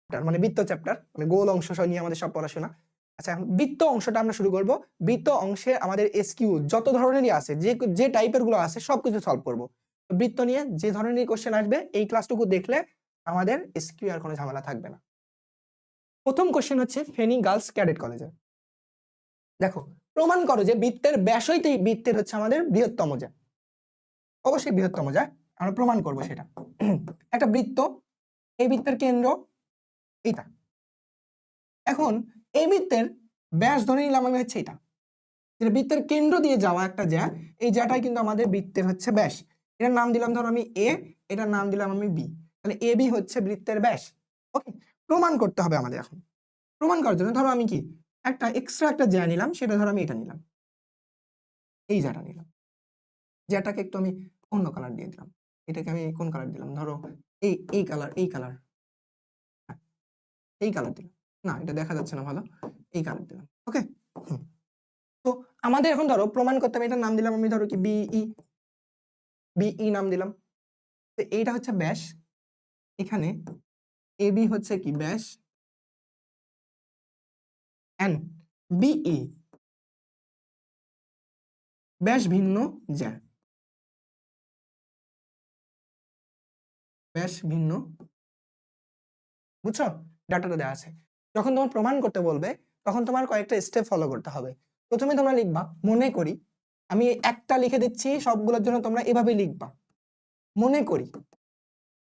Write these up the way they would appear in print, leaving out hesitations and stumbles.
মানে বৃত্ত চ্যাপ্টার, মানে গোল অংশ নিয়ে আমাদের সব পড়াশোনা। আচ্ছা, এখন বৃত্ত অংশটা আমরা শুরু করব। বৃত্ত অংশে আমাদের এসকিউ যত ধরনেরই আছে, যে টাইপের গুলো আছে সবকিছু সলভ করব। বৃত্ত নিয়ে যে ধরনের কোশ্চেন আসবে এই ক্লাসটুকু দেখলে আমাদের এসকিউ আর কোনো ঝামেলা থাকবে না। প্রথম কোশ্চেন হচ্ছে ফেনী গার্লস ক্যাডেট কলেজে। দেখো, প্রমাণ করো যে বৃত্তের ব্যাসই বৃত্তের হচ্ছে আমাদের বৃহত্তম জ্যা। অবশ্যই বৃহত্তম জ্যা, আমরা প্রমাণ করব সেটা। একটা বৃত্ত, এই বৃত্তের কেন্দ্র এইটা। এখন এই বৃত্তের ব্যাস ধরে নিলাম আমি হচ্ছে এটা, যেটা বৃত্তের কেন্দ্র দিয়ে যাওয়া একটা জ্যা, এই জ্যাটাই কিন্তু আমাদের বৃত্তের হচ্ছে ব্যাস। এটার নাম দিলাম ধরো আমি এ, এটার নাম দিলাম আমি বি, তাহলে এ বি হচ্ছে বৃত্তের ব্যাস। ওকে, প্রমাণ করতে হবে আমাদের। এখন প্রমাণ করার জন্য ধরো আমি কি একটা এক্সট্রা একটা জ্যা নিলাম, সেটা ধরো আমি এটা নিলাম, এই জ্যাটা নিলাম, জ্যাটাকে একটু আমি অন্য কালার দিয়ে দিলাম। এটাকে আমি কোন কালার দিলাম, ধরো এই কালার, এই কালার, এই কালার দিলাম, না এটা দেখা যাচ্ছে না ভালো, এই কালার দিলাম। ওকে, তো আমাদের এখন ধরো প্রমাণ করতে হবে, এটার নাম দিলাম আমি ধরো কি বিই, বিই নাম দিলাম। তো এইটা হচ্ছে ব্যাস, এখানে এবি হচ্ছে কি ব্যাস, এন্ড বিই ব্যাস ভিন্ন জ্যা, ব্যাস ভিন্ন। বুঝছো, ডাটাটা দেওয়া আছে। যখন তোমার প্রমাণ করতে বলবে তখন তোমার কয়েকটা স্টেপ ফলো করতে হবে। প্রথমে তোমরা লিখবা, মনে করি, আমি একটা লিখে দিচ্ছি সবগুলোর জন্য, তোমরা এভাবে লিখবা। মনে করি,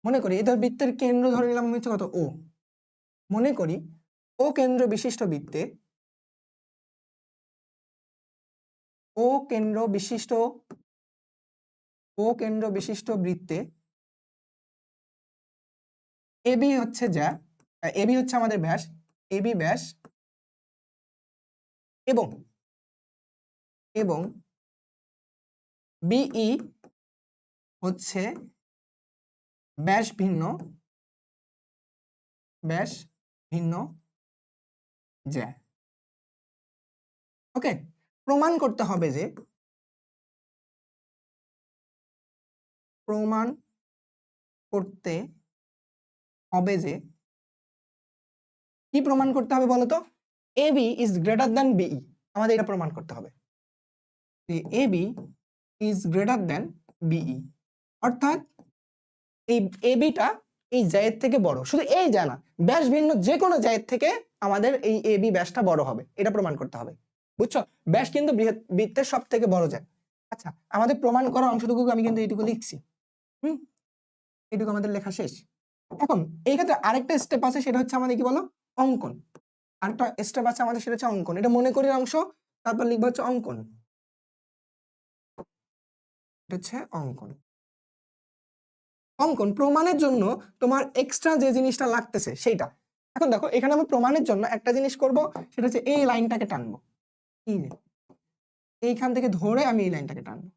মনে করি এই বৃত্তের কেন্দ্র ধরে নিলাম আমি হচ্ছে কত ও। মনে করি ও কেন্দ্র বিশিষ্ট বৃত্তে, ও কেন্দ্র বিশিষ্ট, ও কেন্দ্র বিশিষ্ট বৃত্তে এবি হচ্ছে যা, এবি হচ্ছে আমাদের ব্যাস, এবি ব্যাস, এবং এবং বিই হচ্ছে ব্যাস ভিন্ন, ব্যাস ভিন্ন জ্যা। ওকে, প্রমাণ করতে হবে যে, প্রমাণ করতে হবে যে, কি প্রমাণ করতে হবে বলতো, AB is greater than BE, আমাদের এটা প্রমাণ করতে হবে যে AB is greater than BE, অর্থাৎ এই এবিটা এই জ্যায়ের থেকে বড়। শুধু এই জ্যা না, ব্যাস ভিন্ন যে কোনো জ্যায়ের থেকে আমাদের এই এবি ব্যাসটা বড় হবে, এটা প্রমাণ করতে হবে। বুঝছো, ব্যাস কিন্তু বৃত্তের সব থেকে বড় জ্যা। আচ্ছা, আমাদের প্রমাণ করা অংশটুকু আমি কিন্তু এইটুকু লিখছি, এইটুকু আমাদের লেখা শেষ। এখন এই ক্ষেত্রে আরেকটা স্টেপ আছে, সেটা হচ্ছে আমাদের কি বলো, অঙ্কন। আরেকটা স্টেপ আছে আমাদের, সেটা হচ্ছে অঙ্কন। এটা মনে করি অংশ, তারপর লিখবো হচ্ছে অঙ্কন, এটা হচ্ছে অঙ্কন। অঙ্কন প্রমাণের জন্য তোমার এক্সট্রা যে জিনিসটা লাগতেছে সেইটা। এখন দেখো, এখানে আমি প্রমাণের জন্য একটা জিনিস করব, সেটা হচ্ছে এই লাইনটাকে টানবো, এইখান থেকে ধরে আমি এই লাইনটাকে টানবো।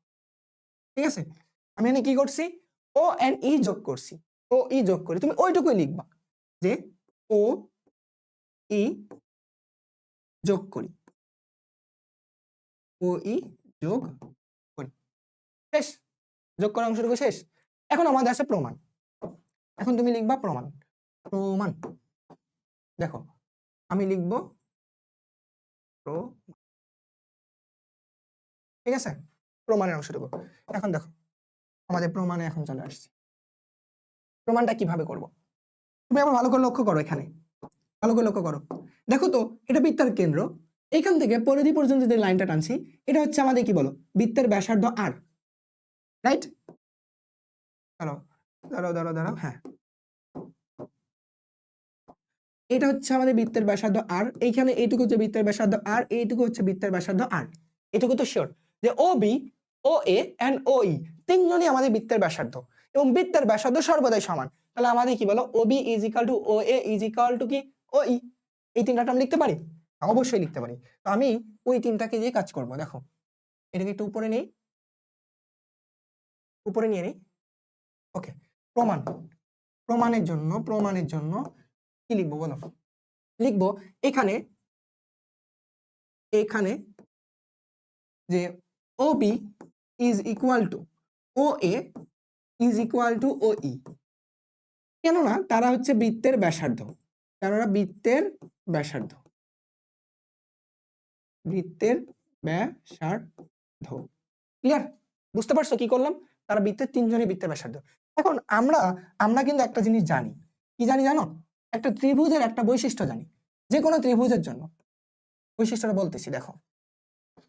ঠিক আছে, আমি এখানে কি করছি, ও এন্ড ই যোগ করছি, ও ই যোগ করি, তুমি ওইটুকুই লিখবা যে ও ই যোগ করি, ও ই যোগ করি, শেষ। যোগ করা অংশটুকু শেষ। এখন আমাদের আছে প্রমাণ। এখন তুমি লিখবা প্রমাণ, প্রমাণ। দেখো, আমি লিখবো ঠিক আছে, প্রমাণের অংশটুকু। এখন দেখো, আমাদের প্রমাণে এখন চলে আসছে। প্রমাণটা কিভাবে করব, তুমি আবার ভালো করে লক্ষ্য করো, এখানে ভালো করে লক্ষ্য করো। দেখো তো, এটা বৃত্তের কেন্দ্র, এখান থেকে পরিধি পর্যন্ত যে লাইনটা টানছি, এটা হচ্ছে আমাদের কি বলো, বৃত্তের ব্যাসার্ধ আর, রাইট? দাঁড়াও দাঁড়াও দাঁড়াও দাঁড়াও, হ্যাঁ, এটা হচ্ছে আমাদের বৃত্তের ব্যাসার্ধ আর। এইখানে এইটুকু হচ্ছে বৃত্তের ব্যাসার্ধ আর, এইটুকু হচ্ছে বৃত্তের ব্যাসার্ধ আর। এটুকু তো শিওর যে O B, O A and ও ই তিনজনই আমাদের বৃত্তের ব্যাসার্ধ, এবং বৃত্তের ব্যাসার্ধ সর্বদাই সমান। তাহলে আমাদের কি বলো, O B is equal to O A is equal to কি ও ই। এই তিনটা টার্ম লিখতে পারি, অবশ্যই লিখতে পারি। তো আমি ওই তিনটাকে দিয়ে কাজ করব। দেখো, এটাকে একটু উপরে নেই, উপরে নিয়ে নেই। ওকে, প্রমাণ, প্রমাণের জন্য কি লিখবো বলো, লিখবো এখানে, এখানে যে O B is equal to O A is equal to O E, কেননা তারা হচ্ছে বৃত্তের ব্যাসার্ধ, কেননা বৃত্তের ব্যাসার্ধ, বৃত্তের ব্যাসার্ধ। ক্লিয়ার? বুঝতে পারছো কি করলাম? তারা বৃত্তের তিনজনই বৃত্তের ব্যাসার্ধ। এখন আমরা কিন্তু একটা জিনিস জানি, কি জানি জানো? একটা ত্রিভুজের একটা বৈশিষ্ট্য জানি, যে কোনো ত্রিভুজের জন্য। বৈশিষ্ট্যটা বলতেছি, দেখো।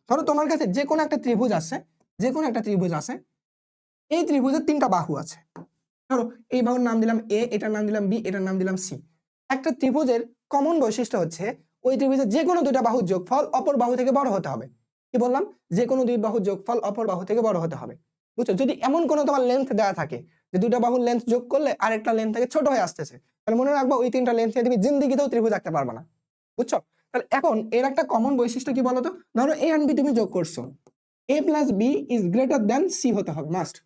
ধরো তোমার কাছে যে কোনো একটা ত্রিভুজ আছে, যে কোনো একটা ত্রিভুজ আছে, এই ত্রিভুজের তিনটা বাহু আছে। ধরো এই বাহুর নাম দিলাম এ, এটার নাম দিলাম বি, এটার নাম দিলাম সি। একটা ত্রিভুজের কমন বৈশিষ্ট্য হচ্ছে ওই ত্রিভুজের যে কোনো দুইটা বাহুর যোগফল অপর বাহু থেকে বড় হতে হবে। কি বললাম? যে কোনো দুই বাহুর যোগফল অপর বাহু থেকে বড় হতে হবে। বুঝছো? যদি এমন কোনো তোমার লেন্থ দেওয়া থাকে যে দুইটা বাহুর লেন্থ যোগ করলে আরেকটা লেন্থ থেকে ছোট হয়ে আসতেছে, তাহলে মনে রাখবা ওই তিনটা লেন্থ তুমি জিন্দিগিতেও ত্রিভুজ আঁকতে পারবে না। বুঝছো? তাহলে এখন এর একটা কমন বৈশিষ্ট্য কি বলতো? ধরো এ এন্ড বি তুমি যোগ করছো, A plus B is greater than C হতে হবে, মাস্ট।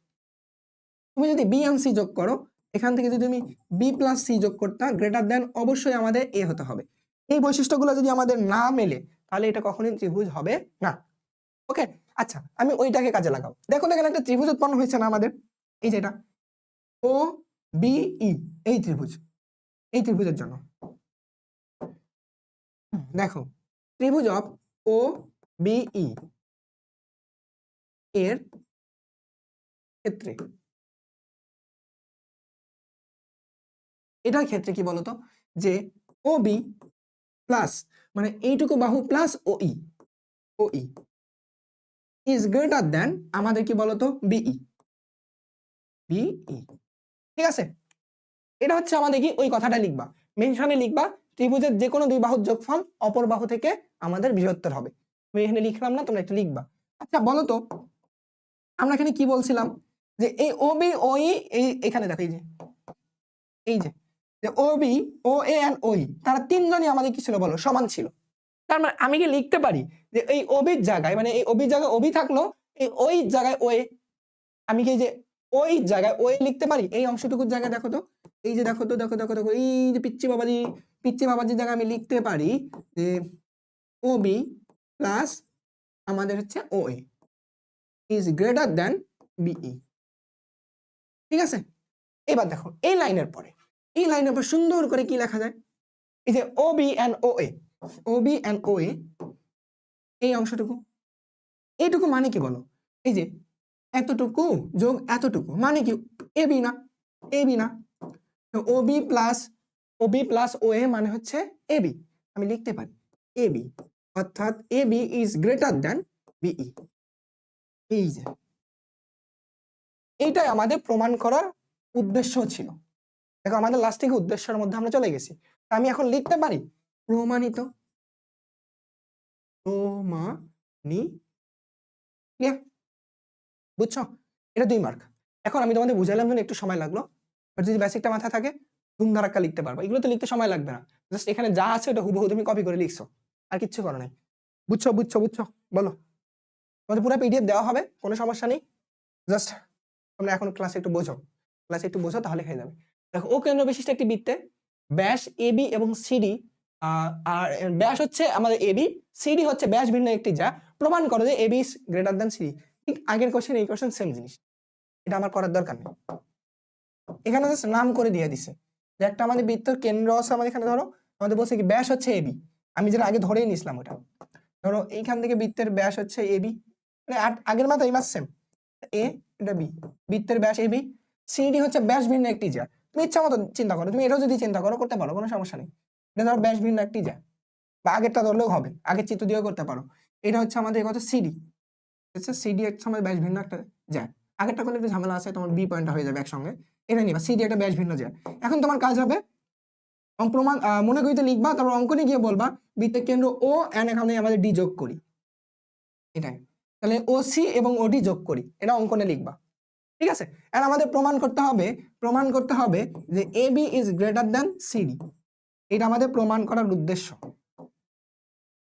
তুমি যদি বি এন্ড সি যোগ করো, এখান থেকে যদি তুমি বি প্লাস সি যোগ করতে, গ্রেটার দ্যান অবশ্যই আমাদের এ হতে হবে। এই বৈশিষ্ট্যগুলো যদি আমাদের না মেলে তাহলে এটা কখনোই ত্রিভুজ হবে না। ওকে, আচ্ছা আমি ওইটাকে কাজে লাগাও। দেখো এখানে একটা ত্রিভুজ উৎপন্ন হয়েছে না আমাদের, এই যেটা ও বি ই, এই ত্রিভুজ, এই ত্রিভুজের জন্য দেখো ত্রিভুজ অফ ও বি ই এর ক্ষেত্রে, এটার ক্ষেত্রে কি বলতো, যে ও বি প্লাস মানে এইটুকু বাহু plus O E, O E is greater than আমাদের কি বলতো বিই, বিই। ঠিক আছে, এটা হচ্ছে আমাদের কি, ওই কথাটা লিখবা, মেনশনে লিখবা ত্রিভুজের যে কোনো দুই বাহুর যোগফল অপর বাহু থেকে আমাদের বৃহত্তর হবে। আমি এখানে লিখলাম না, তোমরা একটু লিখবা। আচ্ছা বলো তো আমরা এখানে কি বলছিলাম, যে এই ও বি ও ই, এই এখানে দেখো এই যে O B O A and ও ই, তারা তিনজনই আমাদের কি ছিল বলো, সমান ছিল। তার মানে আমি কি লিখতে পারি যে এই ওবির জায়গায়, মানে এই ওবির জায়গায় ওবি থাকলো, এই ওই জায়গায় ওয়ে, আমি কি যে ওই জায়গায় ওয়ে লিখতে পারি? এই অংশটুকুর জায়গায় দেখো তো, এই যে দেখো তো, দেখো দেখো দেখো, এই যে পিচ্চি বাবাজির জায়গায় আমি লিখতে পারি যে ও বি প্লাস আমাদের হচ্ছে ও A is greater than BE. ঠিক আছে, এবার দেখো এই লাইনের পরে, এই লাইনের পর সুন্দর করে কি লেখা যায়, এই যে O B and O A, O B and O A, এই অংশটুকু, এইটুকু মানে কি বলো, এই যে এতটুকু যোগ এতটুকু মানে কি, এ বি না, এ বি না, ও বি প্লাস ও এ মানে হচ্ছে এ বি। আমি লিখতে পারি এ বি, অর্থাৎ A B is greater than BE. এই যে এইটাই আমাদের প্রমাণ করার উদ্দেশ্য ছিল। দেখো আমাদের লাস্ট থেকে উদ্দেশ্যের মধ্যে আমরা চলে গেছি। আমি এখন লিখতে পারি প্রমাণিত, বুঝছো? এটা 2 মার্ক। এখন আমি তোমাদের বুঝাইলাম জন্য একটু সময় লাগলো, বাট যদি বেসিকটা মাথায় থাকে ধুমধারাক্কা লিখতে পারবা। এগুলো তো লিখতে সময় লাগবে না, জাস্ট এখানে যা আছে ওটা হুবহু তুমি কপি করে লিখছো, আর কিচ্ছু করো নাই। বুঝছো বুঝছো বুঝছো? বলো, তোমাদের পুরো পিডিএফ দেওয়া হবে, কোনো সমস্যা নেই, জাস্ট তোমরা এখন ক্লাসে একটু বোঝো তাহলে হয়ে যাবে। দেখো ও কেন্দ্র বিশিষ্ট একটি বৃত্তে ব্যাস এবি এবং সিডি, আর ব্যাস হচ্ছে আমাদের এবি, সিডি হচ্ছে ব্যাস ভিন্ন একটি, যা প্রমাণ করো যে AB is greater than CD. ঠিক আগের কোশ্চেন এই কোশ্চেন সেম জিনিস, এটা আমার করার দরকার নেই। এখানে জাস্ট নাম করে দিয়ে দিছে যে একটা আমাদের বৃত্তের কেন্দ্র আছে, আমাদের এখানে ধরো আমাদের বলছে কি ব্যাস হচ্ছে এবি, আমি যেটা আগে ধরেই নিছিলাম ওটা, ধরো এইখান থেকে বৃত্তের ব্যাস হচ্ছে এবি, মানে আগের মাত্র এই মাস সেম, এ এটা বি, বৃত্তের ব্যাস এবি, সিডি হচ্ছে ব্যাস ভিন্ন একটি যা। তুমি ইচ্ছা মতো চিন্তা করো, তুমি এটাও যদি চিন্তা করো করতে পারো, কোনো সমস্যা নেই। এটা ধরো ব্যাস ভিন্ন একটি যা, বা আগেরটা ধরলেও হবে, আগের চিত্র দিয়েও করতে পারো। এটা হচ্ছে আমাদের কত সিডি, হচ্ছে সিডি হচ্ছে আমাদের ব্যাস ভিন্ন একটা যা। আগেরটা করলে একটু ঝামেলা আছে, তোমার বি পয়েন্টটা হয়ে যাবে একসঙ্গে, এটা নিবা সিডি একটা ব্যাস ভিন্ন যা। এখন তোমার কাজ হবে প্রমাণ মনে করিতে লিখবা, তারপর অঙ্কনে গিয়ে বলবা বৃত্তের কেন্দ্র ও এন্ড এখানে আমাদের ডি যোগ করি, এটাই, তাহলে ও সি এবং ওডি যোগ করি, এটা অঙ্কনে লিখবা। ঠিক আছে, আর আমাদের প্রমাণ করতে হবে যে A B is greater than CD, এটা আমাদের প্রমাণ করার উদ্দেশ্য।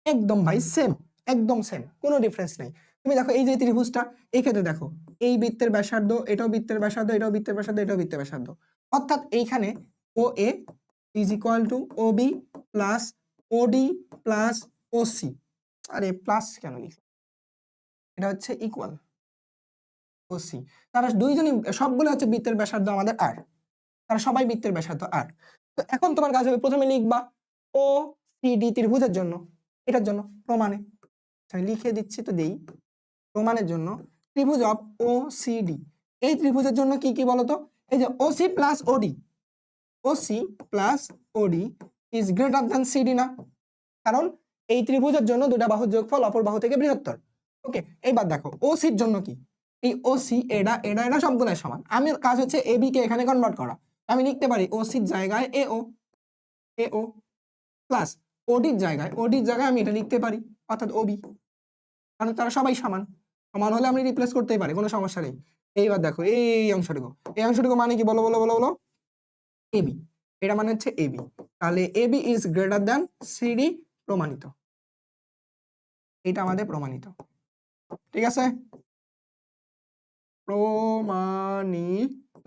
একদম ভাই সেম, একদম সেম, কোনো ডিফারেন্স নেই। তুমি দেখো এই যে ত্রিভুজটা, এই ক্ষেত্রে দেখো এই বৃত্তের ব্যাসার্ধ, এটাও বৃত্তের ব্যাসার্ধ, এটাও বৃত্তের ব্যাসার্ধ, এটাও বৃত্তের ব্যাসার্ধ, অর্থাৎ এইখানে O A is equal to O B plus O D plus O C. আরে প্লাস কেন লিখলাম, এটা হচ্ছে ইকুয়াল ও সি। তারা দুইজনই সবগুলো হচ্ছে বৃত্তের ব্যাসার্ধ আমাদের আর, তারা সবাই বৃত্তের ব্যাসার্ধ আর। তো এখন তোমার কাজ হবে প্রথমে লিখবা ও সিডি ত্রিভুজের জন্য, এটার জন্য প্রমাণে আমি লিখে দিচ্ছি তো দেই, প্রমাণের জন্য ত্রিভুজ অফ ও সিডি, এই ত্রিভুজের জন্য কি কি বলতো, এই যে ওসি প্লাস ওডি, ওসি প্লাস ওডি ইজ গ্রেটার দ্যান সিডি না, কারণ এই ত্রিভুজের জন্য দুটা বাহুর যোগফল অপর বাহু থেকে বৃহত্তর। ওকে, এইবার দেখো ওসির জন্য কি, এই ওসি এটা এটা এটা সবগুলাই সমান, আমি কাজ হচ্ছে এবি কে এখানে কনভার্ট করা, আমি লিখতে পারি ওসির জায়গায় এও, এও প্লাস ওডির জায়গায় আমি এটা লিখতে পারি অর্থাৎ ওবি, কারণ তারা সবাই সমান, সমান হলে আমি রিপ্লেস করতেই পারি, কোনো সমস্যা নেই। এইবার দেখো এই অংশটুকু মানে কি, বলো বলো বলো বলো, এবি, এটা মানে হচ্ছে এবি, তাহলে AB is greater than CD, প্রমাণিত, এটা আমাদের প্রমাণিত, ঠিক আছে, প্রমাণিত,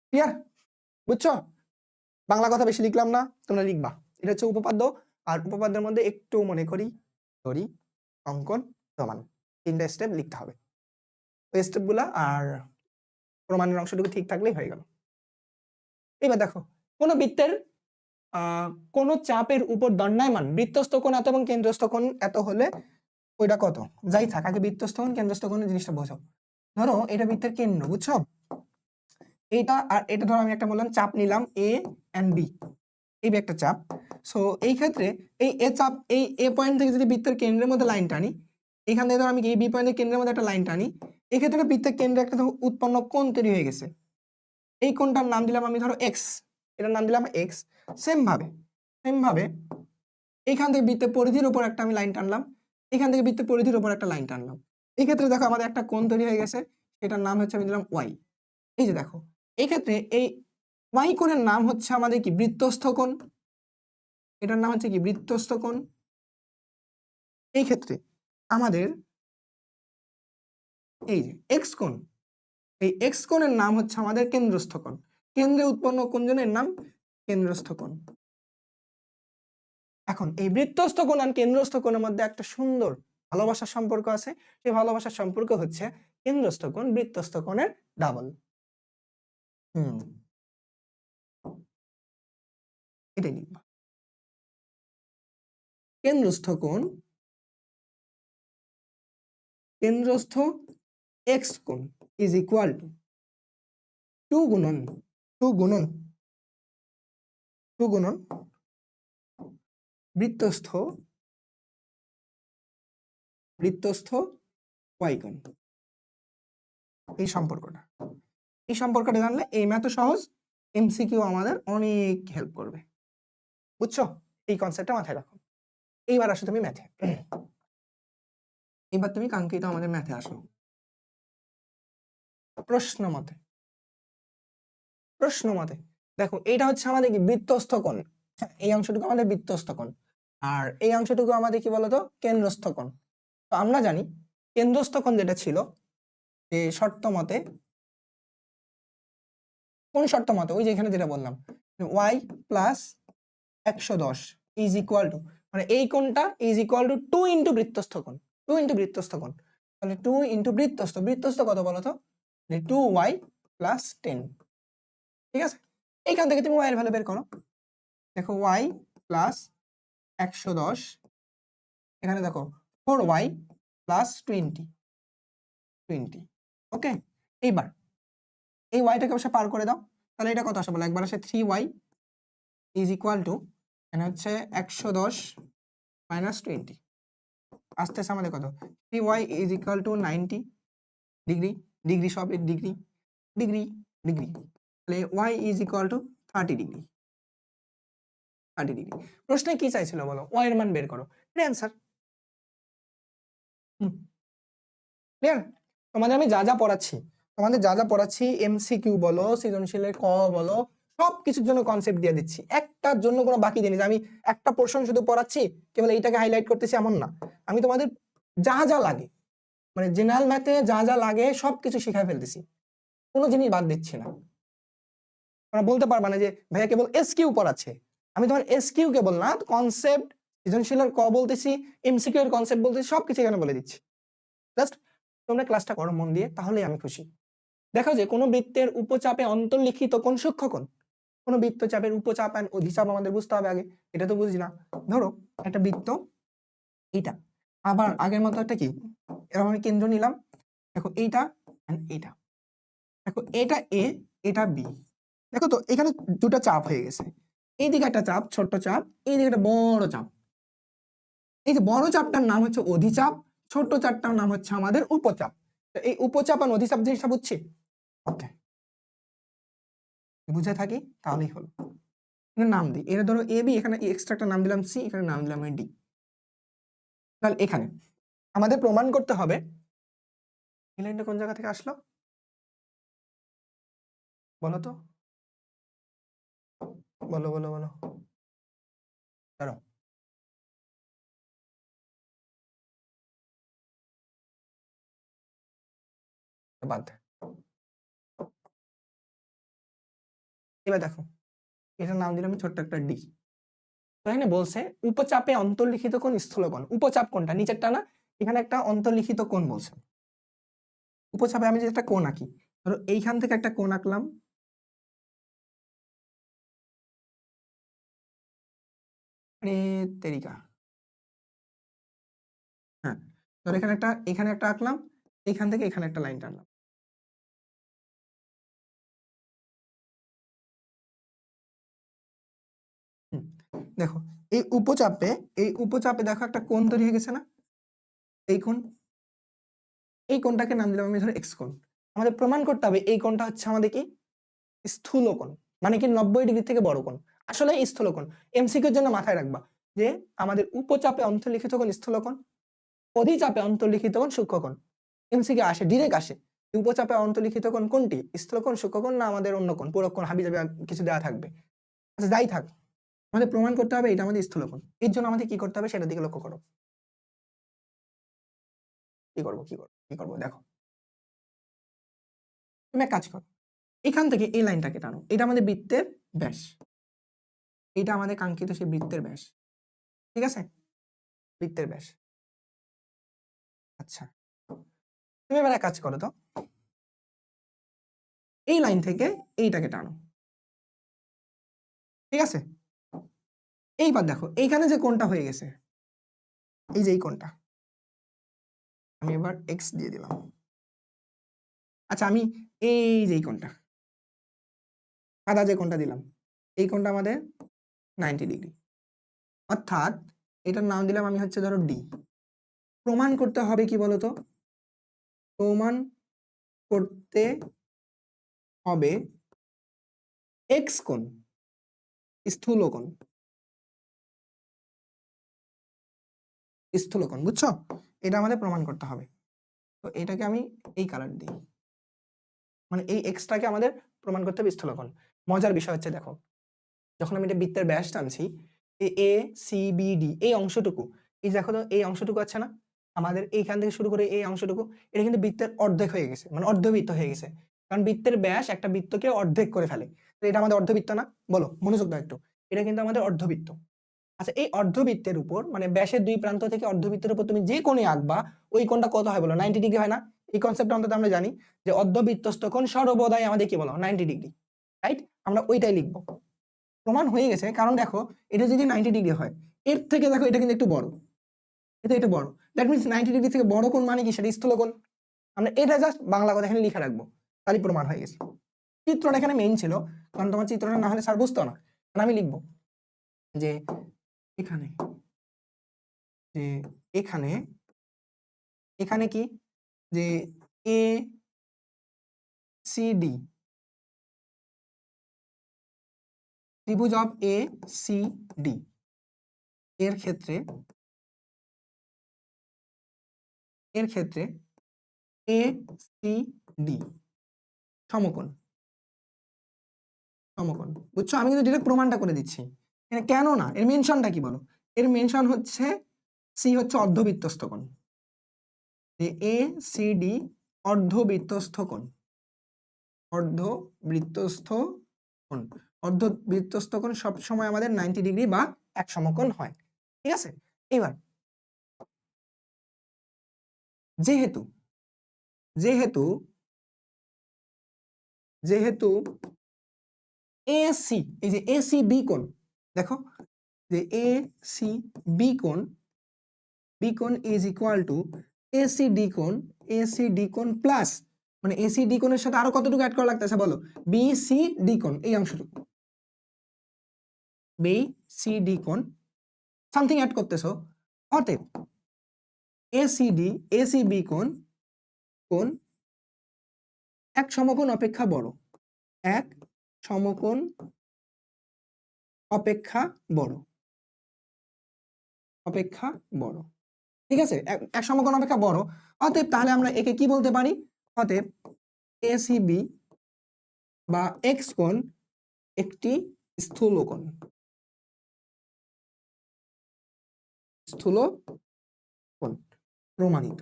ক্লিয়ার, বুঝছো? বাংলা কথা বেশি লিখলাম না, তোমরা লিখবা, এটা হচ্ছে উপপাদ্য, আর উপপাদ্যের মধ্যে একটু মনে করি ধরি অঙ্কন প্রমাণ, তিনটা স্টেপ লিখতে হবে, ওই স্টেপগুলা আর প্রমাণের অংশটুকু ঠিক থাকলেই হয়ে গেল। এবার দেখো কোন বৃত্তের কোন চাপের উপর দণ্ডায়মান বৃত্তস্থ কোণ এত এবং কেন্দ্রস্থ কোণ এত হলে ওইটা কত, যাই থাক, আগে বৃত্তস্থ কোণ কেন্দ্রস্থ কোণের জিনিসটা বোঝো। ধরো এটা বৃত্তের কেন্দ্র, বুঝছো, এইটা আর এটা ধরো আমি একটা বললাম চাপ নিলাম এ এন্ড বি, এই একটা চাপ, সো এই ক্ষেত্রে এই এ চাপ, এই এ পয়েন্ট থেকে যদি বৃত্তের কেন্দ্রের মধ্যে লাইন টানি, এখান থেকে ধরো আমি এই বি পয়েন্টের কেন্দ্রের মধ্যে একটা লাইন টানি, এই ক্ষেত্রে বৃত্তের কেন্দ্রে একটা উৎপন্ন কোণ তৈরি হয়ে গেছে, এই কোণটার নাম দিলাম আমি ধরো এক্স, এটার নাম দিলাম এক্স। সেম ভাবে এখান থেকে বৃত্তের পরিধির উপর একটা আমি লাইন টানলাম, এখান থেকে বৃত্তের পরিধির উপর একটা লাইন টানলাম, এই ক্ষেত্রে দেখো আমাদের একটা কোণ তৈরি হয়ে গেছে, এটার নাম হচ্ছে আমি দিলাম ওয়াই। এই যে দেখো এই ক্ষেত্রে এই ওয়াই কোণের নাম হচ্ছে আমাদের কি, বৃত্তস্থ কোণ, এটার নাম হচ্ছে কি বৃত্তস্থ কোণ। এই ক্ষেত্রে আমাদের এই যে এক্স কোণ, এই এক্স কোণের নাম হচ্ছে আমাদের কেন্দ্রস্থ কোণ, কেন্দ্রে উৎপন্ন কোণজনের নাম কেন্দ্রস্থ কোণ। এখন এই বৃত্তস্থ কোণ আর কেন্দ্রস্থ কোণের মধ্যে একটা সুন্দর ভালোবাসার সম্পর্ক আছে, সেই ভালোবাসার সম্পর্ক হচ্ছে কেন্দ্রস্থ কোণ বৃত্তস্থ কোণের ডাবল। এটাই লিখবা, কেন্দ্রস্থ কোণ, কেন্দ্রস্থ এক্স কোণ ইজ ইকুয়াল টু 2 গুণন বৃত্তস্থ ওয়াই কোণ। এই সম্পর্কটা জানলে এই ম্যাথ সহজ, এমসিকিউ আমাদের অনেক হেল্প করবে, বুঝছো? এই কনসেপ্টটা মাথায় রাখো। এইবার আসো তুমি ম্যাথে, এবার তুমি কাঙ্ক্ষিত আমাদের ম্যাথে আসো। প্রশ্ন মতে দেখো এটা হচ্ছে আমাদের কি বৃত্তস্থ কোণ, এই অংশটুকু আমাদের বৃত্তস্থ কোণ, আর এই অংশটুকু আমাদের কি বলতো কেন্দ্রস্থ কোণ। তো আমরা জানি কেন্দ্রস্থ কোণ যেটা ছিল, যে শর্ত মতে, কোন শর্ত মতে, ওই যে এখানে যেটা বললাম y plus 110 is equal two, মানে এই কোণটা ইজ ইকুয়াল টু 2 ইন্টু বৃত্তস্থ কোণ, 2 ইন্টু বৃত্তস্থ কোণ, তাহলে 2 ইন্টু বৃত্তস্থ কত বলতো, 2y প্লাস 10, ঠিক আছে? এইখান থেকে তুমি y এর ভ্যালু বের করো, দেখো y প্লাস 110, এখানে দেখো 4y প্লাস 20, ওকে। এইবার এই ওয়াইটাকে অবশ্যই পার করে দাও, তাহলে এটা কত আসে বলো, একবার আসে 3y ইজ ইকুয়াল টু, এখানে হচ্ছে 110 মাইনাস 20, আসতেছে আমাদের কত, 3y is equal to 90 degree, সব ডিগ্রি, তাহলে y is equal two 30 degree. প্রশ্নে কি চাইছিল বলো, y এর মান বের করো, এর অ্যান্সার। ক্লিয়ার? তোমাদের আমি যা পড়াচ্ছি এমসিকিউ বলো, সৃজনশীলের ক বলো, সবকিছুর জন্য কনসেপ্ট দিয়ে দিচ্ছি, একটার জন্য কোনো বাকি দিই না, আমি একটা পোর্শন শুধু পড়াচ্ছি কেবল এইটাকে হাইলাইট করতেছি এমন না, আমি তোমাদের যা লাগে, মানে জেনারেল ম্যাথে যা লাগে সবকিছু শিখাই ফেলতেছি, কোনো জিনিস বাদ দিচ্ছি না। তোমরা বলতে পারবা না যে ভাইয়া কেবল এসকিউ পড়াচ্ছে, আমি তোমার এসকিউ কেবল না, কনসেপ্ট, সৃজনশীলের ক বলতেছি, এমসিকিউ এর কনসেপ্ট বলতেছি, সবকিছু এখানে বলে দিচ্ছি। জাস্ট তোমরা ক্লাসটা করো মন দিয়ে, তাহলেই আমি খুশি। দেখো যে কোনো বৃত্তের উপচাপে অন্তর্লিখিত কোন সূক্ষ্মকোণ, কোনো বৃত্তচাপের উপচাপ আর অধিচাপ আমাদের বুঝতে হবে আগে, এটা তো বুঝি না। ধরো একটা বৃত্ত এইটা, আবার আগের মতো একটা কি এরকম আমি কেন্দ্র নিলাম, দেখো এইটা এইটা, দেখো এটা এ এটা বি, দেখো তো এখানে দুটো চাপ হয়ে গেছে, এইদিকে একটা চাপ ছোট্ট চাপ, এইদিকে একটা বড় চাপ। এই যে বড় চাপটার নাম হচ্ছে অধিচাপ, ছোট্ট চাপটার নাম হচ্ছে আমাদের উপচাপ। তো এই উপচাপ আর অধিচাপ জিনিসটা বুঝছি, ওকে বুঝে থাকি তাহলেই হলো। নাম দিই, এটা ধরো এ বি, এখানে এক্সট্রা একটা নাম দিলাম সি, এখানে নাম দিলাম ডি। তাহলে এখানে আমাদের প্রমাণ করতে হবে, এই লাইনটা কোন জায়গা থেকে আসলো বলো তো, বলো বলো বলো, দাঁড়াও বাদ। এবার দেখো এটার নাম দিলাম ছোট্ট একটা ডি। তো এখানে বলছে উপচাপে অন্তর্লিখিত কোণ স্থূলকোণ, উপচাপ কোণটা নিচেরটা না, এখানে একটা অন্তর্লিখিত কোণ বলছে। উপচাপে আমি যে একটা কোণ আঁকি, ধরো এইখান থেকে একটা কোণ আঁকলাম, তেরিকা, হ্যাঁ ধরো এখানে একটা আঁকলাম, এইখান থেকে এখানে একটা লাইন টানলাম, দেখো এই উপচাপে দেখো একটা কোণ তৈরি হয়ে গেছে না, এই কোণ, এই কোণটাকে নাম দিলাম আমি ধরো এক্স কোণ। আমাদের প্রমাণ করতে হবে এই কোণটা হচ্ছে আমাদের কি স্থূল কোণ, মানে কি 90 ডিগ্রি থেকে বড় কোণ, আসলে স্থূল কোণ। এমসিকিউর জন্য মাথায় রাখবা যে আমাদের উপচাপে অন্তর্লিখিত কোণ স্থূল কোণ, অধিচাপে অন্তর্লিখিত কোণ সূক্ষ্ম কোণ। এমসিকিউ আসে, ডিরেক্ট আসে, উপচাপে অন্তর্লিখিত কোণ কোনটি, স্থূল কোণ, সূক্ষ্ম কোণ না আমাদের অন্য কোণ, পুরো কোণ হাবি যাবে কিছু দেওয়া থাকবে। আচ্ছা যাই থাক, আমাদের প্রমাণ করতে হবে এটা আমাদের স্থূল কোণ। এর জন্য আমাদের কি করতে হবে সেটার দিকে লক্ষ্য করো, কি করবো দেখো, তুমি এক কাজ করো, এখান থেকে এই লাইনটাকে টানো, এটা আমাদের বৃত্তের ব্যাস, এটা আমাদের কাঙ্ক্ষিত সেই বৃত্তের ব্যাস, ঠিক আছে, বৃত্তের ব্যাস। আচ্ছা তুমি এবার এক কাজ করো তো, এই লাইন থেকে এইটাকে টানো, ঠিক আছে। এইবার দেখো এইখানে যে কোণটা হয়ে গেছে, এই যে এই কোণটা, আমি এবার এক্স দিয়ে দিলাম। আচ্ছা আমি এই যে এই কোণটা, সাদা যে কোণটা দিলাম, এই কোণটা আমাদের 90 ডিগ্রি, অর্থাৎ এটার নাম দিলাম আমি হচ্ছে ধরো ডি। প্রমাণ করতে হবে কি বলতো, প্রমাণ করতে হবে এক্স কোণ স্থূল কোণ, স্থূল কোণ, বুঝছো, এটা আমাদের প্রমাণ করতে হবে। তো এটাকে আমি এই কালার দিই, মানে এই এক্সটাকে আমাদের প্রমাণ করতে হবে স্থূল কোণ। মজার বিষয় হচ্ছে দেখো, যখন আমি এটা বৃত্তের ব্যাস টানছি, এ সি বি ডি এই অংশটুকু, এই দেখো তো এই অংশটুকু আছে না আমাদের, এইখান থেকে শুরু করে এই অংশটুকু, এটা কিন্তু বৃত্তের অর্ধেক হয়ে গেছে, মানে অর্ধবৃত্ত হয়ে গেছে, কারণ বৃত্তের ব্যাস একটা বৃত্তকে অর্ধেক করে ফেলে। তো এটা আমাদের অর্ধবৃত্ত না, বলো মনোযোগ দাও একটু, এটা কিন্তু আমাদের অর্ধবৃত্ত। আচ্ছা এই অর্ধবৃত্তের উপর মানে ব্যাসের দুই প্রান্ত থেকে অর্ধবৃত্তের উপর তুমি যে কোণে আঁকবা, ওই কোণটা কত হয় বলো, 90 ডিগ্রি হয় না? এই কনসেপ্টটা অন্তত আমরা জানি যে অর্ধবৃত্তস্থ কোণ সর্বদাই আমাদের কি বলো 90 ডিগ্রি, রাইট? আমরা ওইটাই লিখবো। প্রমাণ হয়ে গেছে, কারণ দেখো এটা যদি 90 ডিগ্রি হয়, এর থেকে দেখো এটা কিন্তু একটু বড়, এটা বড়, দ্যাট মিনস 90 ডিগ্রি থেকে বড় কোণ মানে কি, সেটা স্থূল কোণ। আমরা এটা জাস্ট বাংলা কথা এখানে লিখে রাখবো, তাহলে প্রমাণ হয়ে গেছে। চিত্রটা এখানে মেইন ছিল, কারণ তোমার চিত্রটা না হলে স্যার বুঝতো না, কারণ আমি লিখবো যে এখানে, যে এখানে, এখানে কি যে এ সি ডি, ত্রিভুজ অফ এ সি ডি এর ক্ষেত্রে, এ সি ডি সমকোণ, বুঝছো, আমি কিন্তু ডিরেক্ট প্রমাণটা করে দিচ্ছি। কেন না, এর মেনশনটা কি বলো, এর মেনশন হচ্ছে সি হচ্ছে অর্ধবৃত্তস্থ কোণ, এ সি ডি অর্ধবৃত্তস্থ কোণ, অর্ধবৃত্তস্থ কোণ, অর্ধবৃত্তস্থ কোণ সবসময় আমাদের 90 ডিগ্রি বা এক সমকোণ হয়, ঠিক আছে। এবার যেহেতু যেহেতু যেহেতু এসি, এই যে এসি বি কোণ, দেখো যে এসি বি কোণ, বি কোণ is equal to AC D কোণ, এসি ডি কোণ প্লাস, মানে এসি ডি কোণের সাথে আরো কতটুকু অ্যাড করা লাগতেছে বলো, বি সি ডি কোণ, এই অংশটুকু বি সি ডি কোণ সামথিং অ্যাড করতেছো, অতএব এসিডি এসি বি কোণ কোণ এক সমকোণ অপেক্ষা বড়, এক সমকোণ অপেক্ষা বড়, অপেক্ষা বড়, ঠিক আছে, এক সমকোণ অপেক্ষা বড়। অতএব তাহলে আমরা একে কি বলতে পারি, অতএব এসিবি বা এক্স কোণ একটি স্থূল কোণ, স্থূল কোণ প্রমাণিত।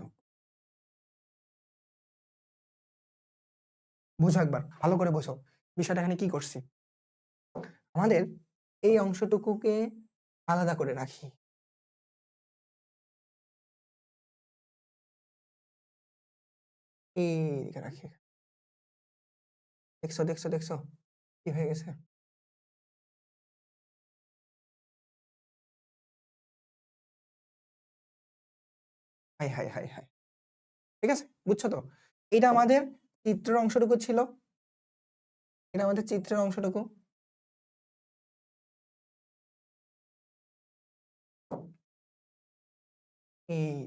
বোঝো একবার, ভালো করে বোঝো বিষয়টা এখানে কি করছি, আমাদের এই অংশটুকুকে আলাদা করে রাখি, এইদিকে রাখি, দেখছো দেখছো দেখছো কি হয়ে গেছে, হাই হাই হাই হাই, ঠিক আছে, বুঝছো তো, এটা আমাদের চিত্রের অংশটুকু ছিল, এটা আমাদের চিত্রের অংশটুকু, এই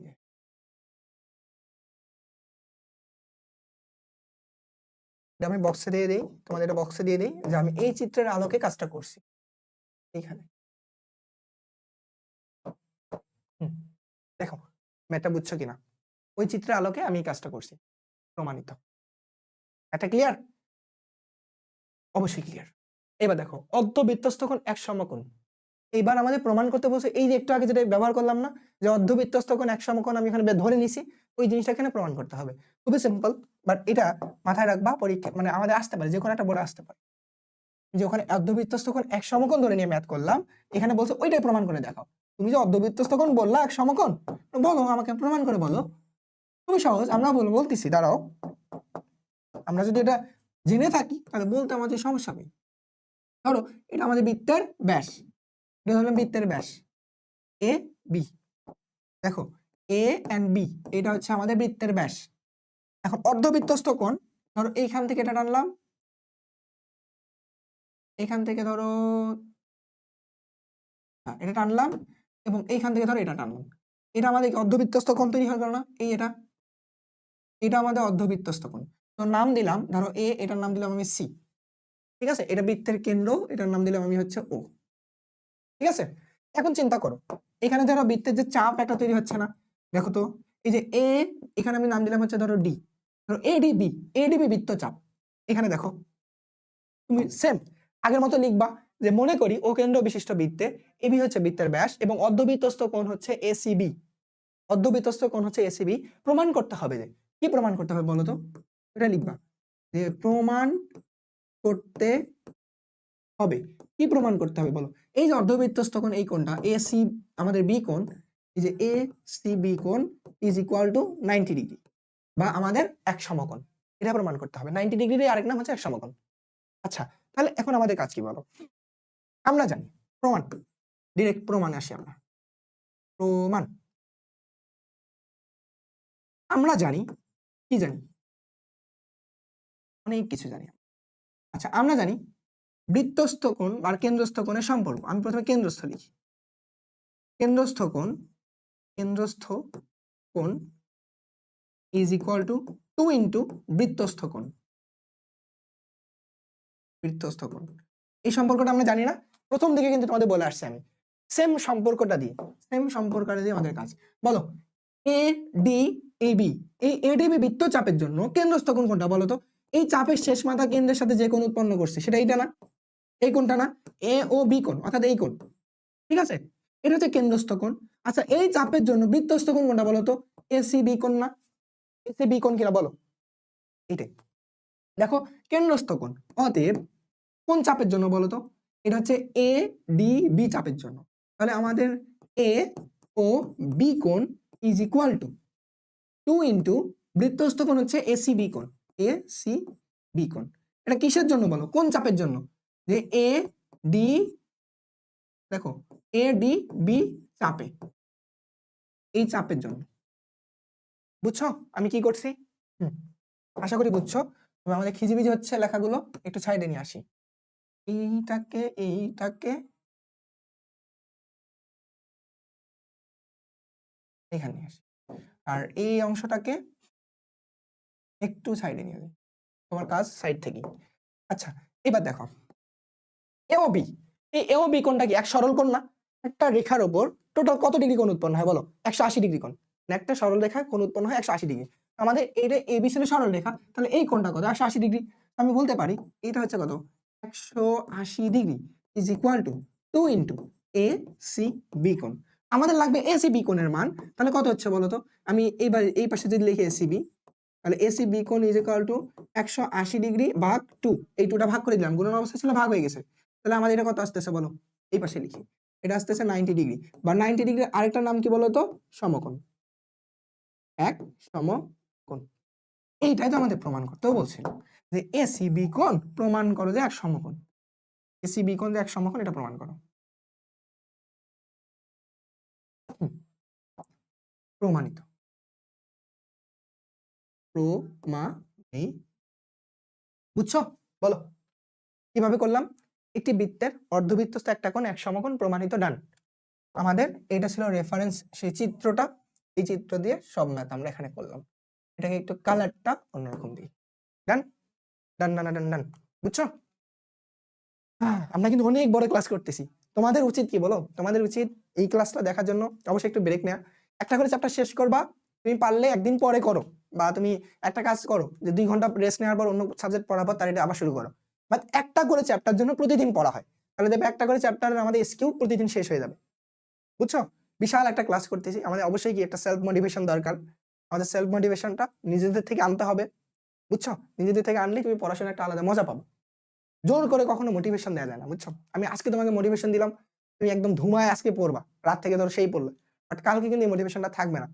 এটা আমি বক্সে দিয়ে দিই, তোমাদের এটা বক্সে দিয়ে দিই যে আমি এই চিত্রের আলোকে কাজটা করছি এইখানে, দেখো ম্যাথটা বুঝছো কিনা, ওই চিত্রের আলোকে আমি এই কাজটা করছি, প্রমাণিত, এটা ক্লিয়ার, অবশ্যই ক্লিয়ার। এবার দেখো অর্ধবৃত্তস্থ কোণ এক সমকোণ, এইবার আমাদের প্রমাণ করতে বলছে এই যে একটু আগে যেটা ব্যবহার করলাম না, যে অর্ধবৃত্তস্থ কোণ এক সমকোণ আমি এখানে ধরে নিছি, ওই জিনিসটা এখানে প্রমাণ করতে হবে, খুবই সিম্পল, বাট এটা মাথায় রাখবা, পরীক্ষা মানে আমাদের আসতে পারে, যে কোনো একটা বোর্ডে আসতে পারে, যে ওখানে অর্ধবৃত্তস্থ কোণ এক সমকোণ ধরে নিয়ে ম্যাথ করলাম, এখানে বলছে ওইটাই প্রমাণ করে দেখাও, তুমি যে অর্ধবৃত্তস্থ কোণ বললা এক সমকোণ, বলো আমাকে প্রমাণ করে বলো, খুবই সহজ, আমরা বলতেছি, দাঁড়াও, আমরা যদি এটা জেনে থাকি তাহলে বলতে আমাদের সমস্যা নেই, ধরো এটা আমাদের বৃত্তের ব্যাস, এটা হলো বৃত্তের ব্যাস এ বি, দেখো এ এন্ড বি এটা হচ্ছে আমাদের বৃত্তের ব্যাস, এখন অর্ধবৃত্তস্থ কোণ ধরো এইখান থেকে এটা টানলাম, এখান থেকে ধরো এটা টানলাম, এবং এইখান থেকে ধরো এটা টানলাম, এটা আমাদের অর্ধবৃত্তস্থ কোণ তৈরি হয়ে গেল না, এই এটা আমাদের অর্ধবৃত্তস্থ কোণ, তো নাম দিলাম ধরো এ, এটার নাম দিলাম আমি সি, ঠিক আছে, এটা বৃত্তের কেন্দ্র, এটার নাম দিলাম আমি হচ্ছে ও, ঠিক আছে। এখন চিন্তা করো এখানে ধরো বৃত্তের যে চাপ একটা তৈরি হচ্ছে না, দেখো তো এই যে এ, এখানে আমি নাম দিলাম হচ্ছে ধরো ডি, ধরো এডিবি, এডিবি বৃত্তচাপ, এখানে দেখো তুমি সেম আগের মতো লিখবা যে মনে করি ও কেন্দ্র বিশিষ্ট বৃত্তে এবি হচ্ছে বৃত্তের ব্যাস এবং অর্ধবৃত্তস্থ কোণ হচ্ছে এসিবি, অর্ধবৃত্তস্থ কোণ হচ্ছে এসিবি, প্রমাণ করতে হবে, যে কি প্রমাণ করতে হবে বলো তো, এটা লিখবা যে প্রমাণ করতে হবে, কি প্রমাণ করতে হবে বলো, এই যে অর্ধবৃত্তস্থ কোণ এই কোণটা এসি আমাদের বি কোণ, এই যে এ সি বি কোণ ইজ ইকুয়াল টু 90 ডিগ্রি বা আমাদের এক সমকোণ, এটা প্রমাণ করতে হবে, 90 ডিগ্রির আরেক নাম হচ্ছে এক সমকোণ। আচ্ছা তাহলে এখন আমাদের কাজ কি বলো, আমরা জানি প্রমাণ, ডিরেক্ট প্রমাণে আসি আমরা, প্রমাণ আমরা জানি, কি জানি, অনেক কিছু জানি, আচ্ছা আমরা জানি বৃত্তস্থ কোণ আর কেন্দ্রস্থ কোণের সম্পর্ক, আমি প্রথমে কেন্দ্রস্থ লিখি, কেন্দ্রস্থ কোণ, কেন্দ্রস্থ কোণ ইজ ইকুয়াল টু 2 ইন্টু বৃত্তস্থ কোণ, বৃত্তস্থ কোণ, এই সম্পর্কটা আমরা জানি না, প্রথম দিকে কিন্তু তোমাদের বলে আসছে আমি, সেম সম্পর্কটা দিয়ে, সেম সম্পর্কটা দিয়ে আমাদের কাজ, বলো এ ডি এ বি, এই এডিবি বৃত্তচাপের জন্য কেন্দ্রস্থ কোণ কোনটা বলো তো, এই চাপের শেষ মাথা কেন্দ্রের সাথে যে কোণ উৎপন্ন করছে সেটা এইটা না, এই কোণটা না, এ ও বি কোণ অর্থাৎ এই কোণ, ঠিক আছে, এটা হচ্ছে কেন্দ্রস্থ কোণ। আচ্ছা এই চাপের জন্য বৃত্তস্থ কোণ কোনটা বলো তো, এসি বি কোণ না, এসি বি কোণ কিনা বলো, এইটাই, দেখো কেন্দ্রস্থ কোণ, অতএব কোন চাপের জন্য বলো তো, এটা হচ্ছে এ ডি বি চাপের জন্য, তাহলে আমাদের এ ও বি কোণ ইজ ইকুয়াল টু 2 ইন্টু বৃত্তস্থ কোণ হচ্ছে এসি বি কোণ, এ সি বি কোণ, এটা কিসের জন্য বলো, কোন চাপের জন্য, যে এ ডি, দেখো এ ডি বি চাপে, এই চাপের জন্য। বুঝছো আমি কি করছি? আশা করি বুঝছো। তবে আমাদের খিজিবিজি হচ্ছে লেখাগুলো, একটু সাইডে নিয়ে আসি। এইটাকে এখানে নিয়ে আসি, আর এই অংশটাকে একটু সাইডে নিয়ে যাই। তোমার কাজ সাইড থেকে। আচ্ছা এবার দেখো এও বি, এই এও বি কোণটা কি এক সরল কোণ না? একটা রেখার উপর টোটাল কত ডিগ্রি কোণ উৎপন্ন হয় বলো? 180 ডিগ্রি কোণ। একটা সরল রেখা কোণ উৎপন্ন হয় 180 ডিগ্রি। আমাদের এইটা এবি ছিল সরল রেখা, তাহলে এই কোণটা কত? 180 ডিগ্রি। আমি বলতে পারি এটা হচ্ছে কত? 180 degree is equal to 2 into A C B কোণ। আমাদের লাগবে এ সি বি কোণের মান, তাহলে কত হচ্ছে বলো তো? আমি এইবার এই পাশে যদি লিখি এ সি বি, তাহলে এ সি বি কোণ ইজ ইকুয়াল টু 180 ডিগ্রি ভাগ 2, এই 2টা ভাগ করে দিলাম, গুণন অবস্থা ছিল ভাগ হয়ে গেছে। তাহলে আমাদের এটা কত আসতেছে বলো? এই পাশে লিখি, এটা আসতেছে 90 ডিগ্রি, বা 90 ডিগ্রির আরেকটা নাম কি বলো তো? সমকোণ। এক সমকোণ, এইটাই তো আমাদের প্রমাণ করতেও বলছিল যে এসিবি কোণ প্রমাণ করো যে এক সমকোণ। এসিবি কোণ যে এক সমকোণ এটা প্রমাণ করো। প্রমাণিত, বুঝছো? বলো কিভাবে করলাম? একটি বৃত্তের অর্ধবৃত্তস্থ একটা কোণ এক সমকোণ, প্রমাণিত, ডান। আমাদের এটা ছিল রেফারেন্স সেই চিত্রটা, এই চিত্র দিয়ে সব ম্যাথ আমরা এখানে করলাম। এটাকে একটু কালারটা অন্যরকম দিই। ডান ডান ডান ডান ডান, বুঝছো? আমরা কিন্তু অনেক বড় ক্লাস করতেছি। তোমাদের উচিত কি বলো? তোমাদের উচিত এই ক্লাসটা দেখার জন্য অবশ্যই একটু ব্রেক নেওয়া। একটা করে চ্যাপ্টার শেষ করবা, তুমি পারলে একদিন পরে করো, বা তুমি একটা কাজ করো যে 2 ঘন্টা রেস্ট নেওয়ার পর অন্য সাবজেক্ট পড়ার পর তার এটা আবার শুরু করো। বাট একটা করে চ্যাপ্টার জন্য প্রতিদিন পড়া হয়, তাহলে দেখবে একটা করে চ্যাপ্টারের আমাদের এসকিউ প্রতিদিন শেষ হয়ে যাবে। বুঝছো? বিশাল একটা ক্লাস করতেছি, আমাদের অবশ্যই কি একটা সেলফ মোটিভেশন দরকার। আমাদের সেলফ মোটিভেশনটা নিজেদের থেকে আনতে হবে। বুঝছো? নিজেদের থেকে আনলে তুমি পড়াশোনা একটা আলাদা মজা পাবে। জোর করে কখনো মোটিভেশন দেওয়া যায় না, বুঝছো? আমি আজকে তোমাকে মোটিভেশন দিলাম, তুমি একদম ধুমায় আজকে পড়বা, রাত থেকে ধরো সেই পড়লে, বাট কালকে কিন্তু এই মোটিভেশনটা থাকবে না।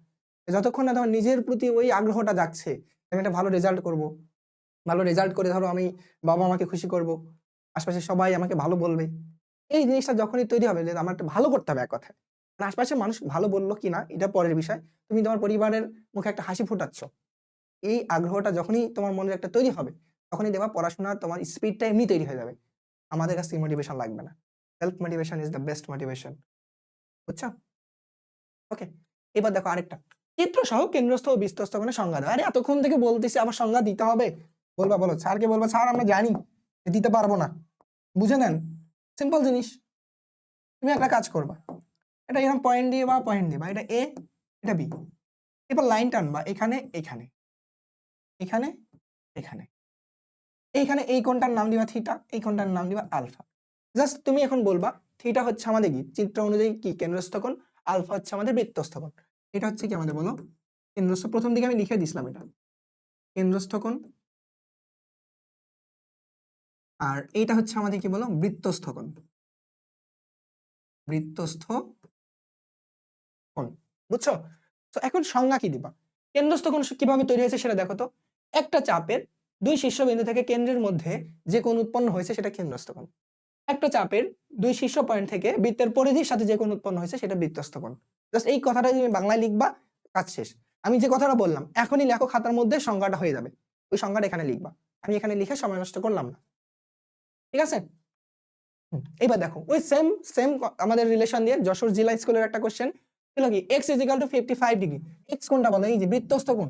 যতক্ষণ না তোমার নিজের প্রতি ওই আগ্রহটা যাচ্ছে, আমি একটা ভালো রেজাল্ট করব, ভালো রেজাল্ট করে ধরো আমি বাবা আমাকে খুশি করব, আশপাশে সবাই আমাকে ভালো বলবে, এই জিনিসটা যখনই তৈরি হবে যে আমার একটা ভালো করতে হবে এক কথায়, আশপাশের মানুষ ভালো বললো কিনা এটা পরের বিষয়, তুমি তোমার পরিবারের মুখে একটা হাসি ফোটাচ্ছ, এই আগ্রহটা যখনই তোমার মনে একটা তৈরি হবে, তখনই দেখবা পড়াশোনার তোমার স্পিডটা এমনি তৈরি হয়ে যাবে। আমাদের কাছে মোটিভেশন লাগবে না। Self motivation is the best motivation. বুঝছো? ওকে, এবার দেখো আরেকটা চিত্র সহ কেন্দ্রস্থ ও বৃত্তস্থ কোণের সংজ্ঞা দাও। আরে এতক্ষণ থেকে বলতেছি আবার সংজ্ঞা দিতে হবে? বলবা, বলো স্যারকে বলবা স্যার আমরা জানি দিতে পারবো না, বুঝে নেন, সিম্পল জিনিস। তুমি একটা কাজ করবা, এটা এরকম পয়েন্ট দিয়ে বা পয়েন্ট দিবা, এটা এ এটা বি, এবার লাইন টানবা এখানে এখানে এখানে এখানে, এইখানে এই কোণটার নাম দিবা থিটা, এই কোণটার নাম দিবা আলফা। জাস্ট তুমি এখন বলবা থিটা হচ্ছে আমাদের কি চিত্র অনুযায়ী কি কেন্দ্রস্থ কোণ, আলফা হচ্ছে আমাদের বৃত্তস্থ কোণ। এটা হচ্ছে কি আমাদের বলো কেন্দ্রস্থ, প্রথম দিকে আমি লিখে দিছিলাম এটা কেন্দ্রস্থ কোণ, আর এইটা হচ্ছে আমাদের কি বলো বৃত্তস্থ কোণ, বৃত্তস্থ কোণ। বুঝছো? তো এখন সংজ্ঞা কি দিবা? কেন্দ্রস্থ কোণ কিভাবে তৈরি হয়েছে সেটা দেখো তো। একটা চাপের দুই শীর্ষবিন্দু থেকে কেন্দ্রের মধ্যে যে কোণ উৎপন্ন হয়েছে সেটা কেন্দ্রস্থ কোণ। একটা চাপের দুই শীর্ষ পয়েন্ট থেকে বৃত্তের পরিধির সাথে যে কোণ উৎপন্ন হয়েছে সেটা বৃত্তস্থ কোণ। জাস্ট এই কথাটা তুমি বাংলায় লিখবা, কাজ শেষ। আমি যে কথাটা বললাম এখনই লেখো খাতার মধ্যে, সংজ্ঞাটা হয়ে যাবে, ওই সংজ্ঞাটা এখানে লিখবা। আমি এখানে লিখে সময় নষ্ট করলাম না, ঠিক আছে? এবার দেখো ওই সেম সেম আমাদের রিলেশন দিয়ে যশোর জিলা স্কুলের একটা কোশ্চেন ছিল কি x = 55 ডিগ্রি। x কোণটা বলে এই যে বৃত্তস্থ কোণ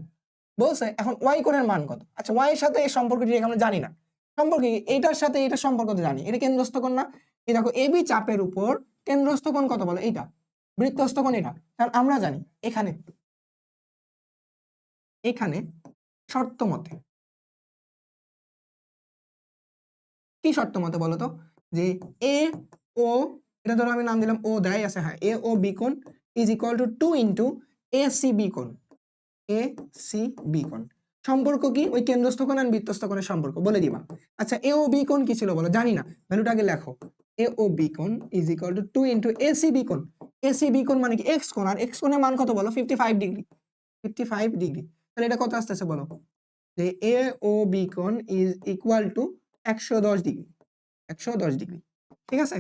বলছে, এখন y কোণের মান কত? আচ্ছা y এর সাথে এই সম্পর্কটি আমরা জানি না, সম্পর্ক কি এইটার সাথে এইটার সম্পর্ক তো জানি, এটা কেন্দ্রস্থ কোণ না? এই দেখো এবি চাপের উপর কেন্দ্রস্থ কোণ কত বলে এইটা, বৃত্তস্থ কোণ এটা, কারণ আমরা জানি এখানে এখানে শর্ত মতে, কি শর্ত মতে বলতো, যে এ ও, এটা ধরো আমি নাম দিলাম ও দেয় আছে, হ্যাঁ এ ও বি কোণ is equal to 2 into A C B কোণ, এ সি বি কোণ সম্পর্ক কি ওই কেন্দ্রস্থ কোণ আর বৃত্তস্থ কোণের সম্পর্ক বলে দিবা। আচ্ছা এ ও বি কোণ কি ছিল বলো? জানি না, ভ্যালুটা আগে লেখো, এ ও বি কোণ is equal to 2 into A C B কোণ, এ সি বি কোণ মানে কি এক্স কোণ, আর এক্স কোণের মান কত বলো? 55 ডিগ্রি, 55 ডিগ্রি। তাহলে এটা কত আসতেছে বলো? যে এ ও বি কোণ is equal two 110 degree, 110 degree. ঠিক আছে,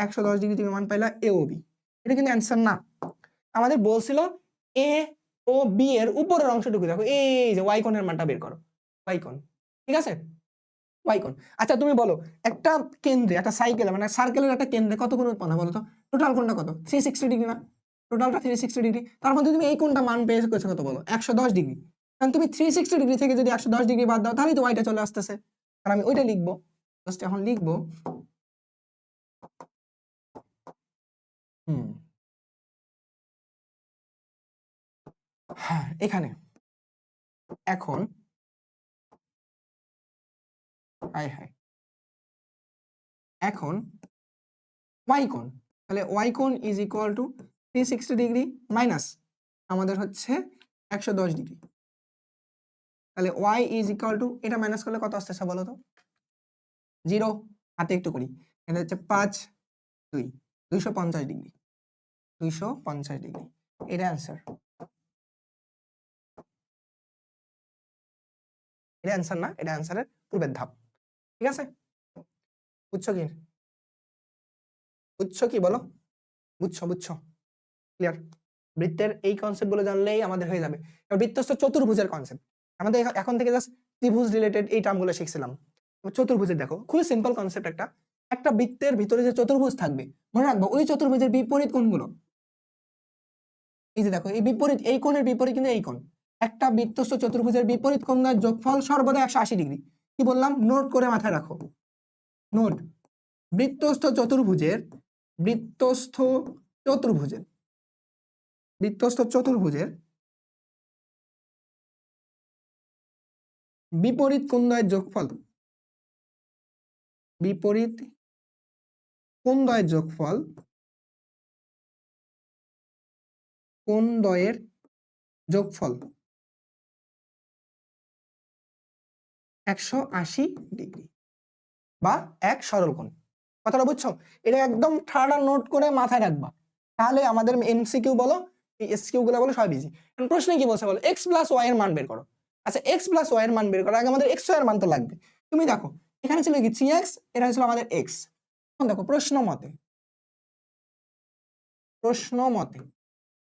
110 ডিগ্রি তুমি মান পাইলা এ ও বি। এটা কিন্তু অ্যান্সার না, আমাদের বলছিল এ ও বি এর উপরের অংশটুকু দেখো, এই যে ওয়াই কোণের মানটা বের করো, ওয়াই কোণ। ঠিক আছে, ওয়াই কোণ। আচ্ছা তুমি বলো, একটা কেন্দ্রে, একটা সাইকেল মানে সার্কেলের একটা কেন্দ্রে কত কোণ উৎপন্ন বলো তো? টোটাল কোণটা কত? 360 ডিগ্রি না? টোটালটা 360 ডিগ্রি। তার মধ্যে তুমি এই কোণটা মান পেয়েছো কত বলো? 110 ডিগ্রি। কারণ তুমি 360 ডিগ্রি থেকে যদি 110 ডিগ্রি বাদ দাও তাহলেই তো ওয়াইটা চলে আসতেছে। আর আমি ওইটা লিখবো, জাস্ট এখন লিখবো হ্যাঁ এখানে এখন হাই হাই এখন ওয়াই কোণ, তাহলে ওয়াই কোণ is equal two 360 degree minus আমাদের হচ্ছে 110 ডিগ্রি। তাহলে ওয়াই ইজ ইকুয়াল টু, এটা মাইনাস করলে কত আসতেছে বলো তো? 0, হাতে একটু করি, এটা হচ্ছে 5 2 250 ডিগ্রি, 250 ডিগ্রি। এটা অ্যান্সার, এটা অ্যান্সার না, এটা অ্যান্সারের পূর্বের ধাপ। ঠিক আছে, বুঝছো কি? বুঝছো কি বলো? বুঝছো ক্লিয়ার? বৃত্তের এই কনসেপ্ট গুলো জানলেই আমাদের হয়ে যাবে। বৃত্ত হচ্ছে চতুর্ভুজের কনসেপ্ট, আমাদের এখন থেকে জাস্ট ত্রিভুজ রিলেটেড এই টার্মগুলো শিখছিলাম। চতুর্ভুজের দেখো খুবই সিম্পল কনসেপ্ট, একটা বৃত্তের ভিতরে যে চতুর্ভুজ থাকবে মনে রাখবো ওই চতুর্ভুজের বিপরীত কোণগুলো, এই যে দেখো এই বিপরীত, এই কোণের বিপরীত কিন্তু এই কোণ, একটা বৃত্তস্থ চতুর্ভুজের বিপরীত কোণের যোগফল সর্বদা 180 ডিগ্রি। কি বললাম? নোট করে মাথায় রাখো, নোট। বৃত্তস্থ চতুর্ভুজের বৃত্তস্থ চতুর্ভুজের বৃত্তস্থ চতুর্ভুজের বিপরীত কোণদ্বয়ের যোগফল, বিপরীত কোণদ্বয়ের যোগফল, কোণদ্বয়ের যোগফল 180 ডিগ্রি বা এক সরল কোণ। কথাটা বুঝছো? এটা একদম ঠাড়া নোট করে মাথায় রাখবা, তাহলে আমাদের এমসিকিউ বলো এই এসকিউ গুলো বলো সব ইজি। প্রশ্নে কি বলছে বলো? x প্লাস ওয়াই এর মান বের করো। আচ্ছা x প্লাস ওয়াই এর মান বের করো, আগে আমাদের x এর মান তো লাগবে। তুমি দেখো এখানে ছিল কি 3x, এটা ছিল আমাদের x। এখন দেখো প্রশ্ন মতে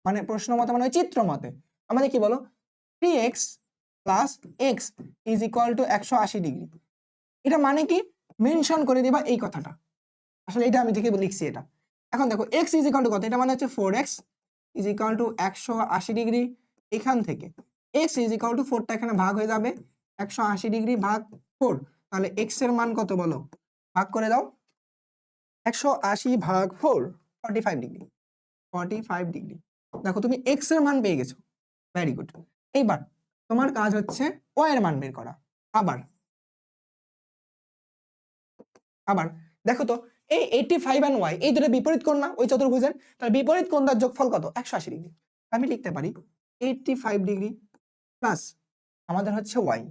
মানে চিত্র মতে আমাদের কি বলো? 3x plus x is equal to 180 degree. এটা মানে কি মেনশন করে দিবা এই কথাটা, আসলে এটা আমি থেকে লিখছি এটা। এখন দেখো x ইজ ইকুয়াল টু কত? এটা মানে হচ্ছে 4x is equal to 180 degree. এখান থেকে x ইজ ইকুয়াল টু 4টা এখানে ভাগ হয়ে যাবে, 180 ডিগ্রি ভাগ 4, তাহলে x এর মান কত বলো? ভাগ করে দাও, 180 ভাগ 4, 45 ডিগ্রি, 45 ডিগ্রি। দেখো তুমি x এর মান পেয়ে গেছো, ভেরি গুড। এইবার তোমার কাজ হচ্ছে y এর মান বের করা। আবার দেখো তো এই 85 এন্ড y এই দুটো বিপরীত কোণ না ওই চতুর্ভুজের, তাহলে বিপরীত কোণটার যোগফল কত? 180 ডিগ্রি। আমি লিখতে পারি 85 ডিগ্রি প্লাস আমাদের হচ্ছে y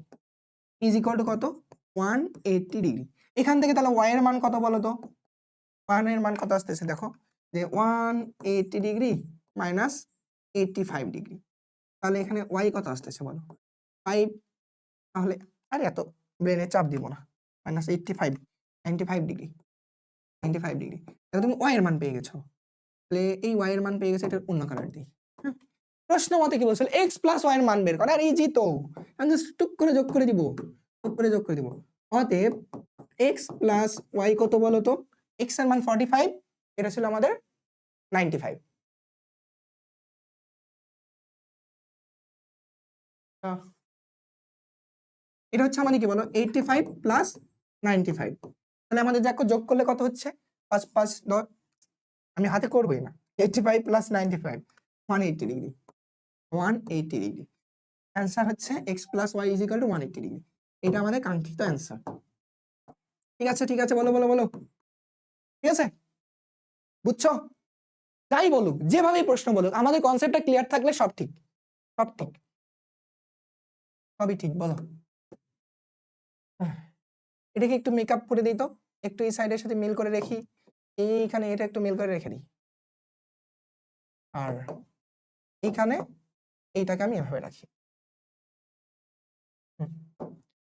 ইজ ইকুয়াল টু কত? 180 ডিগ্রি। এখান থেকে তাহলে y এর মান কত বলো তো? 1 এর মান কত আসতেছে দেখো, যে 180 ডিগ্রি মাইনাস 85 ডিগ্রি, তাহলে এখানে y কত আসতেছে বলো? 5। তাহলে আরে এত ব্রেনে চাপ দিব না, মাইনাস 85, 95 ডিগ্রি, 95 ডিগ্রি। তাহলে তুমি y এর মান পেয়ে গেছো, তাহলে এই y এর মান পেয়ে গেছে, এটা অন্য কালার দিই। প্রশ্ন মতে কি বলছিল? x প্লাস y এর মান বের কর, আর ইজি তো, আমি জাস্ট টুক করে যোগ করে দিব, অতএব x প্লাস y কত বলো তো? x এর মান 45, এটা ছিল আমাদের 95। এটা হচ্ছে আমাদের কি বলো? 85 প্লাস 95। তাহলে আমাদের যাকে যোগ করলে কত হচ্ছে? 5 5 10, আমি হাতে করবোই না। 85 প্লাস 95, 180 ডিগ্রি, 180 ডিগ্রি। অ্যান্সার হচ্ছে x plus Y is equal to 180 degree. এটা আমাদের কাঙ্ক্ষিত অ্যান্সার। ঠিক আছে, বলো বলো বলো, ঠিক আছে? বুঝছো? যাই বলুক, যেভাবেই প্রশ্ন বলুক, আমাদের কনসেপ্টটা ক্লিয়ার থাকলে সব ঠিক, সব ঠিক, সবই ঠিক। বলো এটাকে একটু মেকআপ করে দিই তো, একটু এই সাইডের সাথে মিল করে রেখি, এইখানে এটা একটু মিল করে রেখে দিই, আর এইখানে এইটাকে আমি এভাবে রাখি।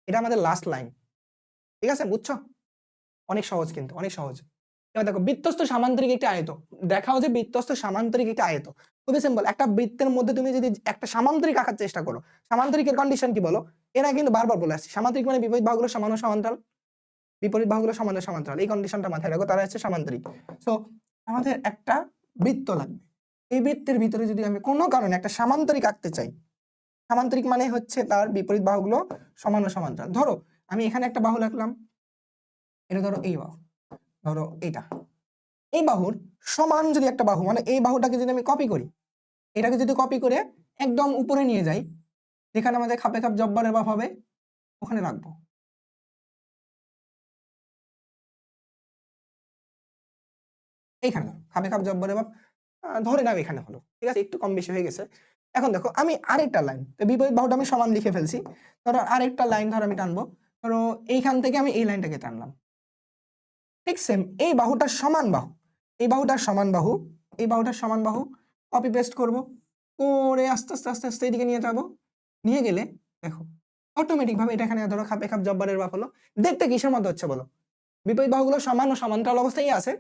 এটা আমাদের লাস্ট লাইন, ঠিক আছে? বুঝছো? অনেক সহজ, কিন্তু অনেক সহজ। এবার দেখো বৃত্তস্থ সামান্তরিক একটি আয়ত, দেখাও যে বৃত্তস্থ সামান্তরিক একটি আয়ত। খুবই সিম্পল, একটা বৃত্তের মধ্যে তুমি যদি একটা সামান্তরিক আঁকার চেষ্টা করো, সামান্তরিকের কন্ডিশন কি বলো? এরা কিন্তু বারবার বলে আসছে, সামান্তরিক মানে বিপরীত বাহুগুলো সমান ও সমান্তরাল, বিপরীত বাহুগুলো সমান ও সমান্তরাল, এই কন্ডিশনটা মাথায় রাখো, তারা হচ্ছে সামান্তরিক। সো আমাদের একটা বৃত্ত লাগবে, এই বৃত্তের ভিতরে যদি আমি কোনো কারণে একটা সামান্তরিক আঁকতে চাই, সামান্তরিক মানে হচ্ছে তার বিপরীত বাহুগুলো সমান ও সমান্তরাল। ধরো আমি এখানে একটা বাহু রাখলাম, এটা ধরো এই বাহু, ধরো এটা, এই বাহুর সমান যদি একটা বাহু, মানে এই বাহুটাকে যদি আমি কপি করি, এটাকে যদি কপি করে একদম উপরে নিয়ে যাই, যেখানে আমাদের খাপে খাপ জব্বরের বাপ হবে, ওখানে রাখবো। এইখানে খাপে খাপ জব্বরের বাপ ধরে নাও এখানে হলো, ঠিক আছে, একটু কম বেশি হয়ে গেছে। এখন দেখো আমি আরেকটা লাইন, বিপরীত বাহুটা আমি সমান লিখে ফেলছি, ধরো আরেকটা লাইন ধরো আমি টানবো, ধরো এইখান থেকে আমি এই লাইনটাকে টানলাম, ঠিক সেম এই বাহুটার সমান বাহু, এই বাহুটার সমান বাহু, এই বাহুটার সমান বাহু কপি পেস্ট করবো করে আস্তে আস্তে আস্তে আস্তে এইদিকে নিয়ে যাবো, নিয়ে গেলে দেখো অটোমেটিক ভাবে এটা এখানে ধরো খাপে খাপ জব্বরের বাপ হলো। দেখতে কিসের মধ্যে হচ্ছে বলো? বিপরীত বাহুগুলো সমান ও সমান্তরাল অবস্থায় আছে,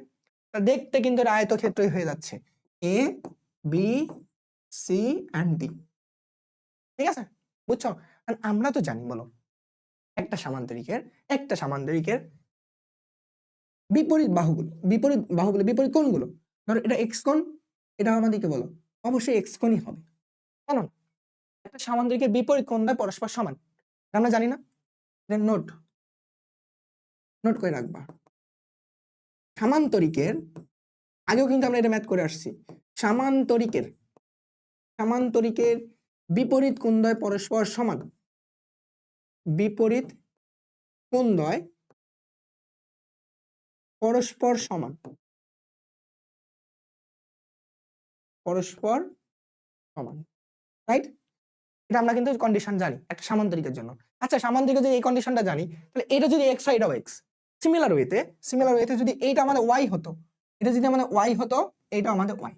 দেখতে কিন্তু এটা আয়তক্ষেত্রই হয়ে যাচ্ছে, A B C and D, ঠিক আছে, বুঝছো? আর আমরা তো জানি বলো, একটা সামান্তরিকের বিপরীত বাহুগুলো, বিপরীত কোণগুলো, ধরো এটা এক্স কোণ, এটা আমাদেরকে বলো অবশ্যই এক্স কোণই হবে, কেন? একটা সামান্তরিকের বিপরীত কোণ দ্বয় পরস্পর সমান, আমরা জানি না? এটা নোট করে রাখবা। সামান্তরিকের আগেও কিন্তু আমরা এটা ম্যাথ করে আসছি, সামান্তরিকের বিপরীত কোণ দ্বয় পরস্পর সমান, বিপরীত কোণ দ্বয় পরস্পর সমান, রাইট? এটা আমরা কিন্তু কন্ডিশন জানি একটা সামান্তরিকের জন্য। আচ্ছা সামান্তরিকের যদি এই কন্ডিশনটা জানি, তাহলে এটা যদি এক্স হয় এটাও এক্স, সিমিলার ওয়েতে যদি এইটা আমাদের ওয়াই হতো, এটা যদি আমাদের ওয়াই হতো, এইটা আমাদের ওয়াই।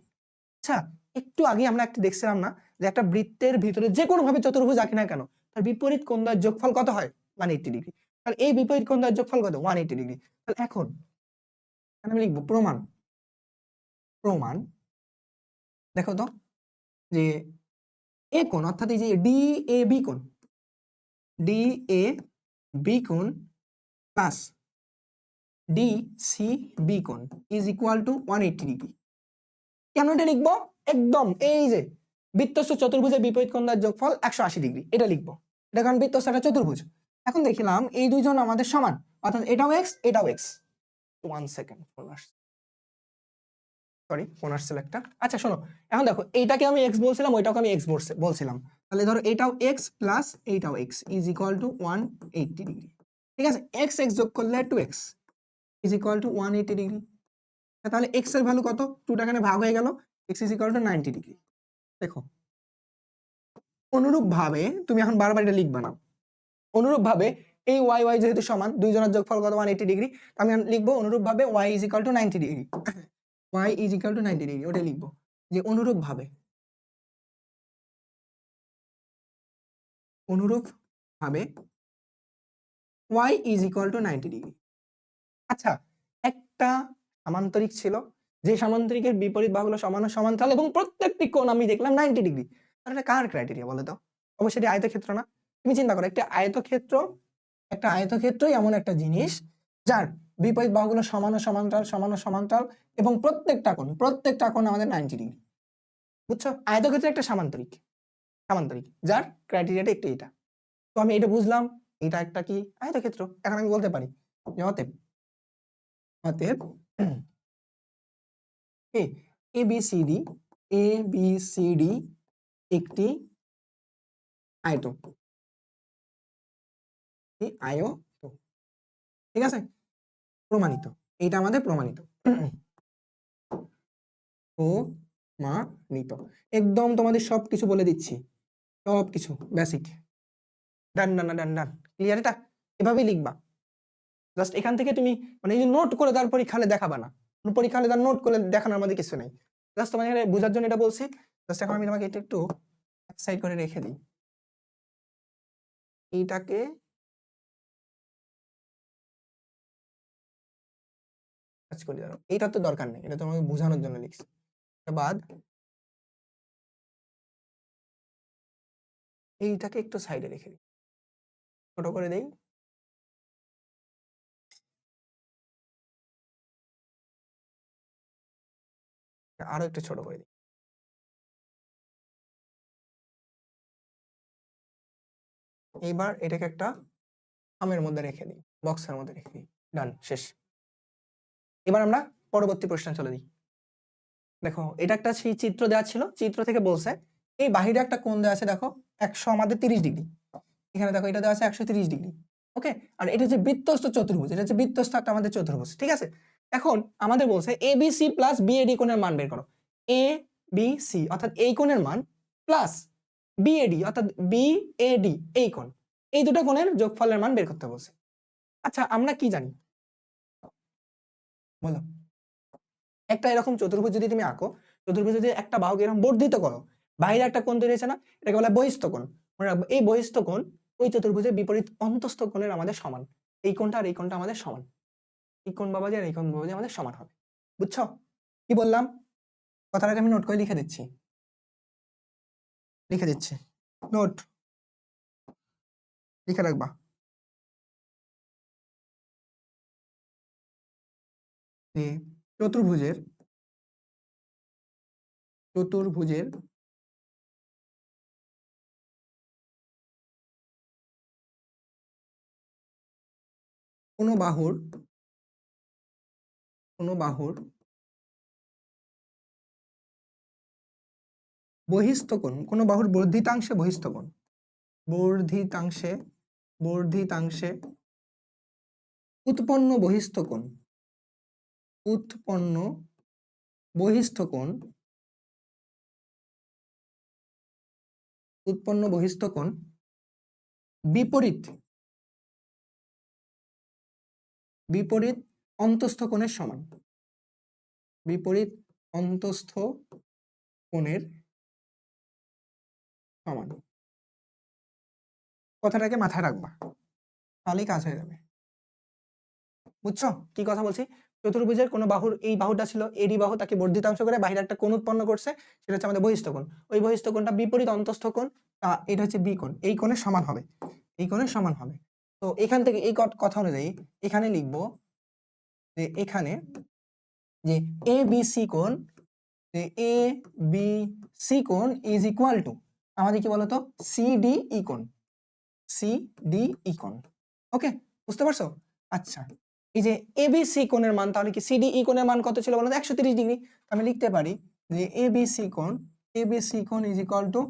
আচ্ছা একটু আগে আমরা একটা দেখছিলাম না, যে একটা বৃত্তের ভিতরে যে কোনো ভাবে চতুর্ভুজ আঁকি না কেন, তার বিপরীত কোণ দ্বয়ের যোগফল কত হয়? 180 ডিগ্রি। তাহলে এই বিপরীত কোণ দ্বয়ের যোগফল কত? 180 ডিগ্রি। তাহলে এখন আমি লিখবো প্রমাণ, দেখো তো যে এ কোণ অর্থাৎ এই যে ডি এ বি কোণ প্লাস ডি সি বি কোণ ইজ ইকুয়াল টু 180 ডিগ্রি। কেন এটা লিখবো? একদম এই যে বৃত্তস্থ চতুর্ভুজের বিপরীত কোণ দ্বয়ের যোগফল 180 ডিগ্রি, এটা লিখবো। এটা কারণ বৃত্তস্থ একটা চতুর্ভুজ। এখন দেখলাম এই দুইজন আমাদের সমান, অর্থাৎ এটাও এক্স এটাও এক্স। 1 সেকেন্ড, ফোন আসছিল একটা। আচ্ছা শোনো, এখন দেখো এইটাকে আমি এক্স বলছিলাম, ওইটাকে আমি এক্স বলছিলাম, তাহলে ধরো এটাও এক্স প্লাস এইটাও x is equal to 180 degree, ঠিক আছে। এক্স এক্স যোগ করলে 2x is equal to 180 degree. তাহলে এক্স এর ভ্যালু কত? 2টা এখানে ভাগ হয়ে গেল, x is equal to 90 degree. দেখো অনুরূপ ভাবে তুমি এখন বারবার এটা লিখবা না, অনুরূপ ভাবে এই ওয়াই ওয়াই যেহেতু সমান, দুইজনের যোগফল কত? 180 ডিগ্রি। আমি লিখবো অনুরূপ ভাবে Y is equal to 90 degree, y is equal to 90 degree, ওটা লিখবো যে অনুরূপ ভাবে y is equal to 90 degree. আচ্ছা একটা সামান্তরিক ছিল, যে সামান্তরিকের বিপরীত বাহুগুলো সমান ও সমান্তরাল এবং প্রত্যেকটি কোণ আমি দেখলাম 90 ডিগ্রি। তাহলে এটা কার ক্রাইটেরিয়া বলো তো? অবশ্যই এটা আয়তক্ষেত্র না? তুমি চিন্তা করো, একটা আয়তক্ষেত্রই এমন একটা জিনিস যার বিপরীত বাহুগুলো সমান ও সমান্তরাল এবং প্রত্যেকটা কোণ আমাদের 90 ডিগ্রি, বুঝছো? আয়তক্ষেত্র একটা সামান্তরিক যার ক্রাইটেরিয়াটা একটু এটা। তো আমি এটা বুঝলাম, এটা একটা কি আয়তক্ষেত্র। এখন আমি বলতে পারি যে অতএব এ বি সি ডি একটি আয়ত, ঠিক আছে, প্রমাণিত। এটা আমাদের প্রমাণিত একদম তোমাদের সবকিছু বলে দিচ্ছি, সবকিছু বেসিক। ডান ক্লিয়ার? এটা এভাবেই লিখবা। জাস্ট এখান থেকে তুমি মানে এই যে নোট করে তার পরীক্ষা হলে দেখাবা না, পরীক্ষা হলে তার নোট করে দেখানোর আমাদের কিছু নাই, জাস্ট তোমাদের বোঝার জন্য এটা বলছি। জাস্ট এখন আমি তোমাকে এটা একটু সাইড করে রেখে দিই, এইটাকে কাজ করি, দাঁড়াও এইটা তো দরকার নেই, এটা তো আমাকে বোঝানোর জন্য লিখছি। বাদ এইটাকে একটু সাইডে রেখে দিই, ছোট করে দেই। আরো একটু ছোট করে দিই। এইবার এটাকে একটা খামের মধ্যে রেখে দিই, বক্সের মধ্যে রেখে দিই। ডান, শেষ। এবার আমরা পরবর্তী প্রশ্নে চলে দিই। দেখো এটা একটা চিত্র দেওয়া ছিল, চিত্র থেকে বলছে এই বাহিরে একটা কোণ দেওয়া আছে, দেখো 100 আমাদের 30 ডিগ্রি, এখানে দেখো এটা দেওয়া আছে 130 ডিগ্রি। ওকে, আর এটা যে বৃত্তস্থ চতুর্ভুজ, এটা হচ্ছে বৃত্তস্থ একটা আমাদের চতুর্ভুজ, ঠিক আছে। এখন আমাদের বলছে ABC প্লাস BAD কোণের মান বের করো। ABC অর্থাৎ এই কোণের মান প্লাস BAD অর্থাৎ BAD এই কোণ, এই দুটো কোণের যোগফলের মান বের করতে বলছে। আচ্ছা আমরা কি জানি বলো? একটা এরকম চতুর্ভুজ যদি তুমি আঁকো, চতুর্ভুজ যদি একটা বাহুকে এরকম বর্ধিত করো, বাইরে একটা কোণ তৈরি হয়েছে না, এটাকে বলে বহিস্থ কোণ। মনে রাখবো এই বহিস্থ কোণ ওই চতুর্ভুজের বিপরীত অন্তস্থ কোণের আমাদের সমান। এই কোণটা আর এই কোণটা আমাদের সমান, এই কোণ বাবাজি আর এই কোণ বাবাজি আমাদের সমান হবে। বুঝছো কি বললাম? কথাটাকে আমি নোট করে লিখে দিচ্ছি, নোট লিখে রাখবা। চতুর্ভুজের কোনো বাহুর বহিস্থ কোণ, কোনো বাহুর বর্ধিতাংশে বহিস্থ কোণ, বর্ধিতাংশে উৎপন্ন বহিস্থ কোণ বিপরীত অন্তস্থ কোণের সমান, বিপরীত অন্তস্থ কোণের সমান। কথাটাকে মাথায় রাখবা, তাহলেই কাজ হয়ে যাবে। বুঝছো কি কথা বলছি? চতুর্ভুজের কোনো বাহুর, এই বাহুটা ছিল এডি বাহু, তাকে বর্ধিতাংশ করে বাইরে একটা কোণ উৎপন্ন করছে, সেটা হচ্ছে আমাদের বহিস্থ কোণ। ওই বহিস্থ কোণটা বিপরীত অন্তস্থ কোণ, এটা হচ্ছে বি কোণ, এই কোণের সমান হবে, তো এখান থেকে এই কথা অনুযায়ী এখানে লিখবো যে এখানে যে ABC কোণ ইজ ইকুয়াল টু আমাদের কি বলতো CDE কোণ। ওকে, বুঝতে পারছো? আচ্ছা এই যে ABC কোণের মান, তাহলে কি CDE কোণের মান কত ছিল বলো তো? 130 ডিগ্রি। আমি লিখতে পারি যে ABC কোণ ইজ ইকুয়াল টু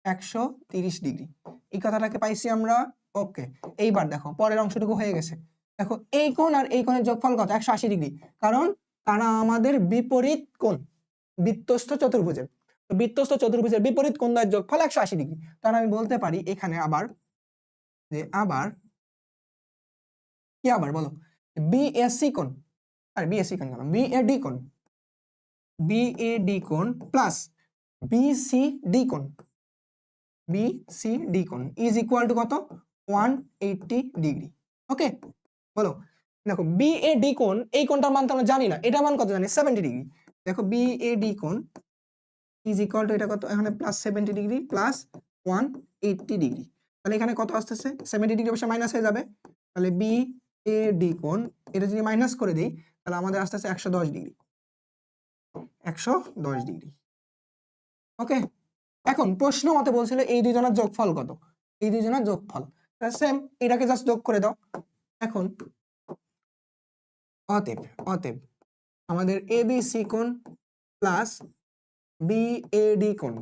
130 ডিগ্রি। এই কথাটাকে পাইছি আমরা। ওকে, এইবার দেখো পরের অংশটুকু হয়ে গেছে। দেখো এই কোণ আর এই কোণের যোগফল কত? 180 ডিগ্রি, কারণ তারা আমাদের বিপরীত কোণ, বৃত্তস্থ চতুর্ভুজের। তো বৃত্তস্থ চতুর্ভুজের বিপরীত কোণ দ্বয়ের যোগফল 180 ডিগ্রি। তাহলে আমি বলতে পারি এখানে আবার বলো BAD কোণ প্লাস BCD কোণ ইজ ইকুয়াল টু কত? 180 ডিগ্রি। ওকে, বলো দেখো BAD কোণ, এই কোণটার মান তো আমরা জানি না, এটার মান কত জানি? 70 ডিগ্রি। দেখো BAD কোণ ইজ ইকুয়াল টু এটা কত? এখানে প্লাস 70 ডিগ্রি প্লাস 180 ডিগ্রি। তাহলে এখানে কত আসতেছে? 70 ডিগ্রি অবশ্যই মাইনাস হয়ে যাবে, তাহলে BAD কোণ এটা যদি মাইনাস করে দিই তাহলে আমাদের আসতেছে 110 ডিগ্রি। ওকে, এখন প্রশ্ন মতে বলছিল এই দুজনের যোগফল কত? এই দুজনের যোগফল সেম, এটাকে জাস্ট যোগ করে দাও। এখন অতএব আমাদের ABC কোণ প্লাস BAD কোণ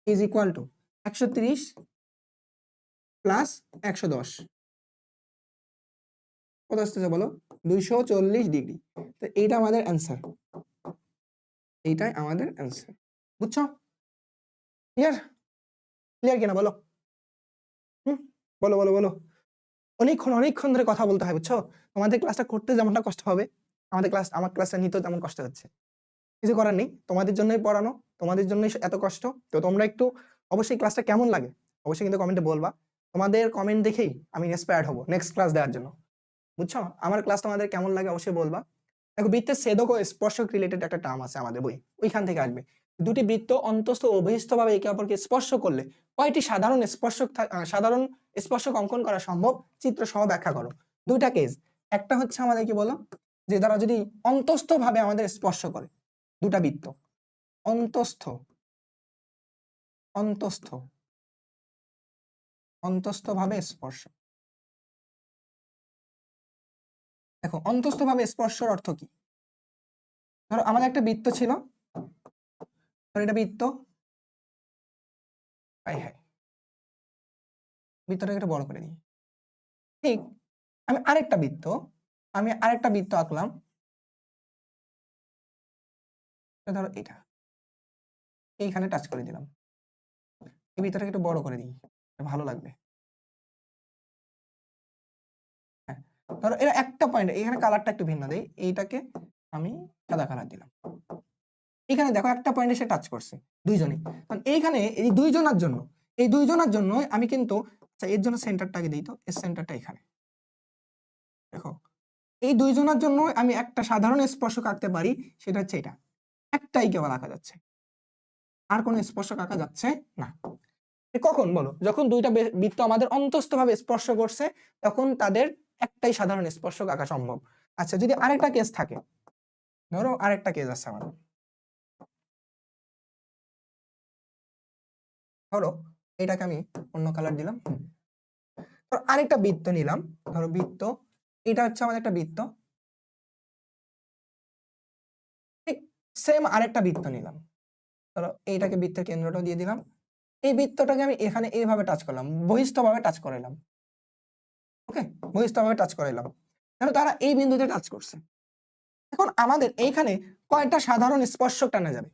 ইজ ইকুয়াল টু 130 প্লাস 110 কত আসতেছে বলো? 240 ডিগ্রি। তো এইটা আমাদের অ্যান্সার, এইটাই আমাদের অ্যান্সার। বুঝছো? ক্লিয়ার কিনা বলো? বলো। অনেকক্ষণ ধরে কথা বলতে হয়, বুঝছো? তোমাদের ক্লাসটা করতে যেমনটা কষ্ট হবে, আমার ক্লাসটা নিতেও তেমন কষ্ট হচ্ছে। কিছু করার নেই, তোমাদের জন্যই পড়ানো, তোমাদের জন্যই এত কষ্ট। তো তোমরা একটু অবশ্যই ক্লাসটা কেমন লাগে অবশ্যই কিন্তু কমেন্টে বলবা। তোমাদের কমেন্ট দেখেই আমি ইন্সপায়ার্ড হব নেক্সট ক্লাস দেওয়ার জন্য। বুঝছো? আমার ক্লাস তোমাদের কেমন লাগে অবশ্যই বলবা। দেখো বৃত্তের ছেদক ও স্পর্শক রিলেটেড একটা টার্ম আছে আমাদের বই, ওইখান থেকে আসবে। দুটি বৃত্ত অন্তস্থ ও বহিস্থ ভাবে একে অপরকে স্পর্শ করলে কয়টি সাধারণ স্পর্শক অঙ্কন করা সম্ভব, চিত্র সহ ব্যাখ্যা করো। দুইটা কেস, একটা হচ্ছে আমাদের কি বলো, যে দ্বারা যদি অন্তস্থ ভাবে আমাদের স্পর্শ করে, দুটা বৃত্ত অন্তস্থ অন্তস্থ অন্তস্থ ভাবে স্পর্শ। দেখো অন্তস্থ ভাবে স্পর্শের অর্থ কি, ধরো আমাদের একটা বৃত্ত ছিল, ধরো এটা বৃত্ত, হ্যাঁ বৃত্তটাকে একটু বড় করে দিই। ঠিক আমি আরেকটা বৃত্ত আঁকলাম, ধরো এটা এইখানে টাচ করে দিলাম, এই বৃত্তটাকে একটু বড় করে দিই, ভালো লাগবে। হ্যাঁ ধরো এটা একটা পয়েন্ট, এখানে কালারটা একটু ভিন্ন দেই, এইটাকে আমি সাদা কালার দিলাম। এখানে দেখো একটা পয়েন্টে সে টাচ করছে, দুইজনই। কারণ এইখানে এই দুইজনের জন্য আমি কিন্তু, আচ্ছা এর জন্য সেন্টারটাকে দিই, তো এর সেন্টারটা এখানে। দেখো এই দুইজনের জন্য আমি একটা সাধারণ স্পর্শক আঁকতে পারি, সেটা হচ্ছে এটা, একটাই কেবল আঁকা যাচ্ছে, আর কোনো স্পর্শক আঁকা যাচ্ছে না। কখন বলো, যখন দুইটা বৃত্ত আমাদের অন্তস্থ ভাবে স্পর্শ করছে, তখন তাদের একটাই সাধারণ স্পর্শক আঁকা সম্ভব। আচ্ছা যদি আরেকটা কেস থাকে, ধরো আরেকটা কেস আছে আমাদের, ধরো এটাকে আমি অন্য কালার দিলাম, ধরো আরেকটা বৃত্ত নিলাম, ধরো বৃত্ত, এটা হচ্ছে আমাদের একটা বৃত্ত, ঠিক সেম আরেকটা বৃত্ত নিলাম, ধরো এইটাকে বৃত্তের কেন্দ্রটা দিয়ে দিলাম, এই বৃত্তটাকে আমি এখানে এইভাবে টাচ করলাম, বহিস্থভাবে টাচ করাইলাম, ওকে বহিস্থভাবে টাচ করাইলাম, ধরো তারা এই বিন্দুতে টাচ করছে। এখন আমাদের এইখানে কয়টা সাধারণ স্পর্শক টানা যাবে?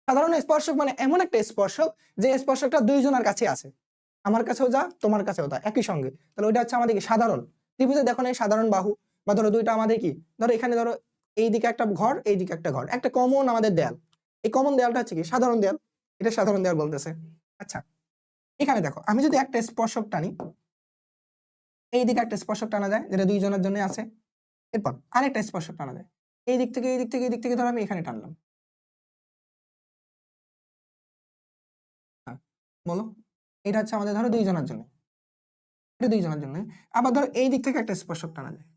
সাধারণ স্পর্শক মানে এমন একটা স্পর্শক যে স্পর্শকটা দুইজনের কাছে আছে, আমার কাছেও যা তোমার কাছেও তা একই সঙ্গে, তাহলে ওইটা হচ্ছে আমাদের কি সাধারণ ত্রিভুজে। দেখো না এই সাধারণ বাহু, বা ধরো দুইটা আমাদের কি, ধরো এখানে ধরো এইদিকে একটা ঘর, এইদিকে একটা ঘর, একটা কমন আমাদের দেয়াল, এই কমন দেয়ালটা হচ্ছে কি সাধারণ দেয়াল, এটা সাধারণ দেয়াল বলতেছে। আচ্ছা এখানে দেখো আমি যদি একটা স্পর্শক টানি, এইদিকে একটা স্পর্শক টানা যায় যেটা দুইজনের জন্য আছে, এরপর আরেকটা স্পর্শক টানা যায় এই দিক থেকে, এই দিক থেকে, এই দিক থেকে, ধরো আমি এখানে টানলাম, হ্যাঁ বলো, এটা হচ্ছে আমাদের ধরো দুইজনের জন্য, এটা দুইজনের জন্য। আবার ধরো এই দিক থেকে একটা স্পর্শক টানা যায়,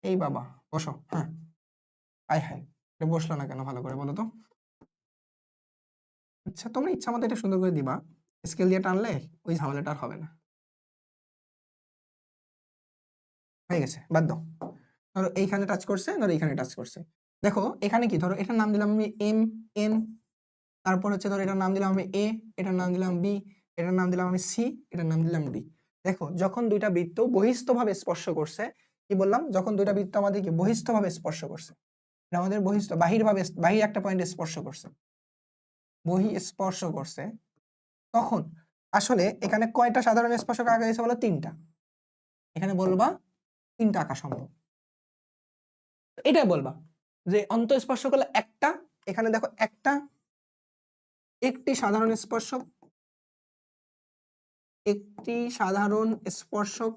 এই বাবা বসো, হ্যাঁ আয় হায় এটা বসলো না কেন, ভালো করে বলো তো। আচ্ছা তোমরা ইচ্ছা মতো এটা সুন্দর করে দিবা, স্কেল দিয়ে টানলে ওই ঝামেলাটা আর হবে না। হয়ে গেছে, বাদ দাও। ধরো এইখানে টাচ করছে, ধরো এইখানে টাচ করছে, দেখো এখানে কি, ধরো এটার নাম দিলাম আমি এম এন, তারপর হচ্ছে ধরো এটার নাম দিলাম আমি এ, এটার নাম দিলাম বি, এটার নাম দিলাম আমি সি, এটার নাম দিলাম ডি। দেখো যখন দুইটা বৃত্ত বহিস্থভাবে স্পর্শ করছে, কি বললাম, যখন দুইটা বৃত্ত আমাদের কি বহিস্থভাবে স্পর্শ করছে, এটা আমাদের বহিস্থ বাহির একটা পয়েন্টে স্পর্শ করছে, স্পর্শ করছে, তখন আসলে এখানে কয়টা সাধারণ স্পর্শক আঁকা গেছে বলো, তিনটা। এখানে বলবা তিনটা আঁকা সম্ভব, এটাই বলবা যে অন্তঃস্পর্শক হলো একটা, এখানে দেখো একটি সাধারণ স্পর্শক, একটি সাধারণ স্পর্শক,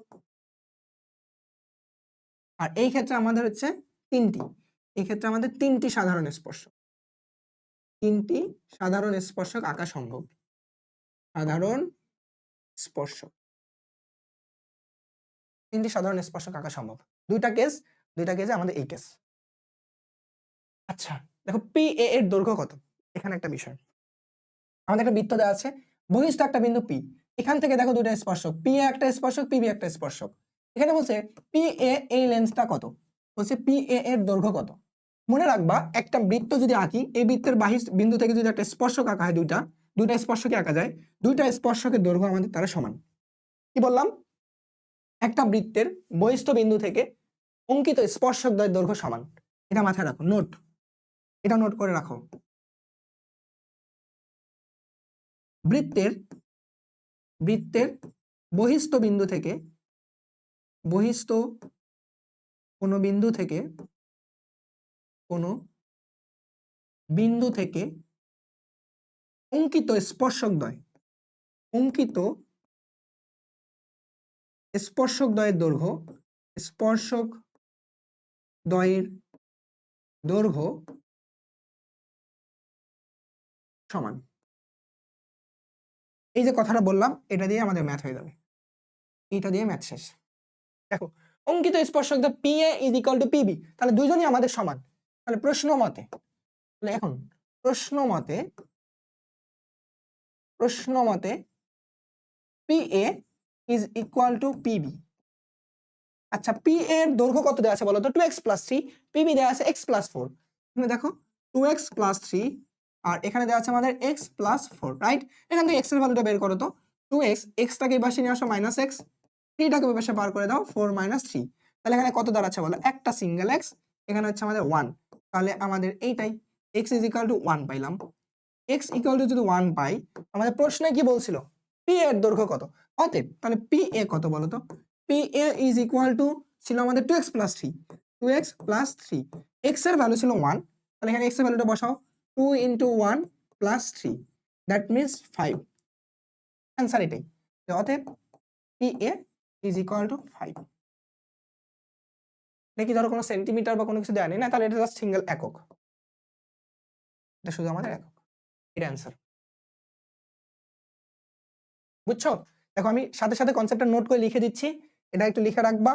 আর এই ক্ষেত্রে আমাদের হচ্ছে তিনটি, এই ক্ষেত্রে আমাদের তিনটি সাধারণ স্পর্শক, তিনটি সাধারণ স্পর্শক আঁকা সম্ভব, সাধারণ স্পর্শক, তিনটি সাধারণ স্পর্শক আঁকা সম্ভব। দুইটা কেসে আমাদের এই কেস। আচ্ছা দেখো পি এ এর দৈর্ঘ্য কত, এখানে একটা বিষয়, আমাদের একটা বৃত্ত দেওয়া আছে, বহিস্থ একটা বিন্দু পি, এখান থেকে দেখো দুইটা স্পর্শক, পি এ একটা স্পর্শক, পি বি একটা স্পর্শক, এখানে বলছে পি এ এই লেন্সটা কত, বলছে পি এ এর দৈর্ঘ্য কত। মনে রাখবা একটা বৃত্ত যদি আঁকি, এই বৃত্তের বাহির বিন্দু থেকে যদি একটা স্পর্শক আঁকা হয়, দুইটা স্পর্শকে আঁকা যায়, দুইটা স্পর্শকের দৈর্ঘ্য আমাদের তারা সমান। কি বললাম, একটা বৃত্তের বহিস্থ বিন্দু থেকে অঙ্কিত স্পর্শক দ্বয়ের দৈর্ঘ্য সমান, এটা মাথায় রাখো, এটা নোট করে রাখো। বৃত্তের বহিস্থ বিন্দু থেকে, বহিস্থ কোনো বিন্দু থেকে অঙ্কিত স্পর্শক দ্বয়, অঙ্কিত স্পর্শক দ্বয়ের দৈর্ঘ্য, স্পর্শক দ্বয়ের দৈর্ঘ্য সমান, এই যে কথাটা বললাম এটা দিয়ে আমাদের ম্যাথ হয়ে যাবে, এটা দিয়ে ম্যাথ শেষ। দেখো অঙ্কিত স্পর্শক দ্বয় PA is equal two PB, তাহলে দুইজনই আমাদের সমান। তাহলে প্রশ্ন মতে, তাহলে এখন প্রশ্ন মতে PA is equal two PB। আচ্ছা PA এর দৈর্ঘ্য কত দেওয়া আছে বলো তো? 2x প্লাস 3, PB দেওয়া আছে x প্লাস 4। এখানে দেখো 2x প্লাস 3 আর এখানে দেওয়া আছে আমাদের x প্লাস 4, রাইট? এখান থেকে x এর ভ্যালুটা বের করো তো। 2x, x টাকে এই পাশে নিয়ে আসো মাইনাস x, 3 টাকে ওই পাশে বার করে দাও 4 মাইনাস 3। তাহলে এখানে কত দাঁড়াচ্ছে বলো? একটা সিঙ্গেল x, এখানে হচ্ছে আমাদের 1। তাহলে আমাদের এইটাই x ইজ ইকুয়াল টু 1 পাইলাম। x ইকুয়াল টু যদি 1 পাই, আমাদের প্রশ্নে কি বলছিল? PA এর দৈর্ঘ্য কত? অতএব তাহলে PA কত বলো তো? PA ইজ ইকুয়াল টু ছিল আমাদের 2x plus 3, 2x plus 3, x এর ভ্যালু ছিল 1, তাহলে এখানে x এর ভ্যালুটা বসাও 2 into 1 plus 3, that means 5। Answer এটাই, অতএব PA ইজ ইকুয়াল টু 5। নাকি ধরো কোনো সেন্টিমিটার বা কোনো কিছু দেওয়া নেই না, তাহলে এটা জাস্ট সিঙ্গেল একক, এটা শুধু আমাদের একক, এটা অ্যান্সার। বুঝছো? দেখো আমি সাথে সাথে কনসেপ্টটা নোট করে লিখে দিচ্ছি, এটা একটু লিখে রাখবা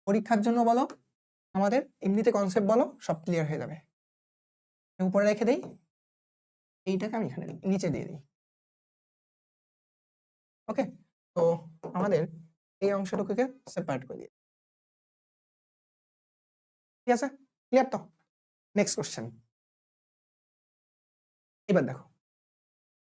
পরীক্ষার জন্য। বলো আমাদের এমনিতে কনসেপ্ট বলো, সব ক্লিয়ার হয়ে যাবে। উপরে রেখে দেই, এইটাকে আমি এখানে নিচে দিয়ে দিই। ওকে, তো আমাদের এই অংশটুকুকে সেপারেট করে দিই। ঠিক আছে, ক্লিয়ার তো? Next question. এবার দেখো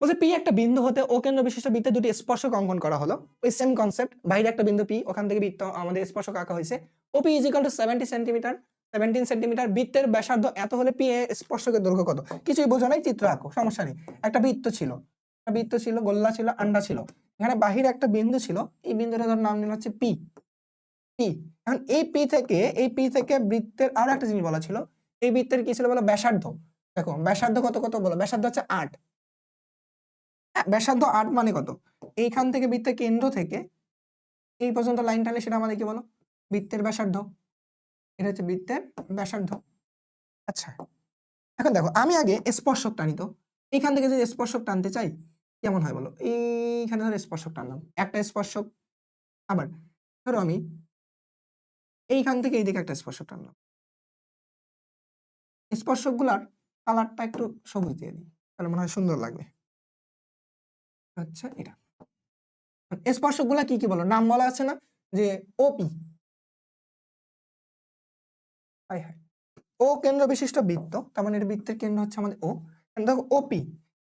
বলছে পি একটা বিন্দু হতে ও কেন্দ্র বিশিষ্ট বৃত্তে দুটি স্পর্শক অঙ্কন করা হলো। ওই সেম কনসেপ্ট, বাইরে একটা বিন্দু পি, ওখান থেকে বৃত্ত আমাদের স্পর্শক আঁকা হয়েছে। OP is equal to 70 centimetre, 17 centimetre. বৃত্তের ব্যাসার্ধ এত হলে পি এ স্পর্শকের দৈর্ঘ্য কত? কিছুই বোঝো নাই, চিত্র আঁকো, সমস্যা নেই। একটা বৃত্ত ছিল, গোল্লা ছিল, আন্ডা ছিল, এখানে বাহিরে একটা বিন্দু ছিল, এই বিন্দুটার নাম নিল হচ্ছে পি। এখন এই পি থেকে বৃত্তের আরো একটা জিনিস বলা ছিল, এই বৃত্তের কি ছিল বলো? ব্যাসার্ধ। দেখো ব্যাসার্ধ কত বলো? ব্যাসার্ধ হচ্ছে 8। ব্যাসার্ধ 8 মানে কত? এইখান থেকে বৃত্তের কেন্দ্র থেকে এই পর্যন্ত লাইন টানলে সেটা আমাদের কি বলো? বৃত্তের ব্যাসার্ধ। এটা হচ্ছে বৃত্তের ব্যাসার্ধ। আচ্ছা এখন দেখো আমি আগে স্পর্শক টানি তো, এইখান থেকে যদি স্পর্শক টানতে চাই কেমন হয় বলো? এইখানে ধরো স্পর্শক টানলাম, একটা স্পর্শক। আবার ধরো আমি এইখান থেকে এইদিকে একটা স্পর্শক টানলাম। স্পর্শক গুলার কালারটা একটু সবুজ দিয়ে দিই, তাহলে মনে হয় সুন্দর লাগবে। আচ্ছা এটা স্পর্শক গুলা কি কি বলো? নাম বলা আছে না যে ওপি, ও কেন্দ্র বিশিষ্ট বৃত্ত, তার মানে এর বৃত্তের কেন্দ্র হচ্ছে আমাদের ও। দেখো ওপি,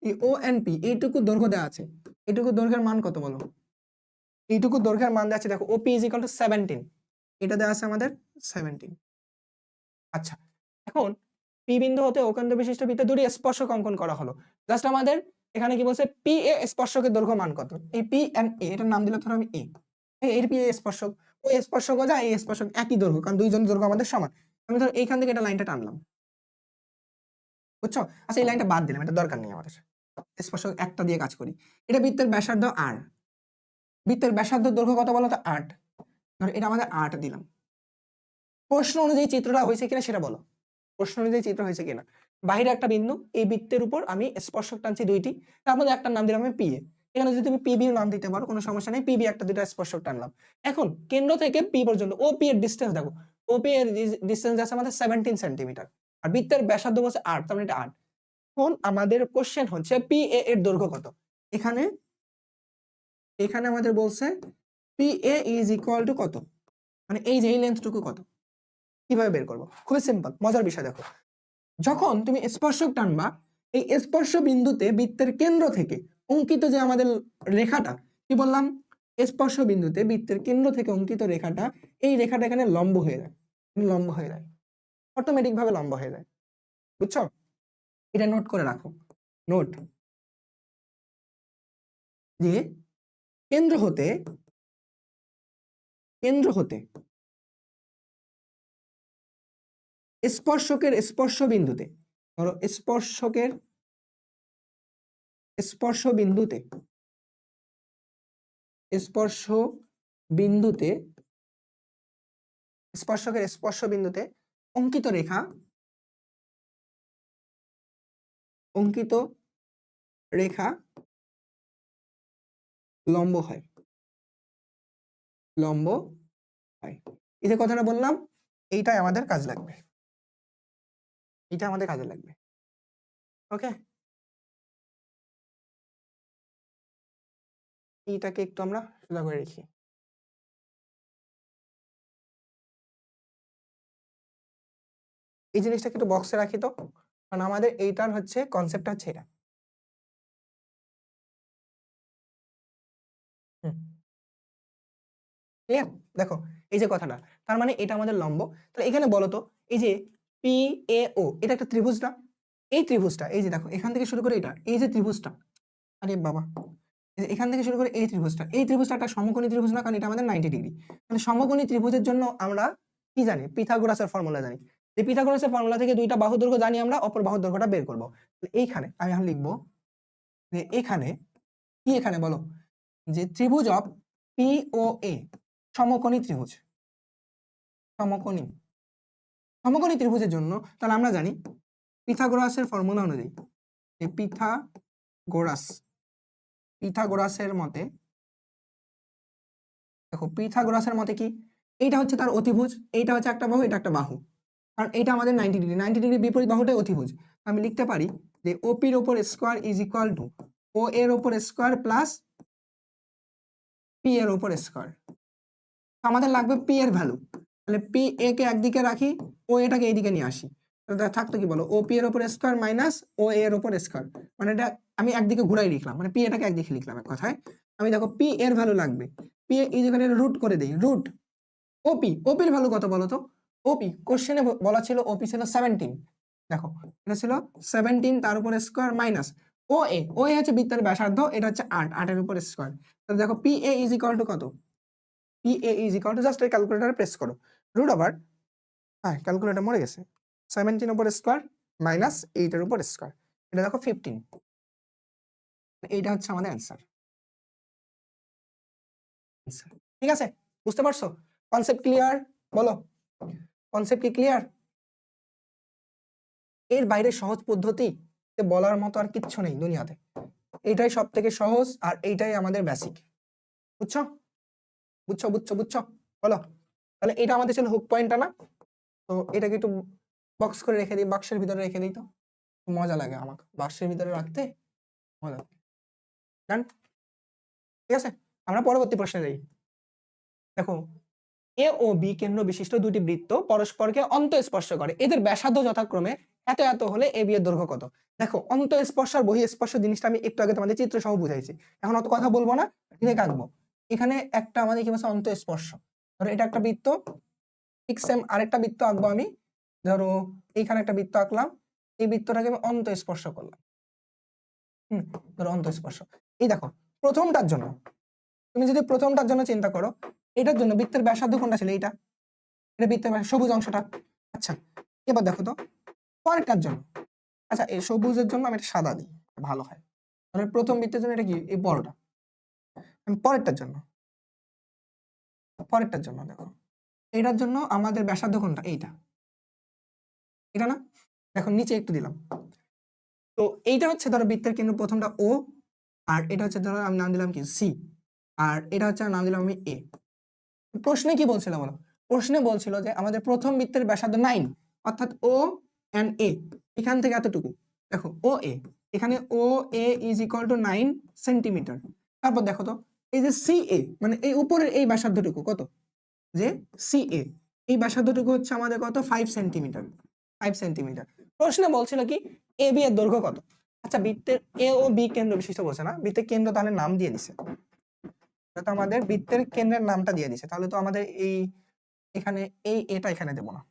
এই ও এন পি, এইটুকু দৈর্ঘ্য দেওয়া আছে, এইটুকু দৈর্ঘ্যের মান কত বলো? এইটুকু দৈর্ঘ্যের মান দেওয়া আছে, দেখো ওপি ইজ ইকুয়াল টু 17, এটা দেওয়া আছে আমাদের 17। আচ্ছা এখন পি বিন্দু হতে ও কেন্দ্র বিশিষ্ট বৃত্তে দুটি স্পর্শক অঙ্কন করা হলো। জাস্ট আমাদের এখানে কি বলছে? পি এ স্পর্শকের দৈর্ঘ্য মান কত? এই পি এন্ড এ, এটার নাম দিলে ধরো আমি এ, এর পি এ স্পর্শক, ওই স্পর্শক যা এই স্পর্শক একই দৈর্ঘ্য, কারণ দুইজন দৈর্ঘ্য আমাদের সমান। আমি ধর এইখান থেকে এটা লাইনটা টানলাম, বুঝছো? আচ্ছা এই লাইনটা বাদ দিলাম, এটা দরকার নেই আমাদের, স্পর্শক একটা দিয়ে কাজ করি। এটা বৃত্তের ব্যাসার্ধ আর, বৃত্তের ব্যাসার্ধ দৈর্ঘ্য কত বলো তো? 8। ধর এটা আমাদের 8 দিলাম। প্রশ্ন অনুযায়ী চিত্রটা হয়েছে কিনা সেটা বলো, প্রশ্ন অনুযায়ী চিত্র হয়েছে কিনা। বাইরে একটা বিন্দু, এই বৃত্তের উপর আমি স্পর্শক টানছি দুইটি, তার মধ্যে একটা নাম দিলাম আমি পি এ। এখানে যদি তুমি পিবি নাম দিতে পারো কোনো সমস্যা নেই, পিবি একটা দুইটা স্পর্শক টানলাম। এখন কেন্দ্র থেকে পি পর্যন্ত ও পি এর ডিসটেন্স দেখো, ও পি এর ডিসটেন্স আছে আমাদের 17 সেন্টিমিটার, আর বৃত্তের ব্যাসার্ধ বলছে 8, তার মানে এটা 8। এখন আমাদের কোশ্চেন হচ্ছে পি এ এর দৈর্ঘ্য কত? এখানে আমাদের বলছে P A is equal to কত, মানে এই যে এই লেন্থটুকু কত, কিভাবে বের করবো? খুবই সিম্পল, মজার বিষয়। দেখো যখন তুমি স্পর্শক টানবা, এই স্পর্শ বিন্দুতে বৃত্তের কেন্দ্র থেকে অঙ্কিত যে আমাদের রেখাটা, কি বললাম? স্পর্শ বিন্দুতে বৃত্তের কেন্দ্র থেকে অঙ্কিত রেখাটা, এই রেখাটা এখানে লম্ব হয়ে যায়, অটোমেটিক ভাবে লম্ব হয়ে যায়। বুঝছো? এটা নোট করে রাখো, নোট, যে কেন্দ্র হতে স্পর্শকের স্পর্শ বিন্দুতে, ধরো স্পর্শকের স্পর্শ বিন্দুতে স্পর্শ বিন্দুতে স্পর্শকের স্পর্শ বিন্দুতে অঙ্কিত রেখা লম্ব হয় এই যে কথাটা বললাম, এইটাই আমাদের কাজে লাগবে, ওকে। এইটাকে একটু আমরা সোজা করে রাখি। এই জিনিসটাকে একটু বক্সে রাখি তো, কারণ আমাদের এইটার হচ্ছে কনসেপ্টটা হচ্ছে এটা। ক্লিয়ার? দেখো এই যে কথাটা, তার মানে এটা আমাদের লম্ব। তাহলে এখানে বলো তো, এই যে পি এ ও এটা একটা ত্রিভুজ না? এই ত্রিভুজটা, এই যে দেখো এখান থেকে শুরু করে এটা, এই যে ত্রিভুজটা, আরে বাবা, এখান থেকে শুরু করে এই ত্রিভুজটা একটা সমকোণী ত্রিভুজ না? কারণ এটা আমাদের 90 ডিগ্রি। মানে সমকোণী ত্রিভুজের জন্য আমরা কি জানি? পিথাগোরাসের ফর্মুলা জানি। এই পিথাগোরাসের ফর্মুলা থেকে দুইটা বাহু দৈর্ঘ্য জানি আমরা, অপর বাহুর দৈর্ঘ্যটা বের করব। এইখানে আমি এখন লিখবো যে এখানে কি, এখানে বলো যে ত্রিভুজ অফ পি ও এ সমকোণী ত্রিভুজ, সমকোণী ত্রিভুজের জন্য তাহলে আমরা জানি পিথাগোরাসের ফর্মুলা অনুযায়ী, যে পিথাগোরাসের মতে, দেখো পিথাগোরাসের মতে কি, এইটা হচ্ছে তার অতিভুজ, এইটা হচ্ছে একটা বাহু, এটা একটা বাহু, কারণ এটা আমাদের 90 ডিগ্রি বিপরীত বাহুটাই অতিভুজ। আমি লিখতে পারি যে ওপির ওপর স্কোয়ার ইজ ইকুয়াল টু ও এর ওপর স্কোয়ার প্লাস পি এর ওপর স্কোয়ার। আমাদের লাগবে পি এর ভ্যালু, তাহলে পি এ কে একদিকে রাখি, ও এটাকে এইদিকে নিয়ে আসি, থাকতো কি বলো, ও পি এর ওপর স্কোয়ার মাইনাস ও এ এর ওপর স্কোয়ার। মানে এটা আমি একদিকে ঘুরাই লিখলাম, মানে পি এটাকে একদিকে লিখলাম এক কথায়। আমি দেখো পি এর ভ্যালু লাগবে, পি এই জায়গায় রুট করে দেই, রুট ওপির ভ্যালু কত বলো তো? ওপি কোশ্চেনে বলা ছিল ওপি ছিল 17, দেখো এটা ছিল 17 তার উপর স্কোয়ার মাইনাস ও এ হচ্ছে বৃত্তের ব্যাসার্ধ, এটা হচ্ছে 8 এর উপর স্কোয়ার। তাহলে দেখো P A is equal to কত? P A is equal to, just এই ক্যালকুলেটরে প্রেস করো, রুট ওভার, হ্যাঁ ক্যালকুলেটর মরে গেছে, 17 উপর স্কোয়ার মাইনাস 8 এর উপর স্কোয়ার, এটা দেখো 15। এইটা হচ্ছে আমাদের অ্যান্সার। ঠিক আছে, বুঝতে পারছো? Concept clear? বলো, কনসেপ্ট কি ক্লিয়ার? এর বাইরে সহজ পদ্ধতি বলার মতো আর কিচ্ছু নেই দুনিয়াতে, এইটাই সব থেকে সহজ, আর এইটাই আমাদের বেসিক। বুঝছো? বলো, তাহলে এটা আমাদের ছিল হুক পয়েন্টটা না? তো এটাকে একটু বক্স করে রেখে দিই, বাক্সের ভিতরে রেখে দিই, তো মজা লাগে আমাকে বাক্সের ভিতরে রাখতে, মজা লাগে। ডান? ঠিক আছে, আমরা পরবর্তী প্রশ্নে যাই। দেখো এ ও বি কেন্দ্র বিশিষ্ট দুটি বৃত্ত পরস্পরকে অন্তঃস্পর্শ করে, এদের ব্যাসার্ধ যথাক্রমে এত এত হলে এ বি এর দৈর্ঘ্য কত? দেখো অন্তঃস্পর্শ আর বহিঃস্পর্শ জিনিসটা আমি একটু আগে তোমাদের চিত্র সহ বুঝাইছি, এখন অত কথা বলবো না, ডিরেক্ট আঁকবো। এখানে একটা আমাদের কি বলছে, অন্তঃস্পর্শ, ধরো এটা একটা বৃত্ত, ঠিক সেম আরেকটা বৃত্ত আঁকবো আমি, ধরো এইখানে একটা বৃত্ত আঁকলাম, এই বৃত্তটাকে আমি অন্তঃস্পর্শ করলাম, ধরো অন্তঃস্পর্শ। এই দেখো প্রথমটার জন্য, তুমি যদি প্রথমটার জন্য চিন্তা করো, এটার জন্য বৃত্তের ব্যাসার্ধ কোনটা ছিল? এটা বৃত্তের সবুজ অংশটা। আচ্ছা এবার দেখো তো পরেরটার জন্য, আচ্ছা এই সবুজের জন্য আমি এটা সাদা দিই, ভালো হয়। মানে প্রথম বৃত্তের জন্য এটা কি, এই বড়টা। পরেরটার জন্য দেখো, এটার জন্য আমাদের ব্যাসার্ধ কোনটা? এইটা, এটা না? দেখো নিচে একটু দিলাম, তো এইটা হচ্ছে ধরো বৃত্তের কেন্দ্র, প্রথমটা ও, আর এটা হচ্ছে ধরো আমি নাম দিলাম কি সি, আর এটা হচ্ছে নাম দিলাম আমি এ। প্রশ্নে কি বলছিল বলো? প্রশ্নে বলছিল যে আমাদের প্রথম বৃত্তের ব্যাসার্ধ 9, অর্থাৎ ও এন্ড এ এখান থেকে এতটুকু, দেখো ও এ, এখানে ও A is equal two 9 centimetre. তারপর দেখো তো এই যে সি এ, মানে এই উপরের এই ব্যাসার্ধটুকু কত, যে সি এ, এই ব্যাসার্ধটুকু হচ্ছে আমাদের কত, 5 সেন্টিমিটার। প্রশ্নে বলছিল কি এ বি এর দৈর্ঘ্য কত? আচ্ছা বৃত্তের এ ও বি কেন্দ্র বিশিষ্ট বলছে না, বৃত্তের কেন্দ্র তাহলে নাম দিয়ে দিছে, তো আমাদের বৃত্তের কেন্দ্রের নামটা দিয়ে দিছে, তাহলে তো আমাদের এই এখানে এই এটা এখানে দেব না,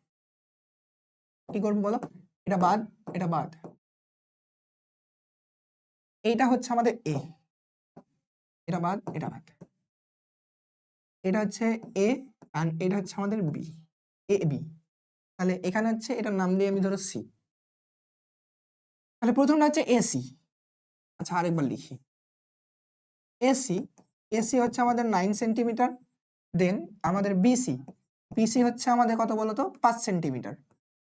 কি করবো বলো? এটা বাদ, এটা বাদ, এইটা হচ্ছে আমাদের এ, এটা বাদ, এটা বাদ, এটা হচ্ছে এ, আর এটা হচ্ছে আমাদের বি, এ বি। তাহলে এখানে হচ্ছে এটার নাম দিয়ে আমি ধরো সি, তাহলে প্রথমটা হচ্ছে এসি, আচ্ছা আরেকবার লিখি, এসি এসি হচ্ছে আমাদের 9 সেন্টিমিটার, দেন আমাদের বিসি বিসি হচ্ছে আমাদের কত বলতো 5 সেন্টিমিটার,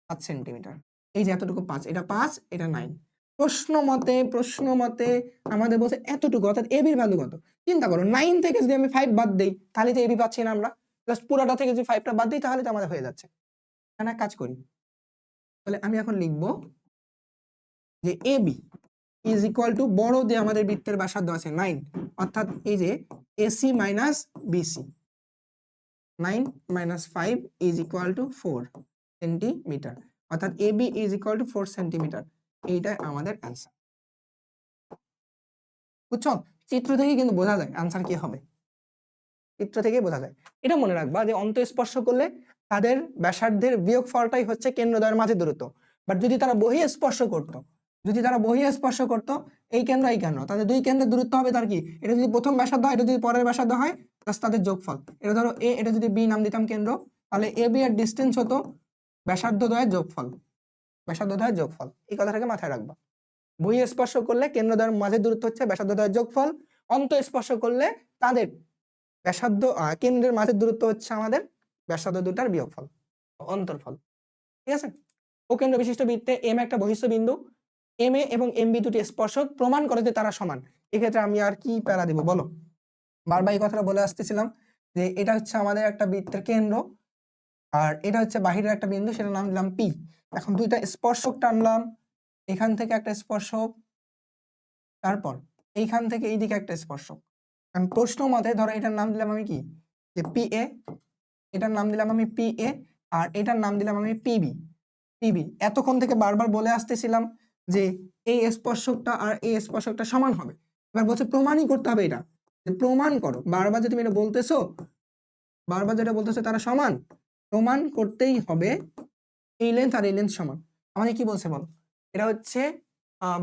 5 সেন্টিমিটার। এই যে এতটুকু 5, এটা 5, এটা 9। প্রশ্ন মতে আমাদের বলছে এতটুকু, অর্থাৎ এবির ভ্যালু কত। চিন্তা করো 9 থেকে যদি আমি 5 বাদ দেই তাহলে তো এবি পাচ্ছি না আমরা, জাস্ট পুরোটা থেকে যদি 5টা বাদ দিই তাহলে তো আমাদের হয়ে যাচ্ছে। এখানে এক কাজ করি, তাহলে আমি এখন লিখবো যে এবি ইজ ইকুয়াল টু বড় যে আমাদের বৃত্তের ব্যাসার্ধ আছে 9, অর্থাৎ এই যে AC minus BC, 9 minus 5 is equal to 4 centimetre, অর্থাৎ AB is equal to 4 centimetre. এইটা আমাদের অ্যান্সার। বুঝছো, চিত্র থেকে কিন্তু বোঝা যায় অ্যান্সার কি হবে, চিত্র থেকে বোঝা যায়। এটা মনে রাখবা যে অন্তঃস্পর্শ করলে তাদের ব্যাসার্ধের বিয়োগফলটাই হচ্ছে কেন্দ্রদ্বয়ের মাঝের দূরত্ব। বাট যদি তারা বহিঃস্পর্শ করতো, এই কেন্দ্র এই কেন্দ্র, তাদের দুই কেন্দ্রের দূরত্ব হবে তার কি, এটা যদি প্রথম ব্যাসার্ধ হয়, এটা যদি পরের ব্যাসার্ধ হয়, প্লাস তাদের যোগফল। এটা ধরো এ, এটা যদি বি নাম দিতাম কেন্দ্র, তাহলে এ বি এর ডিসটেন্স হতো ব্যাসার্ধ দ্বয়ের যোগফল, এই কথাটাকে মাথায় রাখবা। বহিঃস্পর্শ করলে কেন্দ্রদ্বয়ের মাঝের দূরত্ব হচ্ছে ব্যাসার্ধ দ্বয়ের যোগফল, অন্তঃস্পর্শ করলে তাদের ব্যাসার্ধ কেন্দ্রের মাঝের দূরত্ব হচ্ছে আমাদের ব্যাসার্ধ দুটার বিয়োগফল, অন্তর্ফল। ঠিক আছে। ও কেন্দ্র বিশিষ্ট বৃত্তে এম একটা বহিঃস্থ বিন্দু, এম এ এবং এম বি দুটি স্পর্শক, প্রমাণ করে যে তারা সমান। এক্ষেত্রে আমি আর কি প্যারা দিব বলো, বারবার এই কথাটা বলে আসতেছিলাম যে এটা হচ্ছে আমাদের একটা বৃত্তের কেন্দ্র, আর এটা হচ্ছে বাহিরের একটা বিন্দু, সেটার নাম দিলাম পি। এখন দুইটা স্পর্শক টানলাম, এখান থেকে একটা স্পর্শক, তারপর এইখান থেকে এইদিকে একটা স্পর্শক। কারণ প্রশ্ন মতে ধরো এটার নাম দিলাম আমি কি, যে পি এ, এটার নাম দিলাম আমি পি এ, আর এটার নাম দিলাম আমি পিবি। এতক্ষণ থেকে বারবার বলে আসতেছিলাম যে এই স্পর্শকটা আর এই স্পর্শকটা সমান হবে। এবার বলছে প্রমাণই করতে হবে, এটা প্রমাণ করো। বারবার যে তুমি এটা বলতেছো, তারা সমান, প্রমাণ করতেই হবে এই লেন্থ আর এই লেন্থ সমান। আমাদের কি বলছে বল, এটা হচ্ছে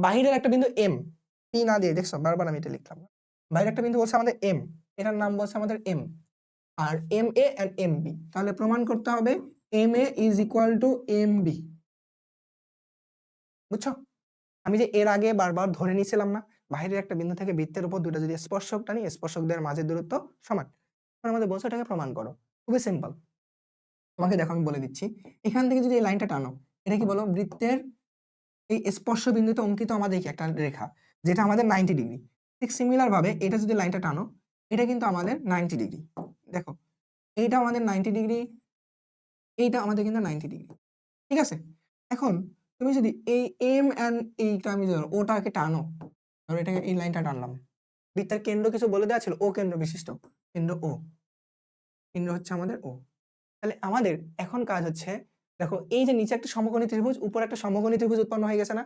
বাহিরের একটা বিন্দু এম, পি না দিয়ে, দেখছো বারবার আমি এটা লিখলাম, বাইরের একটা বিন্দু বলছে আমাদের এম, এটার নাম বলছে আমাদের এম, আর M A and M B. তাহলে প্রমাণ করতে হবে M A is equal to M B. বুঝছো, আমি যে এর আগে বারবার ধরে নিয়েছিলাম না, বাইরের একটা বিন্দু থেকে বৃত্তের উপর দুটো যদি স্পর্শক টানি, স্পর্শকদের মাঝের দূরত্ব সমান। আমাদের বলছে এটাকে প্রমাণ করো, খুবই সিম্পল। তোমাকে দেখো আমি বলে দিচ্ছি, এখান থেকে যদি এই লাইনটা টানো, এটা কি বলো, বৃত্তের এই স্পর্শ বিন্দুতে অঙ্কিত আমাদের একটা রেখা, যেটা আমাদের 90 ডিগ্রি। ঠিক সিমিলার ভাবে এটা যদি লাইনটা টানো, এটা কিন্তু আমাদের 90 ডিগ্রি। দেখো এইটা আমাদের 90 ডিগ্রি, এইটা আমাদের কিন্তু 90 ডিগ্রি। ঠিক আছে। এখন তুমি যদি এই এম এন্ড এইটা আমি ওটাকে টানো, ধরো এটাকে এই লাইনটা টানলাম, বৃত্তের কেন্দ্র কিছু বলে দেওয়া ছিল, ও কেন্দ্র বিশিষ্ট, কেন্দ্র ও, কেন্দ্র হচ্ছে আমাদের ও। তাহলে আমাদের এখন কাজ হচ্ছে, দেখো এই যে নিচে একটা সমকোণী ত্রিভুজ, উপরে একটা সমকোণী ত্রিভুজ উৎপন্ন হয়ে গেছে না,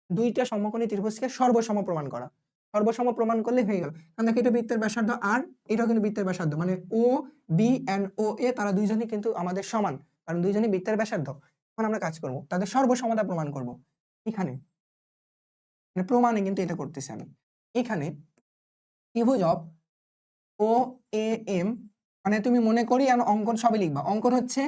দুইটা সমকোণী ত্রিভুজকে সর্বসম প্রমাণ করা। সর্বসম প্রমাণ করলে হয়ে গেল। কারণ দেখো এটা বৃত্তের ব্যাসার্ধ আর এটাও কিন্তু বৃত্তের ব্যাসার্ধ, মানে ও বি এন্ড ও এ তারা দুইজনই কিন্তু আমাদের সমান, কারণ দুইজনই বৃত্তের ব্যাসার্ধ। এখন আমরা কাজ করব, তাদের সর্বসমতা প্রমাণ করব। এখানে মানে প্রমাণে কিন্তু এটা করতেছি আমি। এখানে ত্রিভুজ অফ ও এ এম, মানে তুমি মনে করি আর অঙ্কন সবই লিখবা, অঙ্কন হচ্ছে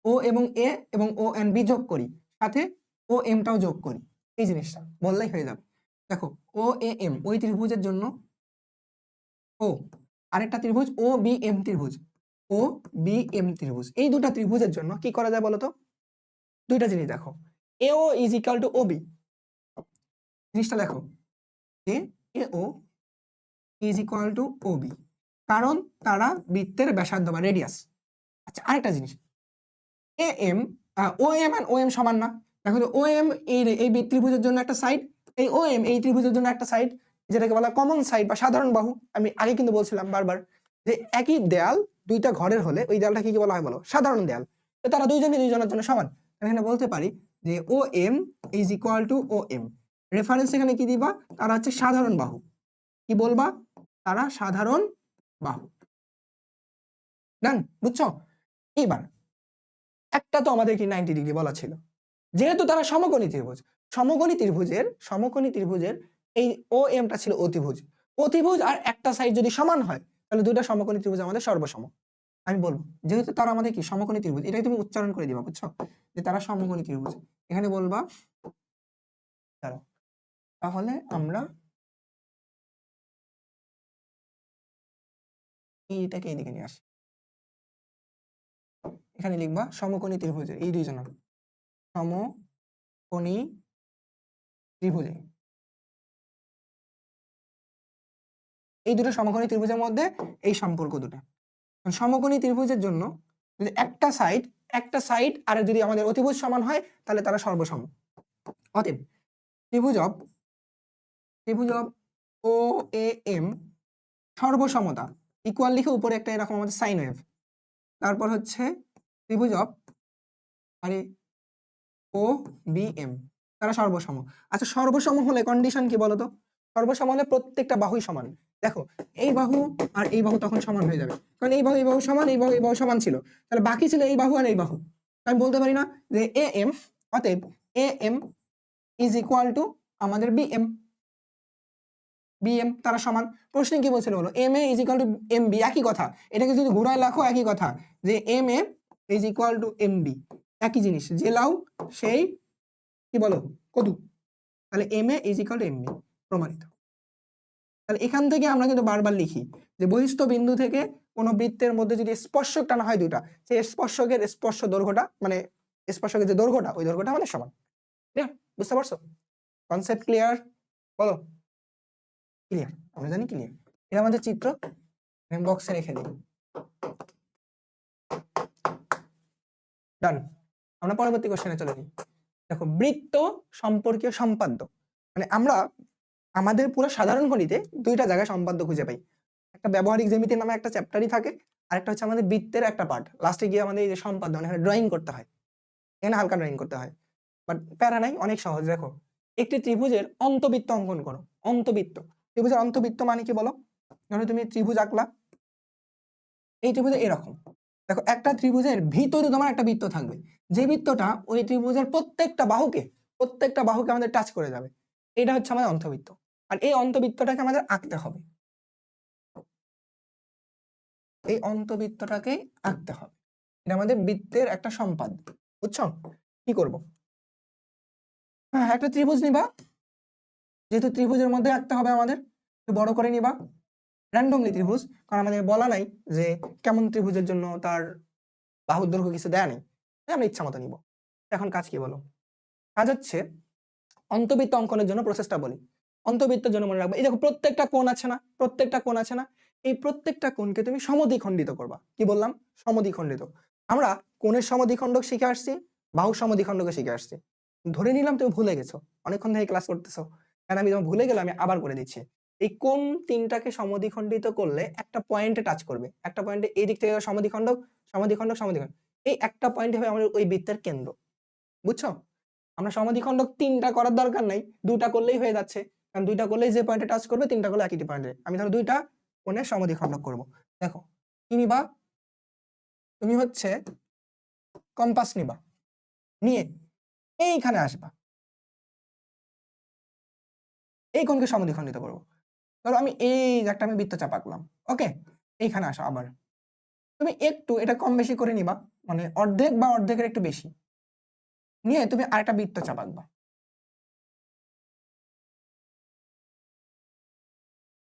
ও এবং এ এবং ও এন্ড বি যোগ করি, সাথে ও এমটাও যোগ করি, এই জিনিসটা বললেই হয়ে যাবে। দেখো ও এ এম ওই ত্রিভুজের জন্য, ও আরেকটা ত্রিভুজ ও বি এম ত্রিভুজ, ও বি এম ত্রিভুজ, এই দুটা ত্রিভুজের জন্য কি করা যায় বলতো, দুইটা জিনিস দেখো, A O is equal to O B, জিনিসটা দেখো যে A O is equal to O B, কারণ তারা বৃত্তের ব্যাসার্ধ বা রেডিয়াস। আচ্ছা আরেকটা জিনিস, এ এম ও এম আর ও এম সমান না। দেখো ও এম এই ত্রিভুজের জন্য একটা সাইড, এই ও এম এই ত্রিভুজের জন্য একটা সাইড, যেটাকে বলা কমন সাইড বা সাধারণ বাহু। আমি আগে কিন্তু বলছিলাম বারবার যে একই দেয়াল দুইটা ঘরের হলে ওই দেয়ালটা কি বলা হয় বলো, সাধারণ দেয়াল। তো তারা দুইজনই দুইজনের জন্য সমান। এখানে বলতে পারি যে O M is equal to O M, reference এখানে কি দিবা, তারা হচ্ছে সাধারণ বাহু। কি বলবা, তারা সাধারণ বাহু। ডান, বুঝছো। এবার একটা তো আমাদের কি 90 ডিগ্রি বলা ছিল, যেহেতু তারা সমকোণী ত্রিভুজ, সমকোণী ত্রিভুজের এই ও এমটা ছিল অতিভুজ, অতিভুজ আর একটা সাইড যদি সমান হয় তাহলে দুইটা সমকোণী ত্রিভুজ আমাদের সর্বসম। আমি বলবো যেহেতু তারা আমাদের কি সমকোণী ত্রিভুজ, এটাই তুমি উচ্চারণ করে দিবা, বুঝছো, যে তারা সমকোণী ত্রিভুজ। এখানে বলবা তাহলে আমরা এইটাকে এইদিকে নিয়ে আসি, এখানে লিখবা সমকোণী ত্রিভুজের এই দুইজনের সমকোণী ত্রিভুজে, এই দুটো সমকোণী ত্রিভুজের মধ্যে এই সম্পর্ক দুটো। সমকোণী ত্রিভুজের জন্য যদি একটা সাইড আর যদি আমাদের অতিভুজ সমান হয় তাহলে তারা সর্বসম। অতএব ত্রিভুজ অফ ও এ এম সর্বসমতা ইকুয়াল লিখে উপরে একটা এরকম আমাদের সাইন ওয়েভ, তারপর হচ্ছে ত্রিভুজ অফ আরে ও বি এম তারা সর্বসম। আচ্ছা সর্বসম হলে কন্ডিশন কি বলতো? সর্বসম হলে প্রত্যেকটা বাহুই সমান। দেখো এই বাহু আর এই বাহু তখন সমান হয়ে যাবে, কারণ এই বাহু সমান, এই বাহু সমান ছিল, তাহলে বাকি ছিল এই বাহু আর এই বাহু। আমি বলতে পারি না যে এ এম, অতএব A M is equal to আমাদের বি এম, তারা সমান। প্রশ্নে কি বলছিল বলো? M A is equal to M B, একই কথা। এটাকে যদি ঘুরায় লেখো একই কথা, যে M A is equal to M B, একই জিনিস, যে লাউ সেই কি বলো কদু। তাহলে M A is equal to M B প্রমাণিত। তাহলে এখান থেকে আমরা কিন্তু বারবার লিখি যে বহিস্থ বিন্দু থেকে কোনো বৃত্তের মধ্যে যদি স্পর্শক টানা হয় দুটা, সেই স্পর্শকের স্পর্শ দৈর্ঘ্যটা মানে স্পর্শকের যে দৈর্ঘ্যটা ওই দৈর্ঘ্যটা আমাদের সমান। ক্লিয়ার? বুঝতে পারছো? Concept clear? বলো ক্লিয়ার? আমরা জানি ক্লিয়ার। এটা আমাদের চিত্র, বক্সে রেখে দিই। ডান। আমরা পরবর্তী কোশ্চেনে চলে যাই। দেখো বৃত্ত সম্পর্কীয় সম্পাদ্য, মানে আমরা আমাদের পুরো সাধারণ গণিতে দুইটা জায়গায় সম্পাদ্য খুঁজে পাই। একটা ব্যবহারিক জ্যামিতি নামে একটা চ্যাপ্টারই থাকে, আর একটা হচ্ছে আমাদের বৃত্তের একটা পার্ট, লাস্টে গিয়ে আমাদের এই যে সম্পাদ্য মানে এখানে ড্রয়িং করতে হয়, এখানে হালকা ড্রয়িং করতে হয়, বাট প্যারা নাই, অনেক সহজ। দেখো একটি ত্রিভুজের অন্তবৃত্ত অঙ্কন করো। অন্তবৃত্ত, ত্রিভুজের অন্তবৃত্ত মানে কি বলো? ধরো তুমি ত্রিভুজ আঁকলা, এই ত্রিভুজে এরকম, দেখো একটা ত্রিভুজের ভিতরে তোমার একটা বৃত্ত থাকবে, যে বৃত্তটা ওই ত্রিভুজের প্রত্যেকটা বাহুকে আমাদের টাচ করে যাবে, এটা হচ্ছে আমাদের অন্তবৃত্ত। আর এই অন্তবৃত্তটাকে আমাদের আঁকতে হবে, এই অন্তবৃত্তটাকে আঁকতে হবে, এটা আমাদের বৃত্তের একটা সম্পাদ। বুঝছো? কি করব? হ্যাঁ, একটা ত্রিভুজ নিবা, যেহেতু ত্রিভুজের মধ্যে আঁকতে হবে আমাদের, একটু বড় করে নিবা, র্যান্ডমলি ত্রিভুজ, কারণ আমাদের বলা নাই যে কেমন ত্রিভুজের জন্য তার বাহুর দৈর্ঘ্য কিছু দেয়া নেই, আমরা ইচ্ছা মতো নিব। এখন কাজ কি বলো? কাজ হচ্ছে অন্তবৃত্ত অঙ্কনের জন্য প্রসেসটা বলি। অন্তবৃত্তের জন্য মনে রাখবে, এই দেখো প্রত্যেকটা কোণ আছে না, এই প্রত্যেকটা কোণকে তুমি সমদ্বিখণ্ডিত করবা। কি বললাম? সমদ্বিখণ্ডিত। আমরা কোণের সমদ্বিখণ্ডক শিখে আসছি, বাহুর সমদ্বিখণ্ডকে শিখে আসছি। ধরে নিলাম তুমি ভুলে গেছো, অনেকক্ষণ ধরে ক্লাস করতেছো, কারণ আমি যখন ভুলে গেলাম আমি আবার করে দিচ্ছি। এই কোণ তিনটাকে সমদ্বিখণ্ডিত করলে একটা পয়েন্টে টাচ করবে, একটা পয়েন্টে এই দিক থেকে সমদ্বিখণ্ডক, এই একটা পয়েন্ট হবে আমাদের ওই বৃত্তের কেন্দ্র। বুঝছো? আমরা সমদ্বিখণ্ডক তিনটা করার দরকার নাই, দুটা করলেই হয়ে যাচ্ছে, কারণ দুইটা করলেই যে পয়েন্টে টাচ করবে, তিনটা করলে একই পয়েন্টে। আমি ধরো দুইটা কোণের সমদ্বিখণ্ডক করব। দেখো কি নিবা? তুমি হচ্ছে কম্পাস নিবা, নিয়ে এইখানে আসবা, এই কোণকে সমদ্বিখণ্ডিত করব। ধরো আমি এই একটা আমি বৃত্তচাপ আঁকলাম, ওকে, এইখানে আসো। আবার তুমি একটু এটা কম বেশি করে নিবা, মানে অর্ধেক বা অর্ধেকের একটু বেশি নিয়ে তুমি আরেকটা বৃত্তচাপ আঁকবা।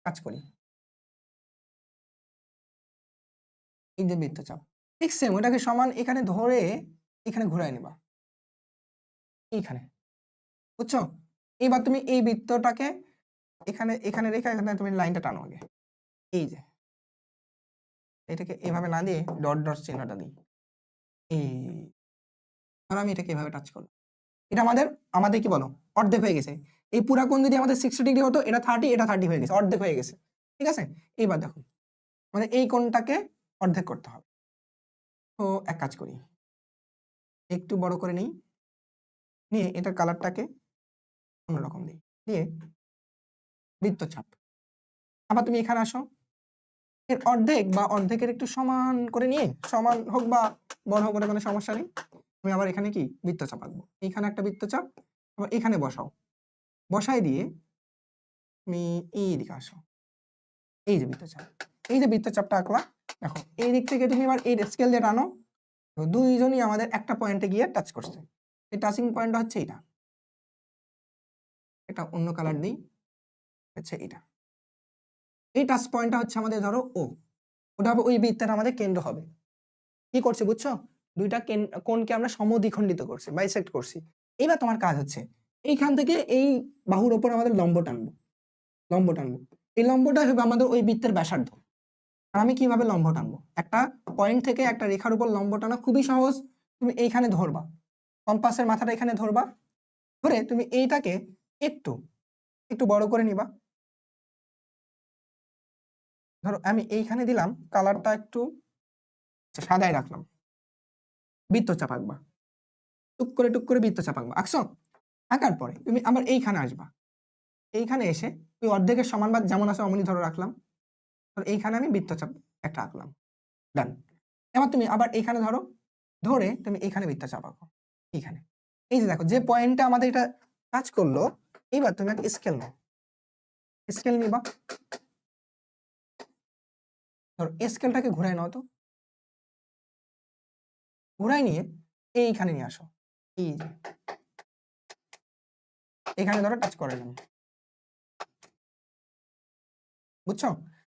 কাজ করি, এই যে বৃত্তচাপ, ঠিক সেম ওটাকে সমান এখানে ধরে এখানে ঘুরাই নিবা, এইখানে। বুঝছো? এবার তুমি এই বৃত্তটাকে এখানে এখানে রেখে এখানে তুমি লাইনটা টানো আগে, এই যে এটাকে এভাবে না দিয়ে ডট ডট চিহ্নটা দিই, এই আর আমি এটাকে এভাবে টাচ করলাম, এটা আমাদের আমাদের কি বলো অর্ধেক হয়ে গেছে। এই পুরা কোণ যদি আমাদের 60 ডিগ্রি হতো, এটা 30, এটা 30 হয়ে গেছে, অর্ধেক হয়ে গেছে। ঠিক আছে? এবার দেখো আমাদের এই কোণটাকে অর্ধেক করতে হবে। তো এক কাজ করি, একটু বড় করে নিই, নিয়ে এটার কালারটাকে অন্যরকম দিই, দিয়ে বৃত্তচাপ। আবার তুমি এখানে আসো, এর অর্ধেক বা অর্ধেকের একটু সমান করে নিয়ে, সমান হোক বা বড় হোক কোনো সমস্যা নেই, তুমি আবার এখানে কি বৃত্তচাপ আঁকবো, এইখানে একটা বৃত্তচাপ, আবার এখানে বসাও, বসাই দিয়ে তুমি এই দিকে আসো, এই যে বৃত্তচাপ, এই যে বৃত্তচাপটা আঁকলা, দেখো এই দিক থেকে তুমি আবার এই স্কেল দিয়ে টানো, দুইজনই আমাদের একটা পয়েন্টে গিয়ে টাচ করছে। এই টাচিং পয়েন্টটা হচ্ছে এটা, এটা অন্য কালার দিই, হচ্ছে এটা, এই টাচ পয়েন্টটা হচ্ছে আমাদের ধরো ও, ওটা হবে ওই বৃত্তের আমাদের কেন্দ্র হবে। কি করছে বুঝছো? দুইটা কোণকে আমরা সমদ্বিখণ্ডিত করছি, বাইসেক্ট করছি। এবার তোমার কাজ হচ্ছে এইখান থেকে এই বাহুর ওপর আমাদের লম্ব টানবো, লম্ব টানবো। এই লম্বটা হবে আমাদের ওই বৃত্তের ব্যাসার্ধ। আর আমি কিভাবে লম্ব টানবো? একটা পয়েন্ট থেকে একটা রেখার উপর লম্ব টানা খুবই সহজ। তুমি এইখানে ধরবা, কম্পাসের মাথাটা এখানে ধরবা, ধরে তুমি এইটাকে একটু একটু বড় করে নিবা। ধরো আমি এইখানে দিলাম, কালারটা একটু সাদাই রাখলাম, বৃত্তচাপ আঁকবা, টুক করে বৃত্তচাপ আঁকবা। আঁকছো? আঁকার পরে তুমি আবার এইখানে আসবা, এইখানে এসে ওই অর্ধেকের সমান বা যেমন আছে অমনি ধরো রাখলাম, এইখানে আমি বৃত্তচাপ একটা আঁকলাম, ডান। এবার তুমি আবার এইখানে ধরো, ধরে তুমি এইখানে বৃত্তচাপ আঁকো এইখানে। এই যে দেখো যে পয়েন্টটা আমাদের এটা কাজ করলো, এইবার তুমি একটা স্কেল নাও, স্কেল নিবা, ধরো স্কেলটাকে ঘুরাই নাও তো, ঘুরাই নিয়ে এইখানে নিয়ে আসো, এই যে এখানে ধরো টাচ করে নিলাম, বুঝছো?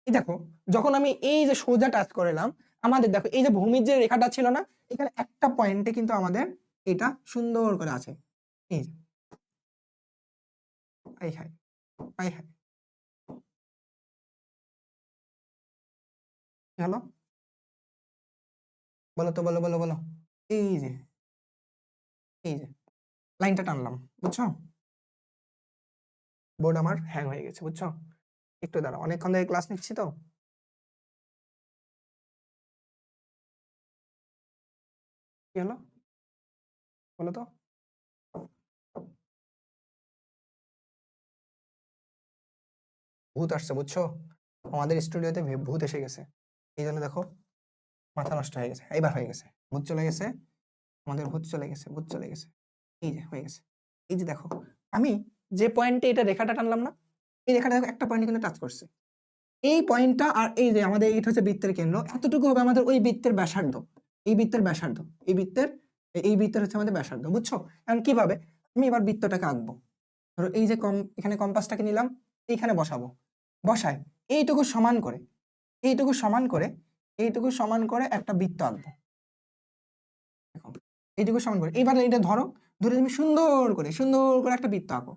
এই দেখো যখন আমি এই যে সোজা টাচ করলাম, আমাদের দেখো এই যে ভূমির যে রেখাটা ছিল না, এখানে একটা পয়েন্টে কিন্তু আমাদের এটা সুন্দর করে আছে, এই যে আই হাই আই হাই, কি হলো বলো তো, বলো বলো বলো। এই যে এই যে লাইনটা টানলাম, বুঝছো? বোর্ড আমার হ্যাং হয়ে গেছে, বুঝছো? একটু দাঁড়াও, অনেকক্ষণ ধরে ক্লাস নিচ্ছি তো। কি হলো বলো তো? ভূত আসছে, বুঝছো? আমাদের স্টুডিওতে ভূত এসে গেছে, এই জন্য দেখো মাথা নষ্ট হয়ে গেছে। এইবার হয়ে গেছে, ভূত চলে গেছে, আমাদের ভূত চলে গেছে, ভূত চলে গেছে। এই যে হয়ে গেছে। এই যে দেখো আমি যে পয়েন্টে এটা রেখাটা টানলাম না, এই রেখাটা দেখো একটা পয়েন্ট কিন্তু টাচ করছে। এই পয়েন্টটা আর এই যে আমাদের এটা হচ্ছে বৃত্তের কেন্দ্র, এতটুকু হবে আমাদের ওই বৃত্তের ব্যাসার্ধ, এই বৃত্তের ব্যাসার্ধ, এই বৃত্তের হচ্ছে আমাদের ব্যাসার্ধ, বুঝছো? এখন কিভাবে আমি এবার বৃত্তটাকে আঁকবো? ধরো এই যে এখানে কম্পাসটাকে নিলাম, এইখানে বসাবো, বসায় এইটুকু সমান করে, এইটুকু সমান করে, এইটুকু সমান করে একটা বৃত্ত আঁকবো। দেখো এইটুকু সমান করে, এইবার এটা ধরো, ধরে তুমি সুন্দর করে একটা বৃত্ত আঁকো,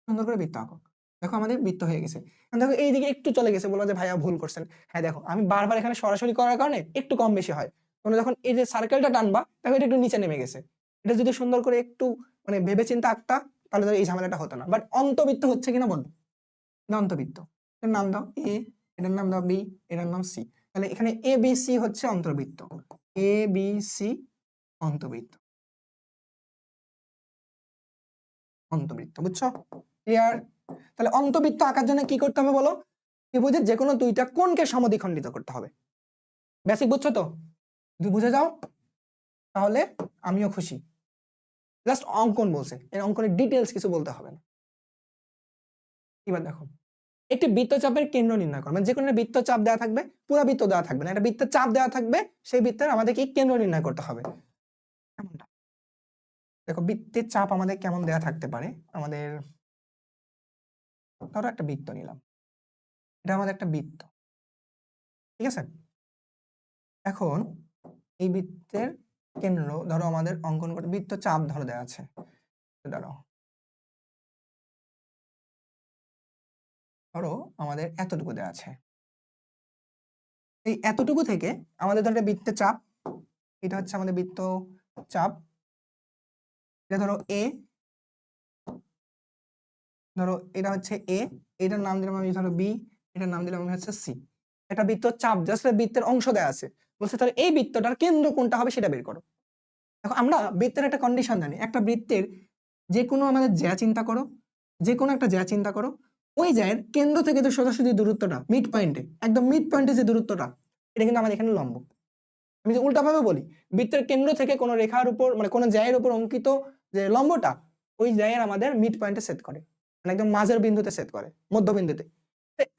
সুন্দর করে বৃত্ত আঁকো। দেখো আমাদের বৃত্ত হয়ে গেছে। দেখো এইদিকে একটু চলে গেছে, বলো যে ভাইয়া ভুল করছেন। হ্যাঁ দেখো আমি বারবার এখানে সরাসরি করার কারণে একটু কম বেশি হয়। তোমরা যখন এই যে সার্কেলটা টানবা, দেখো এটা একটু নিচে নেমে গেছে। এটা যদি সুন্দর করে একটু মানে ভেবে চিন্তা আঁকতা, তাহলে ধরো এই ঝামেলাটা হতো না। বাট অন্তবৃত্ত হচ্ছে কিনা বলো? অন্তবৃত্ত, এর নাম দাও এ, এটার নাম দাও বি, এটার নাম সি। তাহলে এখানে এ বি সি হচ্ছে অন্তর্বৃত্ত, এ বি সি অন্তবৃত্ত, অন্তবৃত্ত, বুঝছো? ক্লিয়ার? তাহলে অন্তবৃত্ত আঁকার জন্য কি করতে হবে বলো? ত্রিভুজের যে কোনো দুইটা কোণকে সমদ্বিখণ্ডিত করতে হবে। বেসিক বুঝছো তো? যদি বুঝে যাও তাহলে আমিও খুশি। জাস্ট অঙ্কন বলছে, এর অঙ্কনের ডিটেলস কিছু বলতে হবে না। এবার দেখো একটি বৃত্তচাপের কেন্দ্র নির্ণয় করো, মানে যে কোনো বৃত্তচাপ দেওয়া থাকবে, পুরো বৃত্ত দেওয়া থাকবে না, একটা বৃত্তের চাপ দেওয়া থাকবে, সেই বৃত্তের আমাদের কি কেন্দ্র নির্ণয় করতে হবে। এমনটা দেখো বৃত্তের চাপ আমাদের কেমন দেওয়া থাকতে পারে। আমাদের ধরো একটা বৃত্ত নিলাম, এটা আমাদের একটা বৃত্ত, ঠিক আছে? এখন এই বৃত্তের কেন্দ্র ধরো আমাদের অঙ্কন করে, বৃত্ত চাপ ধরো দেওয়া আছে, দাঁড়াও ধরো আমাদের এতটুকু দেওয়া আছে, এই এতটুকু থেকে আমাদের ধরো বৃত্তের চাপ, এটা হচ্ছে আমাদের বৃত্ত চাপ, এটা ধরো এ, ধরো এটা হচ্ছে এ, এটার নাম দিলাম আমি ধরো বি, এটার নাম দিলাম আমি হচ্ছে সি। এটা বৃত্ত চাপ, জাস্ট বৃত্তের অংশ দেওয়া আছে, বলছে তাহলে এই বৃত্তটার কেন্দ্র কোনটা হবে সেটা বের করো। দেখো আমরা বৃত্তের একটা কন্ডিশন জানি, একটা বৃত্তের যে কোনো আমাদের জ্যা চিন্তা করো, যে কোনো একটা জ্যা চিন্তা করো, ওই জ্যায়ের কেন্দ্র থেকে যে সোজাসুজি দূরত্বটা মিড পয়েন্টে, একদম মিড পয়েন্টে যে দূরত্বটা, এটা কিন্তু আমাদের এখানে লম্ব। আমি যে উল্টা ভাবে বলি, বৃত্তের কেন্দ্র থেকে কোনো রেখার উপর মানে কোনো জ্যায়ের উপর অঙ্কিত যে লম্বটা, ওই জ্যায়ের আমাদের মিড পয়েন্টে সেট করে, মানে একদম মাঝের বিন্দুতে সেট করে, মধ্যবিন্দুতে।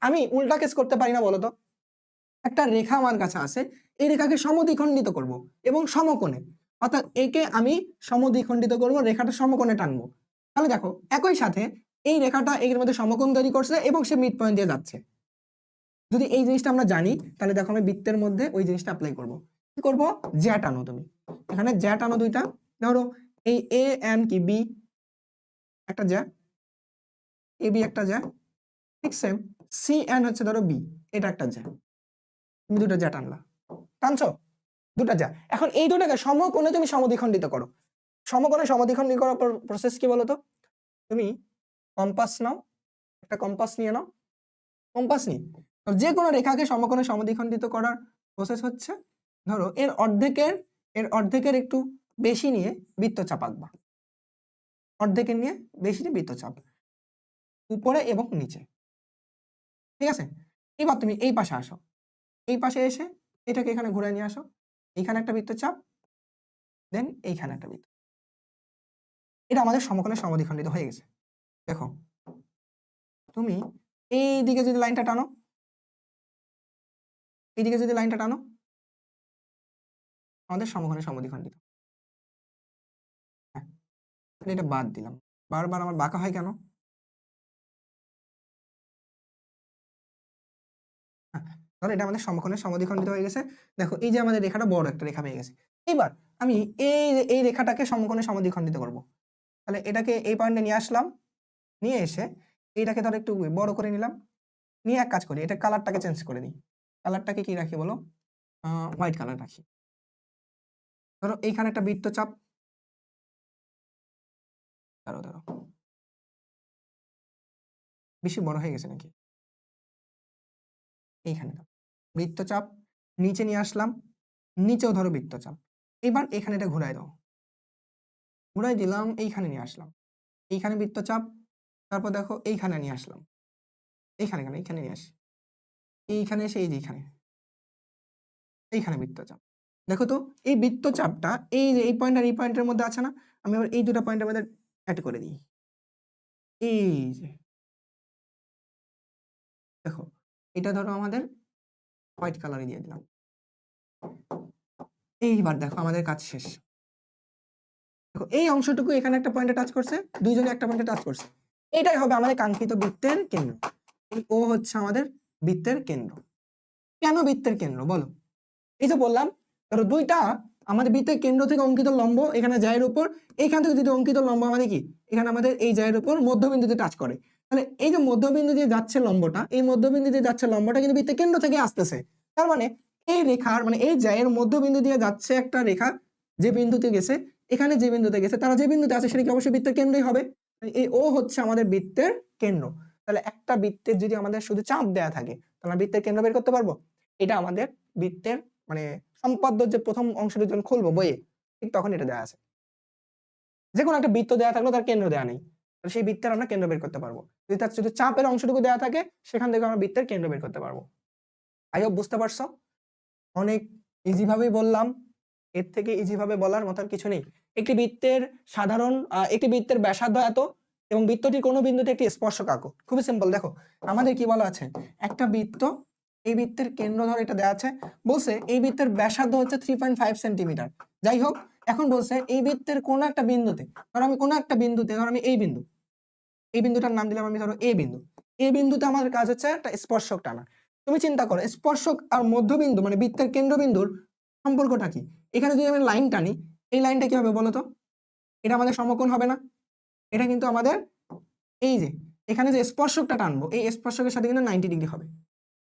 আমি উল্টা কেস করতে পারি না বলতো? একটা রেখা আমার কাছে আছে, এই রেখাকে সমদ্বিখণ্ডিত করব এবং সমকোণে, অর্থাৎ একে আমি সমদ্বিখণ্ডিত করব, রেখাটা সমকোণে টানবো। তাহলে দেখো একই সাথে এই রেখাটা এর মধ্যে সমকোণ তৈরি করছে এবং সে মিড পয়েন্ট দিয়ে যাচ্ছে, যদি এই জিনিসটা আমরা জানি তাহলে দেখো আমি বৃত্তের মধ্যে ওই জিনিসটা অ্যাপ্লাই করব। কি করব? জ্যা টানো তুমি, এখানে জ্যা টানো দুইটা। ধরো এই এ এন কি বি একটা জ্যা, এ বি একটা জ্যা, ঠিক সেম সি এন হচ্ছে ধরো বি, এটা একটা জ্যা। তুমি দুটো জ্যা টানলা, টানছো দুটা জ্যা। এখন এই দুটাকে সমকোণে তুমি সমদ্বিখণ্ডিত করো। সমকোণে সমদ্বিখণ্ডিত করার প্রসেস কি বলতো? তুমি কম্পাস নাও, একটা কম্পাস নিয়ে নাও, কম্পাস নিয়ে যে কোনো রেখাকে সমকোণে সমদ্বিখণ্ডিত করার প্রসেস হচ্ছে ধরো এর অর্ধেকের একটু বেশি নিয়ে বৃত্তচাপ আঁকবা, অর্ধেকের নিয়ে বেশি নিয়ে বৃত্তচাপ উপরে এবং নিচে, ঠিক আছে? এবার তুমি এই পাশে আসো, এই পাশে এসে এটাকে এখানে ঘুরে নিয়ে আসো, এইখানে একটা বৃত্তচাপ, দেন এইখানে একটা বৃত্ত। এটা আমাদের সমকোণে সমদ্বিখণ্ডিত হয়ে গেছে। দেখো তুমি এই দিকে যদি লাইনটা টানো, এইদিকে যদি লাইনটা টানো, আমাদের সমকোণে সমদ্বিখণ্ডিত। হ্যাঁ, এটা বাদ দিলাম, বারবার আমার বাঁকা হয় কেন? তাহলে এটা আমাদের সমকোণে সমদ্বিখণ্ডিত হয়ে গেছে। দেখো এই যে আমাদের রেখাটা বড় একটা রেখা পেয়ে গেছে। এবার আমি এই রেখাটাকে সমকোণে সমদ্বিখণ্ডিত করব। তাহলে এটাকে এই পয়েন্টে নিয়ে আসলাম, নিয়ে এসে এইটাকে ধর একটু বড় করে নিলাম, নিয়ে এক কাজ করি, এটা কালারটাকে চেঞ্জ করে দিই। কালারটাকে কি রাখি বলো? হোয়াইট কালার রাখি। ধরো এইখানে একটা বৃত্তচাপ, ধরো বেশি বড় হয়ে গেছে নাকি? এইখানে বৃত্তচাপ, নিচে নিয়ে আসলাম, নিচেও ধরো বৃত্তচাপ। এবার এখানে এটা ঘুরাই দাও, ঘুরাই দিলাম, এইখানে নিয়ে আসলাম, এইখানে বৃত্তচাপ, তারপর দেখো এইখানে নিয়ে আসলাম, এইখানে নিয়ে আসি, এইখানে এসে এই যে এইখানে বৃত্তচাপ। দেখো তো এই বৃত্তচাপটা এই যে এই পয়েন্ট আর এই পয়েন্টের মধ্যে আছে না, আমি আবার এই দুটো পয়েন্টের মধ্যে অ্যাড করে দিই। এই যে দেখো এটা ধরো আমাদের হোয়াইট কালারে দিয়ে দিলাম। এইবার দেখো আমাদের কাজ শেষ। দেখো এই অংশটুকু এখানে একটা পয়েন্টে টাচ করছে, দুইজনে একটা পয়েন্টে টাচ করছে, এটাই হবে আমাদের কাঙ্ক্ষিত বৃত্তের কেন্দ্র। এই ও হচ্ছে আমাদের বৃত্তের কেন্দ্র। কেন বৃত্তের কেন্দ্র বলো? এই যে বললাম ধরো দুইটা আমাদের বৃত্তের কেন্দ্র থেকে অঙ্কিত লম্ব এখানে জায়ের উপর, এইখান থেকে যদি অঙ্কিত লম্ব আমাদের কি এখানে আমাদের এই জায়ের উপর মধ্যবিন্দুতে টাচ করে, তাহলে এই যে মধ্যবিন্দু দিয়ে যাচ্ছে লম্বটা, এই মধ্যবিন্দু দিয়ে যাচ্ছে লম্বটা কিন্তু বৃত্তের কেন্দ্র থেকে আসতেছে। তার মানে এই রেখার মানে এই জায়ের মধ্যবিন্দু দিয়ে যাচ্ছে একটা রেখা, যে বিন্দুতে গেছে, এখানে যে বিন্দুতে গেছে, তারা যে বিন্দুতে আছে সেটা কি অবশ্যই বৃত্তের কেন্দ্রই হবে। এই ও হচ্ছে আমাদের বৃত্তের কেন্দ্র। তাহলে একটা বৃত্তের যদি আমাদের শুধু চাপ দেয়া থাকে তাহলে বৃত্তের কেন্দ্র বের করতে পারবো। এটা আমাদের বৃত্তের মানে সম্পাদ্য যে প্রথম অংশটা যখন খুলবো বইয়ে, ঠিক তখন এটা দেওয়া আছে। যে কোনো একটা বৃত্ত দেওয়া থাকলেও তার কেন্দ্র দেওয়া নেই, তাহলে সেই বৃত্তের আমরা কেন্দ্র বের করতে পারবো। যদি তার শুধু চাপের অংশটুকু দেওয়া থাকে সেখান থেকে আমরা বৃত্তের কেন্দ্র বের করতে পারবো। আই হোপ বুঝতে পারছো? অনেক ইজি ভাবেই বললাম, এর থেকে ইজি ভাবে বলার মতো কিছু নেই। একটি বৃত্তের সাধারণ একটি বৃত্তের ব্যাসার্ধ এত এবং বৃত্তটির কোনো বিন্দুতে একটি স্পর্শক আঁকো। খুবই সিম্পল। দেখো আমাদের কি বলা আছে, একটা বৃত্ত, এই বৃত্তের কেন্দ্র ধর এটা দেওয়া আছে, বলছে এই বৃত্তের ব্যাসার্ধ হচ্ছে 3.5 সেন্টিমিটার। যাই হোক, এখন বলছে এই বৃত্তের কোনো একটা বিন্দুতে, ধর আমি কোনো একটা বিন্দুতে, ধর আমি এই বিন্দুটার নাম দিলাম আমি ধরো এ বিন্দু, এই বিন্দুতে আমার কাজ হচ্ছে একটা স্পর্শক টানা। তুমি চিন্তা করো স্পর্শক আর মধ্যবিন্দু মানে বৃত্তের কেন্দ্রবিন্দুর সম্পর্কটা কি? এখানে যদি আমি লাইন টানি, এই লাইনটা কি হবে বলতো? এটা আমাদের সমকোণ হবে না? এটা কিন্তু আমাদের এই যে এখানে যে স্পর্শকটা টানবো, এই স্পর্শকের সাথে কিন্তু 90 ডিগ্রি হবে।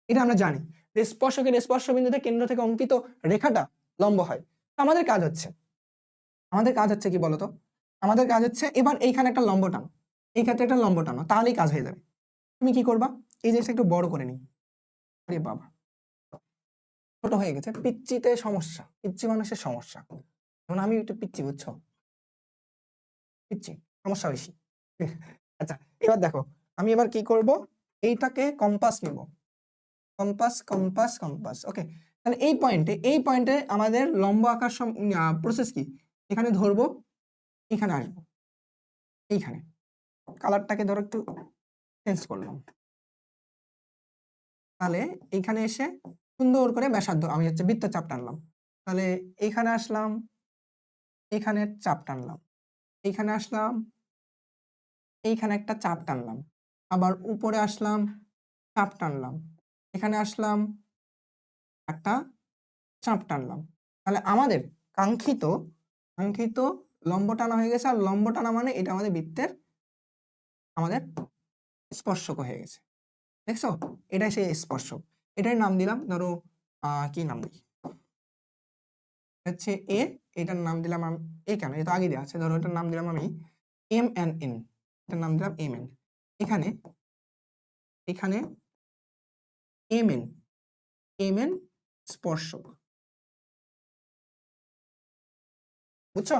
এটা আমরা জানি যে স্পর্শকের স্পর্শ বিন্দুতে কেন্দ্র থেকে অঙ্কিত রেখাটা লম্ব হয়। আমাদের কাজ হচ্ছে কি বলতো? আমাদের কাজ হচ্ছে এবার এইখানে একটা লম্ব টানো, এই ক্ষেত্রে একটা লম্ব টানো, তাহলেই কাজ হয়ে যাবে। তুমি কি করবা? এই জিনিসটা একটু বড় করে নিই। আরে বাবা, ছোট হয়ে গেছে। পিচ্চিতে সমস্যা, পিচ্চি মানুষের সমস্যা। যেমন আমি একটু পিচ্চি, বুঝছো? পিচ্চি সমস্যা বেশি। আচ্ছা এবার দেখো আমি এবার কি করব, এইটাকে কম্পাস নিব, কম্পাস। ওকে, তাহলে এই পয়েন্টে আমাদের লম্ব আঁকার প্রসেস কি? এখানে ধরবো, এখানে আসবো, এইখানে কালারটাকে ধরো একটু চেঞ্জ করলাম, তাহলে এইখানে এসে সুন্দর করে ব্যাসার্ধ আমি হচ্ছে বৃত্তচাপ টানলাম। তাহলে এইখানে আসলাম, এখানে চাপ টানলাম, এইখানে আসলাম, এইখানে একটা চাপ টানলাম, আবার উপরে আসলাম, চাপ টানলাম, এখানে আসলাম, একটা চাপ টানলাম, তাহলে আমাদের কাঙ্ক্ষিত কাঙ্ক্ষিত লম্ব টানা হয়ে গেছে। আর লম্ব টানা মানে এটা আমাদের বৃত্তের আমাদের স্পর্শক হয়ে গেছে। দেখছো, এটাই সেই স্পর্শক। এটার নাম দিলাম ধরো কি নাম দিই, হচ্ছে এ, এটার নাম দিলাম আমি এ, কেন এটা আগে দেওয়া আছে, ধরো এটার নাম দিলাম আমি এম এন এন, এটার নাম দিলাম এম এন। এখানে এখানে এম এন, এম এন স্পর্শক, বুঝছো?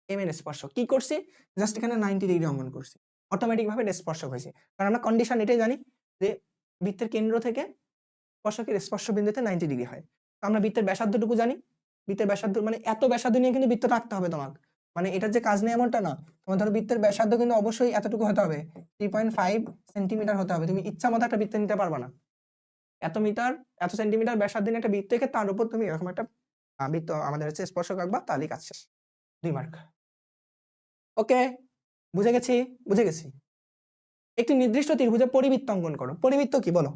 এম এন স্পর্শক কি করছি, জাস্ট এখানে 90 ডিগ্রি অঙ্কন করছি, অটোমেটিক ভাবে এটা স্পর্শক হয়েছে। কারণ আমরা কন্ডিশন এটাই জানি যে বৃত্তের কেন্দ্র থেকে স্পর্শকের স্পর্শ বিন্দুতে 90 ডিগ্রি হয়। তো আমরা বৃত্তের ব্যাসার্ধটুকু জানি, বৃত্তের ব্যাসার্ধ মানে এত ব্যাসার্ধ নিয়ে কিন্তু বৃত্ত রাখতে হবে তোমাকে, মানে এটার যে কাজ নেই এমনটা না। তোমার ধরো বৃত্তের ব্যাসার্ধ কিন্তু অবশ্যই এতটুকু হতে হবে, 3.5 সেন্টিমিটার হতে হবে। তুমি ইচ্ছা মতো একটা বৃত্ত নিতে পারবা না, এত মিটার এত সেন্টিমিটার ব্যাসার্ধ নিয়ে একটা বৃত্ত এঁকে তার উপর তুমি এরকম একটা বৃত্ত আমাদের হচ্ছে স্পর্শক আঁকবা, তাহলেই কাজ শেষ, 2 মার্ক। ওকে, বুঝে গেছি, বুঝে গেছি। একটি নির্দিষ্ট ত্রিভুজে পরিবৃত্ত অঙ্কন করো। পরিবৃত্ত কি বলো?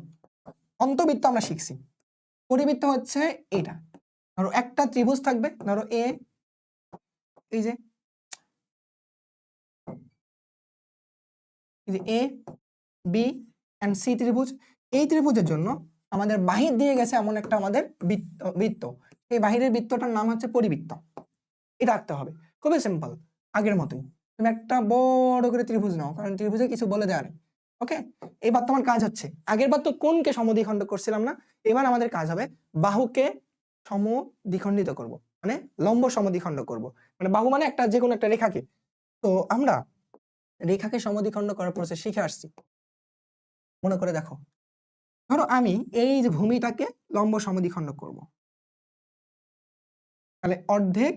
অন্তবৃত্ত আমরা শিখছি, পরিবৃত্ত হচ্ছে এটা। ধরো একটা ত্রিভুজ থাকবে, ধরো এ, এই যে এ বি এন্ড সি ত্রিভুজ। এই ত্রিভুজের জন্য আমাদের বাহির দিয়ে গেছে এমন একটা আমাদের বৃত্ত, এই বাহিরের বৃত্তটার নাম হচ্ছে পরিবৃত্ত। এটা আঁকতে হবে, খুবই সিম্পল, আগের মতোই। তুমি একটা বড় করে ত্রিভুজ নাও, কারণ ত্রিভুজে কিছু বলে দেওয়া নেই। ওকে, এবার তোমার কাজ হচ্ছে, আগের বার তো কোনকে সমদ্বিখণ্ড করছিলাম না, এবার আমাদের কাজ হবে বাহুকে সমদ্বিখণ্ডিত করব, মানে লম্ব সমদ্বিখণ্ড করব। মানে বাহু মানে একটা যে কোনো একটা রেখাকে। তো আমরা রেখাকে সমদ্বিখণ্ড করার প্রসেস শিখে আসছি, মনে করে দেখো। ধরো আমি এই যে ভূমিটাকে লম্ব সমদ্বিখণ্ড করব, তাহলে অর্ধেক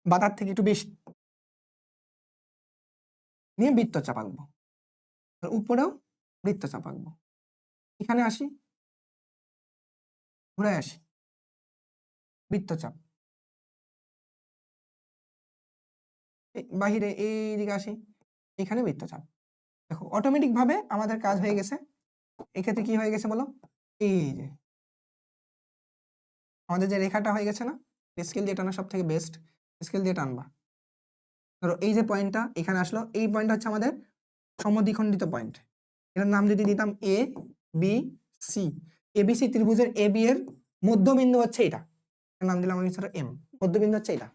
বা তার থেকে একটু বেশি নিয়ে বৃত্তচাপ আঁকবো, উপরেও বৃত্তচাপ আঁকবো। এখানে আসি, ঘুরে আসি, বৃত্তচাপ, বাহিরে এইদিকে আসি, এখানে বৃত্তচাপ। দেখো অটোমেটিক ভাবে আমাদের কাজ হয়ে গেছে। এক্ষেত্রে কি হয়ে গেছে বলো, এই যে আমাদের যে রেখাটা হয়ে গেছে না, স্কেল দিয়ে টানা সব থেকে বেস্ট, স্কেল দিয়ে টানবা। ধরো এই যে পয়েন্টটা এখানে আসলো, এই পয়েন্টটা হচ্ছে আমাদের সমদ্বিখণ্ডিত পয়েন্ট। এটার নাম যদি দিতাম এ বি সি, এবিসি ত্রিভুজের এ বি এর মধ্যবিন্দু হচ্ছে এটা, নাম দিলাম আমি এম, মধ্যবিন্দু হচ্ছে এটা,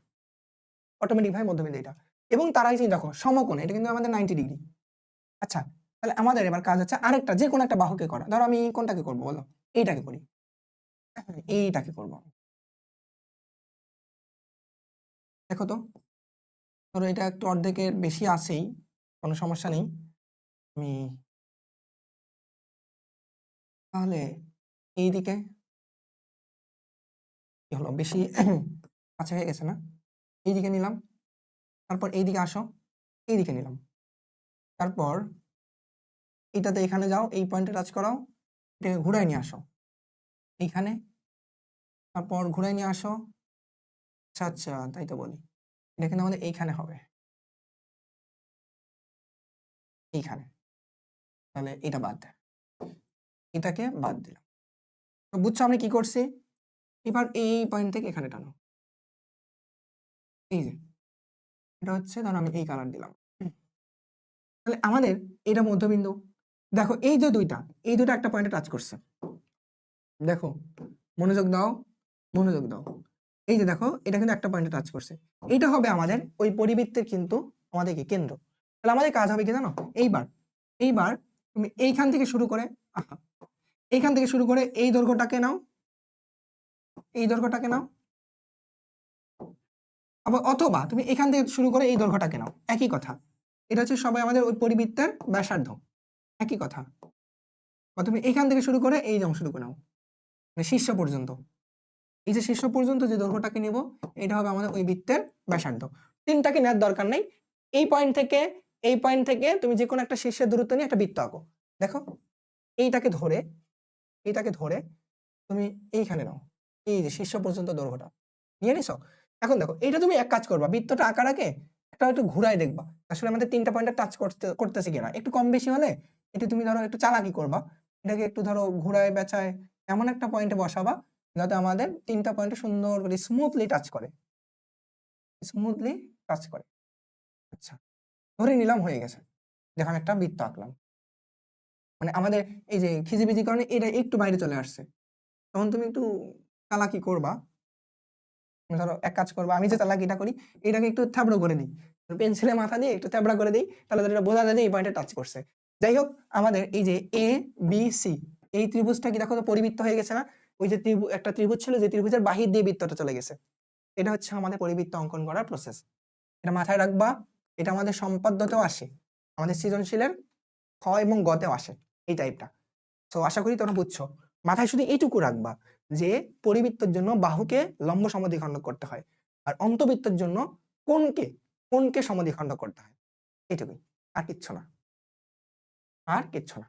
অটোমেটিক ভাবে মধ্যবিন্দু এটা। এবং তার আগে দেখো সমকোণ, এটা কিন্তু আমাদের 90 ডিগ্রি। আচ্ছা, তাহলে আমাদের এবার কাজ হচ্ছে আরেকটা যে কোনো একটা বাহুকে করা। ধরো আমি কোনটাকে করবো বলো, এইটাকে করি, এইটাকে করবো। দেখো তো, ধরো এটা একটু অর্ধেকের বেশি আছেই, কোনো সমস্যা নেই। আমি তাহলে এইদিকে কি হলো, বেশি কাছে হয়ে গেছে না, এইদিকে নিলাম। তারপর এইদিকে আসো, এইদিকে নিলাম। তারপর এটাতে এখানে যাও, এই পয়েন্টে টাচ করাও, এটাকে ঘুরাই নিয়ে আসো এইখানে, তারপর ঘুরাই নিয়ে আসো। আচ্ছা আচ্ছা, তাই তো বলি, এটা কিন্তু আমাদের এইখানে হবে, এইখানে। তাহলে এটা বাদ, এটাকে বাদ দিলাম। তো বুঝছো আমি কি করছি? এবার এই পয়েন্ট থেকে এখানে টানো, এই যে এটা হচ্ছে, ধরো আমি এই কালার দিলাম। তাহলে আমাদের এটা মধ্যবিন্দু। দেখো এই যে দুইটা, এই দুটো একটা পয়েন্টে টাচ করছে, দেখো, মনোযোগ দাও, মনোযোগ দাও। এই যে দেখো, এটা কিন্তু একটা পয়েন্টে টাচ করছে, এটা হবে আমাদের ওই পরিবৃত্তের কিন্তু আমাদের কি কেন্দ্র। তাহলে আমাদের কাজ হবে কি জানো, এইবার এইবার তুমি এইখান থেকে শুরু করে, এইখান থেকে শুরু করে এই দৈর্ঘ্যটাকে নাও, এই দৈর্ঘ্যটাকে নাও, আবার অথবা তুমি এখান থেকে শুরু করে এই দৈর্ঘ্যটাকে নাও, একই কথা। এটা হচ্ছে সবাই আমাদের ওই পরিবৃত্তের ব্যাসার্ধ, একই কথা। বা তুমি এখান থেকে শুরু করে এই অংশটুকু নাও, মানে শীর্ষ পর্যন্ত। এই যে শীর্ষ পর্যন্ত যে দৈর্ঘ্যটাকে নিব, এটা হবে আমাদের ওই বৃত্তের ব্যাসার্ধ। তিনটাকে নেওয়ার দরকার নেই, এই পয়েন্ট থেকে এই পয়েন্ট থেকে তুমি যে কোনো একটা শীর্ষের দূরত্ব নিয়ে একটা বৃত্ত আঁকো। দেখো এইটাকে ধরে, এইটাকে ধরে তুমি এইখানে নাও, এই যে শীর্ষ পর্যন্ত দৈর্ঘ্যটা নিয়ে নিছো। এখন দেখো এইটা তুমি এক কাজ করবা, বৃত্তটা আঁকার আগে একটা একটু ঘুরাই দেখবা আসলে আমাদের তিনটা পয়েন্টে টাচ করতেছে কিনা। একটু কম বেশি হলে এটা তুমি ধরো একটু চালাকি করবা, এটাকে একটু ধরো ঘুরায় বেচায় এমন একটা পয়েন্টে বসাবা যাতে আমাদের 3টা পয়েন্টে সুন্দর করে স্মুথলি টাচ করে। স্মুথলি টাচ করে। আচ্ছা, ধরে নিলাম হয়ে গেছে। দেখো আমি একটা বৃত্ত আঁকলাম। মানে আমাদের এই যে খিজিবিজি কারণে এটা একটু বাইরে চলে আসছে। তখন তুমি একটু চালাকি করবা। ধরো এক কাজ করবা, আমি যে চালাকিটা করি এটাকে একটু থ্যাবড়ো করে দিই। পেন্সিলের মাথা দিয়ে একটু থ্যাবড়া করে দিই, তাহলে এটা বোঝা যায় যে এই পয়েন্টে টাচ করছে। যাই হোক, আমাদের এই যে এ বি সি এই ত্রিভুজটা কি দেখো তো পরিবৃত্ত হয়ে গেছে না? ওই যে একটা ত্রিভুজ ছিল, যে ত্রিভুজের বাহির দিয়ে বৃত্তটা চলে গেছে। এটা হচ্ছে আমাদের পরিবৃত্ত অঙ্কন করার প্রসেস। এটা মাথায় রাখবা। এটা আমাদের সম্পাদ্যতেও আসে, আমাদের সৃজনশীলের খ এবং গ তেও আসে এই টাইপটা। তো আশা করি তোমরা বুঝছো। মাথায় শুধু এইটুকু রাখবা যে পরিবৃত্তের জন্য বাহুকে লম্ব সমদ্বিখণ্ডক করতে হয়, আর অন্তবৃত্তের জন্য কোণকে কোণকে সমদ্বিখণ্ডক করতে হয়। এইটুকুই, আর কিচ্ছু না, আর কিচ্ছু না।